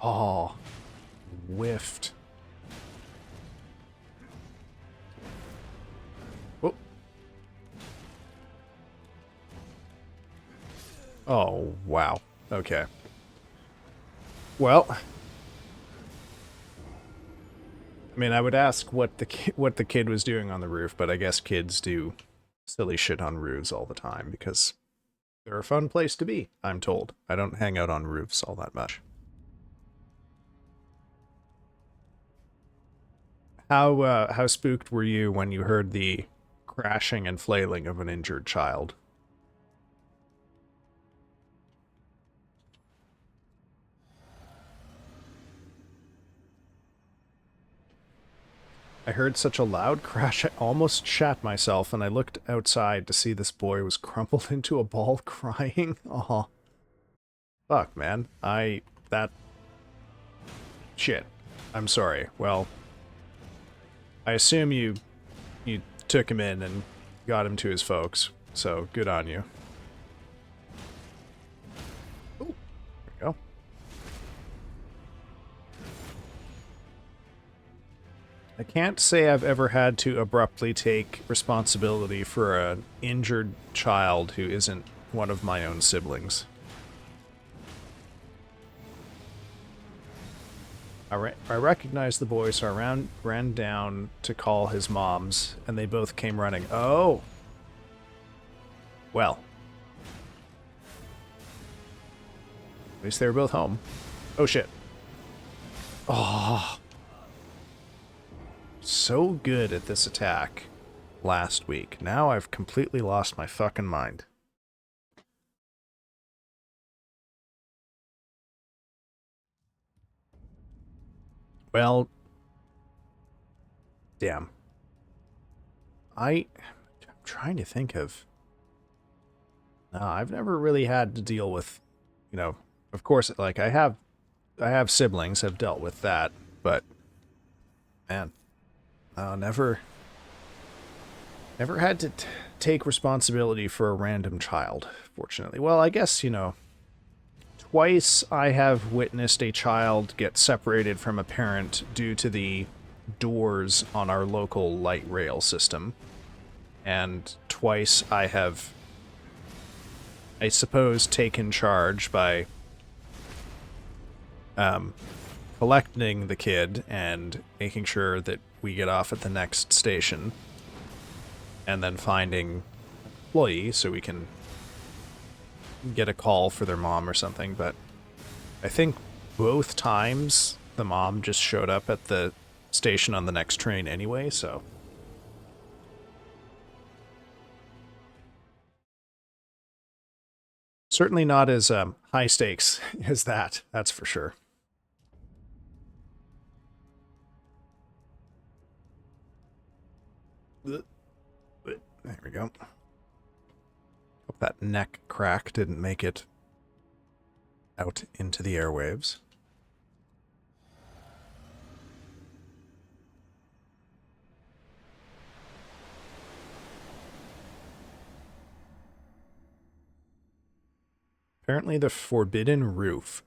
Oh, whiffed. Oh. Oh, wow. Okay. Well, I mean, I would ask what the kid was doing on the roof, but I guess kids do silly shit on roofs all the time because they're a fun place to be, I'm told. I don't hang out on roofs all that much. How spooked were you when you heard the crashing and flailing of an injured child? I heard such a loud crash I almost shat myself, and I looked outside to see this boy was crumpled into a ball crying. Aw. Fuck, man. That... Shit. I'm sorry. Well, I assume you took him in and got him to his folks, so good on you. Ooh, there we go. I can't say I've ever had to abruptly take responsibility for an injured child who isn't one of my own siblings. I recognized the boy, so I ran down to call his moms, and they both came running. Oh! Well. At least they were both home. Oh, shit. Oh. So good at this attack last week. Now I've completely lost my fucking mind. Well, damn. I'm trying to think of... No, I've never really had to deal with, you know, of course, like, I have siblings, I've dealt with that, but, man, never had to take responsibility for a random child, fortunately. Well, I guess, you know, twice I have witnessed a child get separated from a parent due to the doors on our local light rail system. And twice I have, I suppose, taken charge by collecting the kid and making sure that we get off at the next station. And then finding an employee so we can get a call for their mom or something, but I think both times the mom just showed up at the station on the next train anyway, so... Certainly not as high stakes as that's for sure. There we go. Hope that neck crack didn't make it out into the airwaves. Apparently the forbidden roof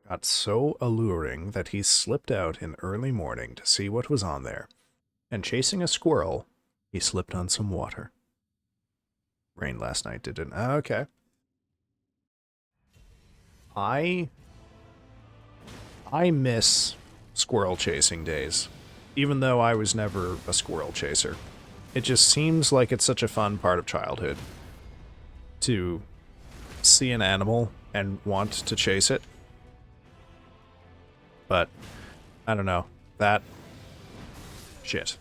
got so alluring that he slipped out in early morning to see what was on there, and chasing a squirrel, he slipped on some water. Rained last night, didn't it? Okay. I miss squirrel chasing days, even though I was never a squirrel chaser. It just seems like it's such a fun part of childhood to see an animal and want to chase it. But I don't know. That... Shit.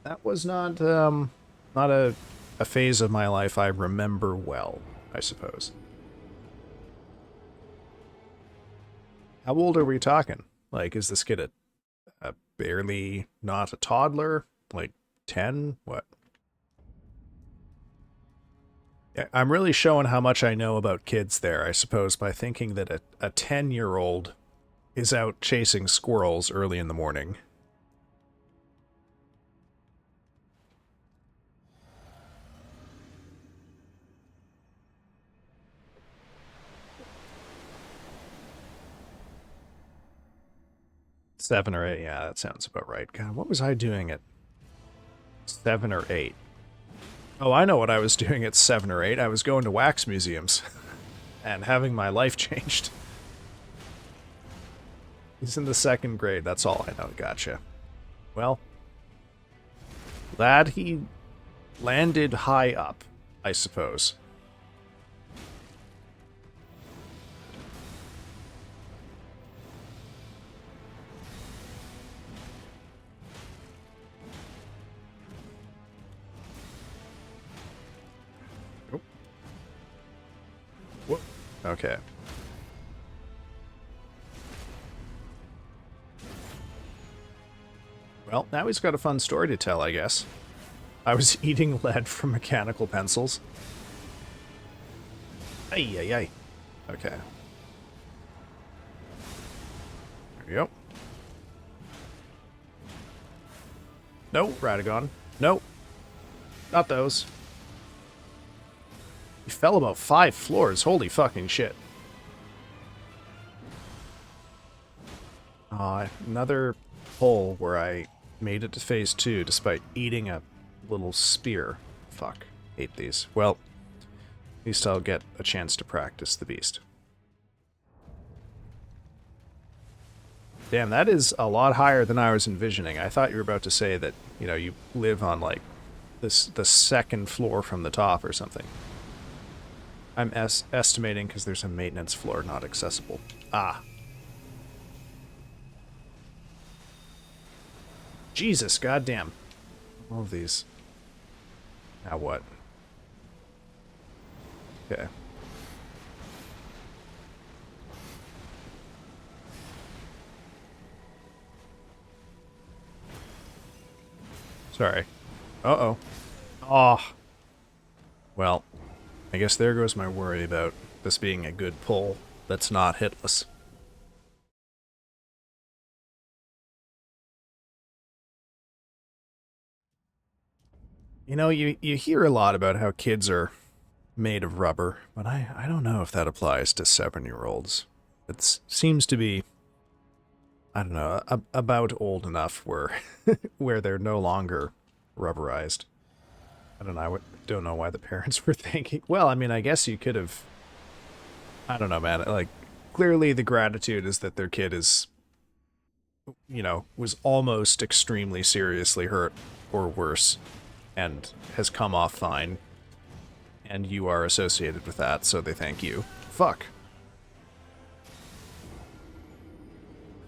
That was not a phase of my life I remember well, I suppose. How old are we talking? Like, is this kid a barely not a toddler? Like, 10? What? Yeah, I'm really showing how much I know about kids there, I suppose, by thinking that a 10-year-old is out chasing squirrels early in the morning. Seven or eight, yeah, that sounds about right. God, what was I doing at 7 or 8? Oh, I know what I was doing at 7 or 8. I was going to wax museums and having my life changed. He's in the 2nd grade, that's all I know. Gotcha. Well, glad he landed high up, I suppose. Oh. Whoop. Okay. Well, now he's got a fun story to tell, I guess. I was eating lead from mechanical pencils. Ay, ay, ay. Okay. There we go. No, Radagon. No. Not those. He fell about 5 floors. Holy fucking shit. Another hole where I made it to phase 2 despite eating a little spear. Fuck. Hate these. Well, at least I'll get a chance to practice the beast. Damn, that is a lot higher than I was envisioning. I thought you were about to say that, you know, you live on, like, the 2nd floor from the top or something. I'm estimating because there's a maintenance floor not accessible. Ah. Jesus, goddamn. All of these. Now what? Okay. Sorry. Uh-oh. Oh. Well, I guess there goes my worry about this being a good pull that's not hitless. You know, you hear a lot about how kids are made of rubber, but I don't know if that applies to 7-year-olds. It seems to be, I don't know, about old enough where where they're no longer rubberized. I don't know why the parents were thinking. Well, I mean, I guess you could have. I don't know, man. Like, clearly the gratitude is that their kid is, you know, was almost extremely seriously hurt or worse, and has come off fine. And you are associated with that, so they thank you. Fuck.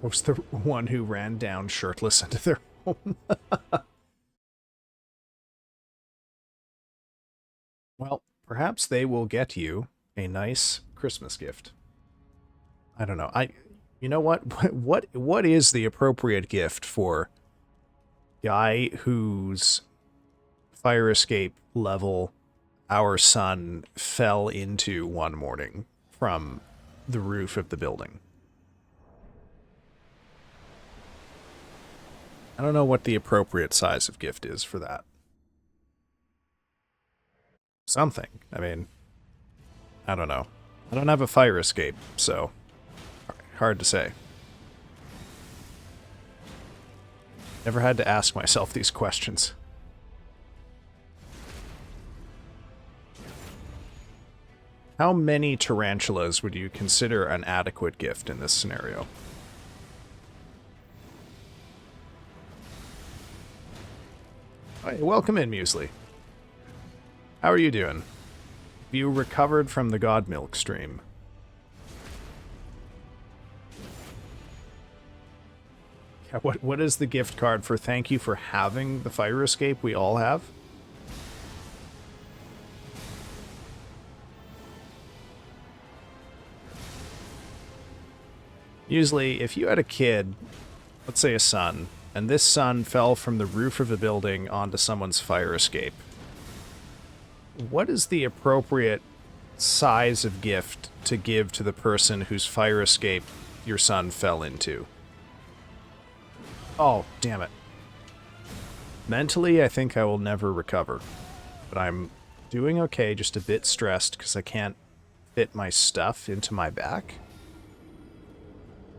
Was the one who ran down shirtless into their home. Well, perhaps they will get you a nice Christmas gift. I don't know. You know what? What is the appropriate gift for guy whose fire escape level our son fell into one morning from the roof of the building? I don't know what the appropriate size of gift is for that. Something. I mean, I don't know. I don't have a fire escape, so hard to say. Never had to ask myself these questions. How many tarantulas would you consider an adequate gift in this scenario? Hi, welcome in, Muesli. How are you doing? Have you recovered from the God Milk stream? What is the gift card for thank you for having the fire escape we all have? Usually, if you had a kid, let's say a son, and this son fell from the roof of a building onto someone's fire escape, what is the appropriate size of gift to give to the person whose fire escape your son fell into? Oh, damn it. Mentally, I think I will never recover. But I'm doing okay, just a bit stressed because I can't fit my stuff into my back.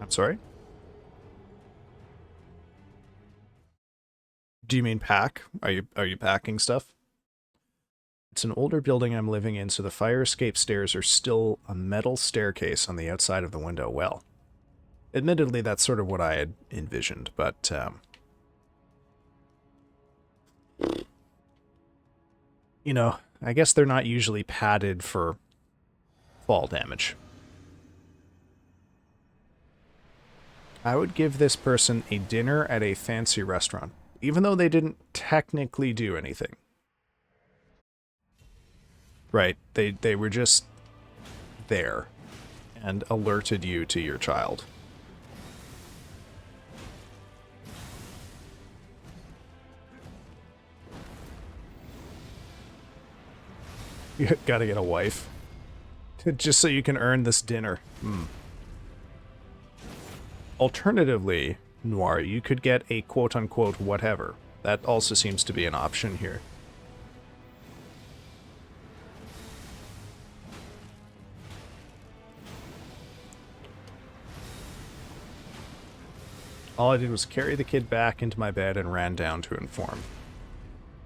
I'm sorry? Do you mean pack? Are you packing stuff? It's an older building I'm living in, so the fire escape stairs are still a metal staircase on the outside of the window. Well, admittedly, that's sort of what I had envisioned, but you know, I guess they're not usually padded for fall damage. I would give this person a dinner at a fancy restaurant, even though they didn't technically do anything. Right, they were just there and alerted you to your child. You gotta get a wife. Just so you can earn this dinner. Alternatively, Noir, you could get a quote-unquote whatever. That also seems to be an option here. All I did was carry the kid back into my bed and ran down to inform.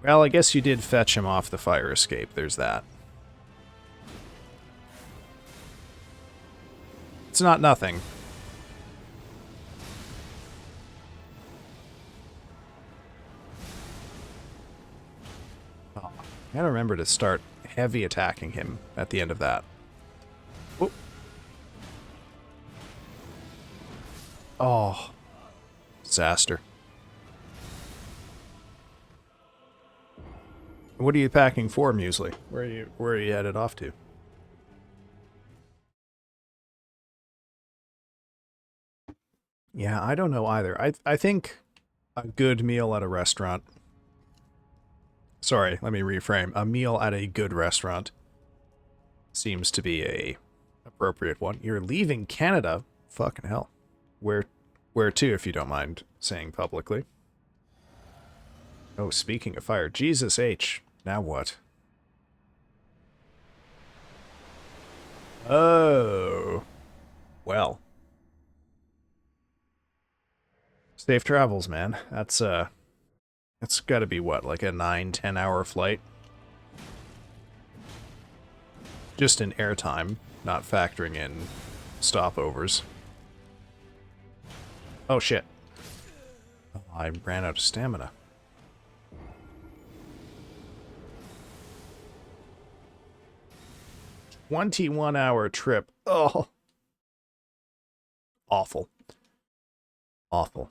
Well, I guess you did fetch him off the fire escape, there's that. It's not nothing. Oh, I gotta remember to start heavy attacking him at the end of that. Oh. Oh. Disaster. What are you packing for, Muesli? Where are you headed off to? Yeah, I don't know either. I think a good meal at a restaurant. Sorry, let me reframe. A meal at a good restaurant seems to be a appropriate one. You're leaving Canada? Fucking hell. Where to, if you don't mind saying publicly? Oh, speaking of fire, Jesus H. Now what? Oh. Well. Safe travels, man. That's gotta be what, like a 9-10 hour flight? Just in airtime, not factoring in stopovers. Oh shit. Oh, I ran out of stamina. "21-hour trip. Oh. Awful. Awful.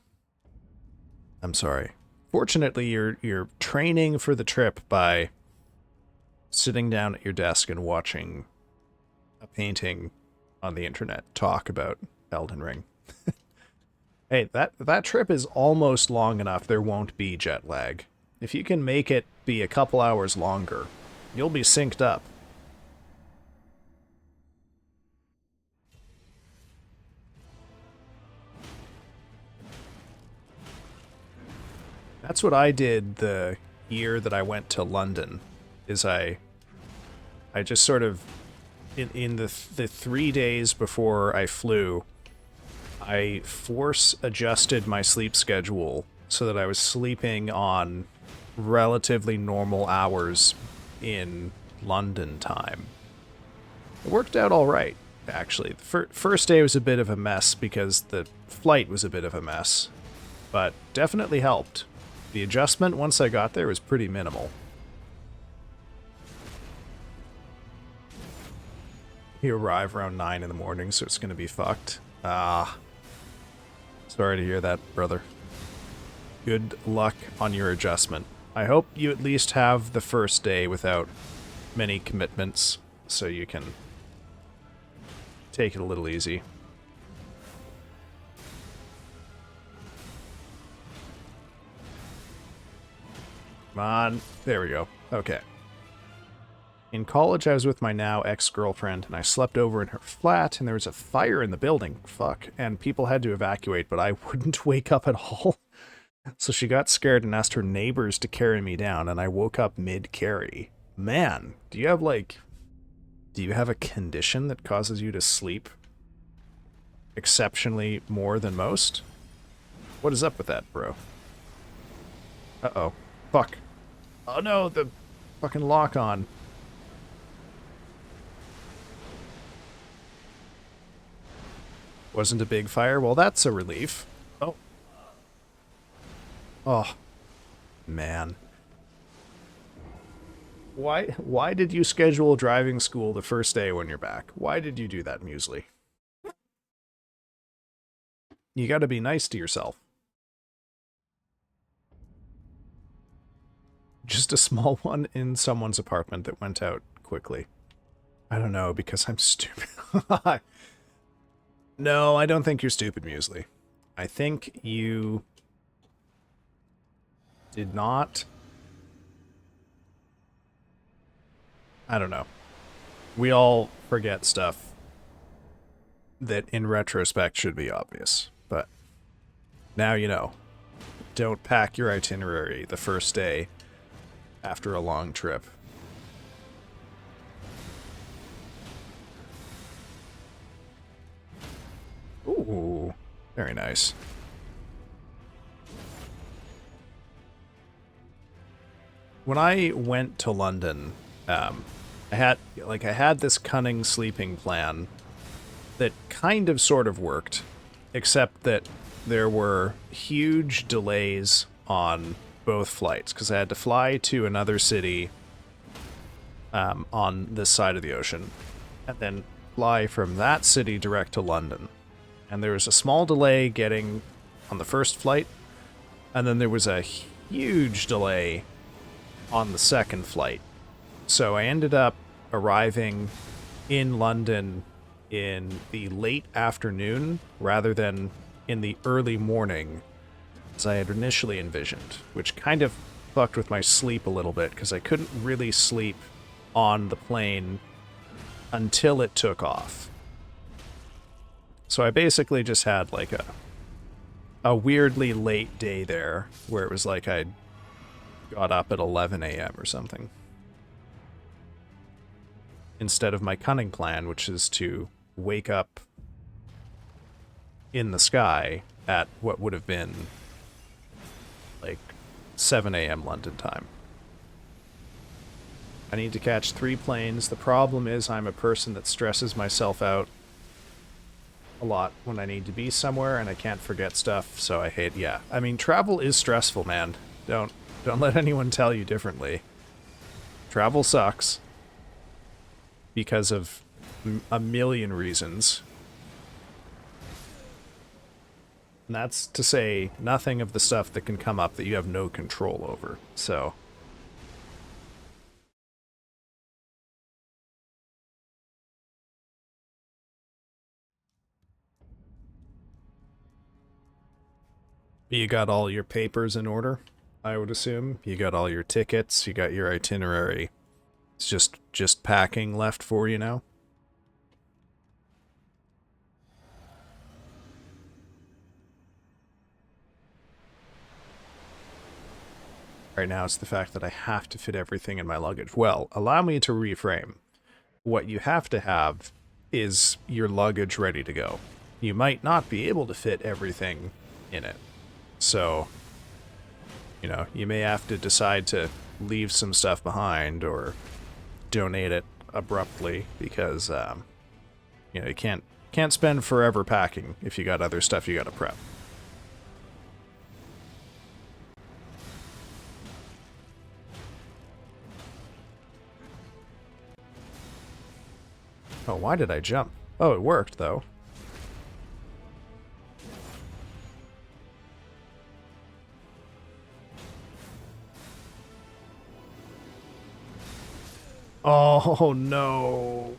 I'm sorry. Fortunately, you're training for the trip by sitting down at your desk and watching a painting on the internet talk about Elden Ring. Hey, that trip is almost long enough there won't be jet lag. If you can make it be a couple hours longer, you'll be synced up. That's what I did the year that I went to London, is I just sort of, in the 3 days before I flew, I force adjusted my sleep schedule so that I was sleeping on relatively normal hours in London time. It worked out all right, actually. The first day was a bit of a mess because the flight was a bit of a mess, but definitely helped. The adjustment once I got there was pretty minimal. You arrive around 9 in the morning, so it's gonna be fucked. Ah. Sorry to hear that, brother. good luck on your adjustment. I hope you at least have the first day without many commitments, so you can take it a little easy. Come on. There we go. Okay. In college, I was with my now ex-girlfriend, and I slept over in her flat, and there was a fire in the building. Fuck. And people had to evacuate, but I wouldn't wake up at all. So she got scared and asked her neighbors to carry me down, and I woke up mid-carry. Man, do you have, like... Do you have a condition that causes you to sleep exceptionally more than most? What is up with that, bro? Uh-oh. Fuck. Oh no, the fucking lock-on. Wasn't a big fire? Well, that's a relief. Oh. Oh. Man. Why did you schedule driving school the first day when you're back? Why did you do that, Muesli? You gotta be nice to yourself. Just a small one in someone's apartment that went out quickly. I don't know, because I'm stupid. No, I don't think you're stupid, Muesli. I think you did not... I don't know. We all forget stuff that in retrospect should be obvious, but now you know. Don't pack your itinerary the first day after a long trip. Ooh, very nice. When I went to London, I had this cunning sleeping plan that kind of sort of worked, except that there were huge delays on both flights, because I had to fly to another city on this side of the ocean, and then fly from that city direct to London. And there was a small delay getting on the first flight, and then there was a huge delay on the second flight. So I ended up arriving in London in the late afternoon rather than in the early morning as I had initially envisioned, which kind of fucked with my sleep a little bit because I couldn't really sleep on the plane until it took off. So I basically just had like a weirdly late day there where it was like I got up at 11 a.m. or something. Instead of my cunning plan, which is to wake up in the sky at what would have been like 7 a.m. London time. I need to catch 3 planes. The problem is I'm a person that stresses myself out a lot when I need to be somewhere and I can't forget stuff, so I hate, yeah. I mean, travel is stressful, man. Don't let anyone tell you differently. Travel sucks because of a million reasons. And that's to say nothing of the stuff that can come up that you have no control over, so... You got all your papers in order, I would assume. You got all your tickets, you got your itinerary. It's just packing left for you now? Right now it's the fact that I have to fit everything in my luggage. Well, allow me to reframe. What you have to have is your luggage ready to go. You might not be able to fit everything in it. So, you know, you may have to decide to leave some stuff behind or donate it abruptly because, you know, you can't spend forever packing if you got other stuff you gotta prep. Oh, why did I jump? Oh, it worked, though. Oh, no.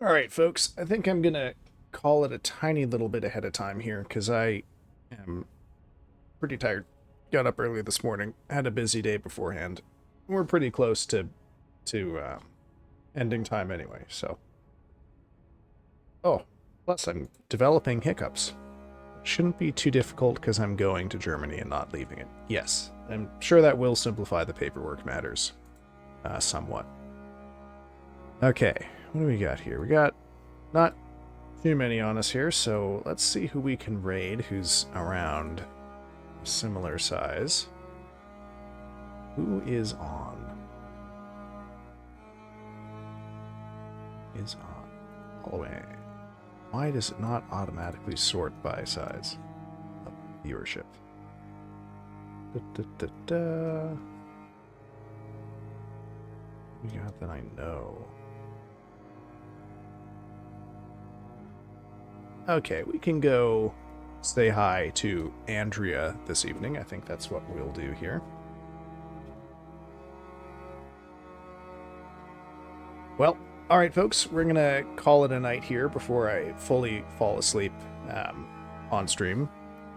All right, folks, I think I'm going to call it a tiny little bit ahead of time here because I am pretty tired. Got up early this morning, had a busy day beforehand. We're pretty close to ending time anyway, so. Oh, plus I'm developing hiccups. Shouldn't be too difficult because I'm going to Germany and not leaving it. Yes, I'm sure that will simplify the paperwork matters somewhat. Okay, what do we got here? We got not too many on us here, so let's see who we can raid who's around similar size. Who is on? Is on. All the way. Why does it not automatically sort by size of viewership? We got that I know. Okay, we can go say hi to Andrea this evening. I think that's what we'll do here. Well, all right, folks, we're going to call it a night here before I fully fall asleep on stream.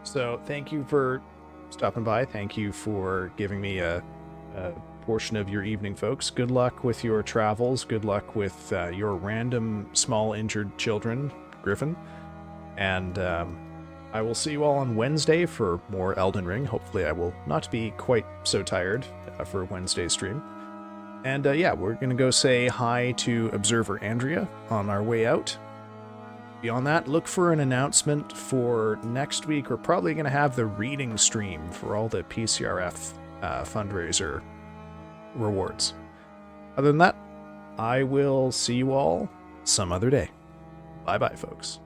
So thank you for stopping by. Thank you for giving me a portion of your evening, folks. Good luck with your travels. Good luck with your random small injured children, Griffin. And I will see you all on Wednesday for more Elden Ring. Hopefully I will not be quite so tired for Wednesday's stream. And yeah, we're going to go say hi to Observer Andrea on our way out. Beyond that, look for an announcement for next week. We're probably going to have the reading stream for all the PCRF fundraiser rewards. Other than that, I will see you all some other day. Bye-bye, folks.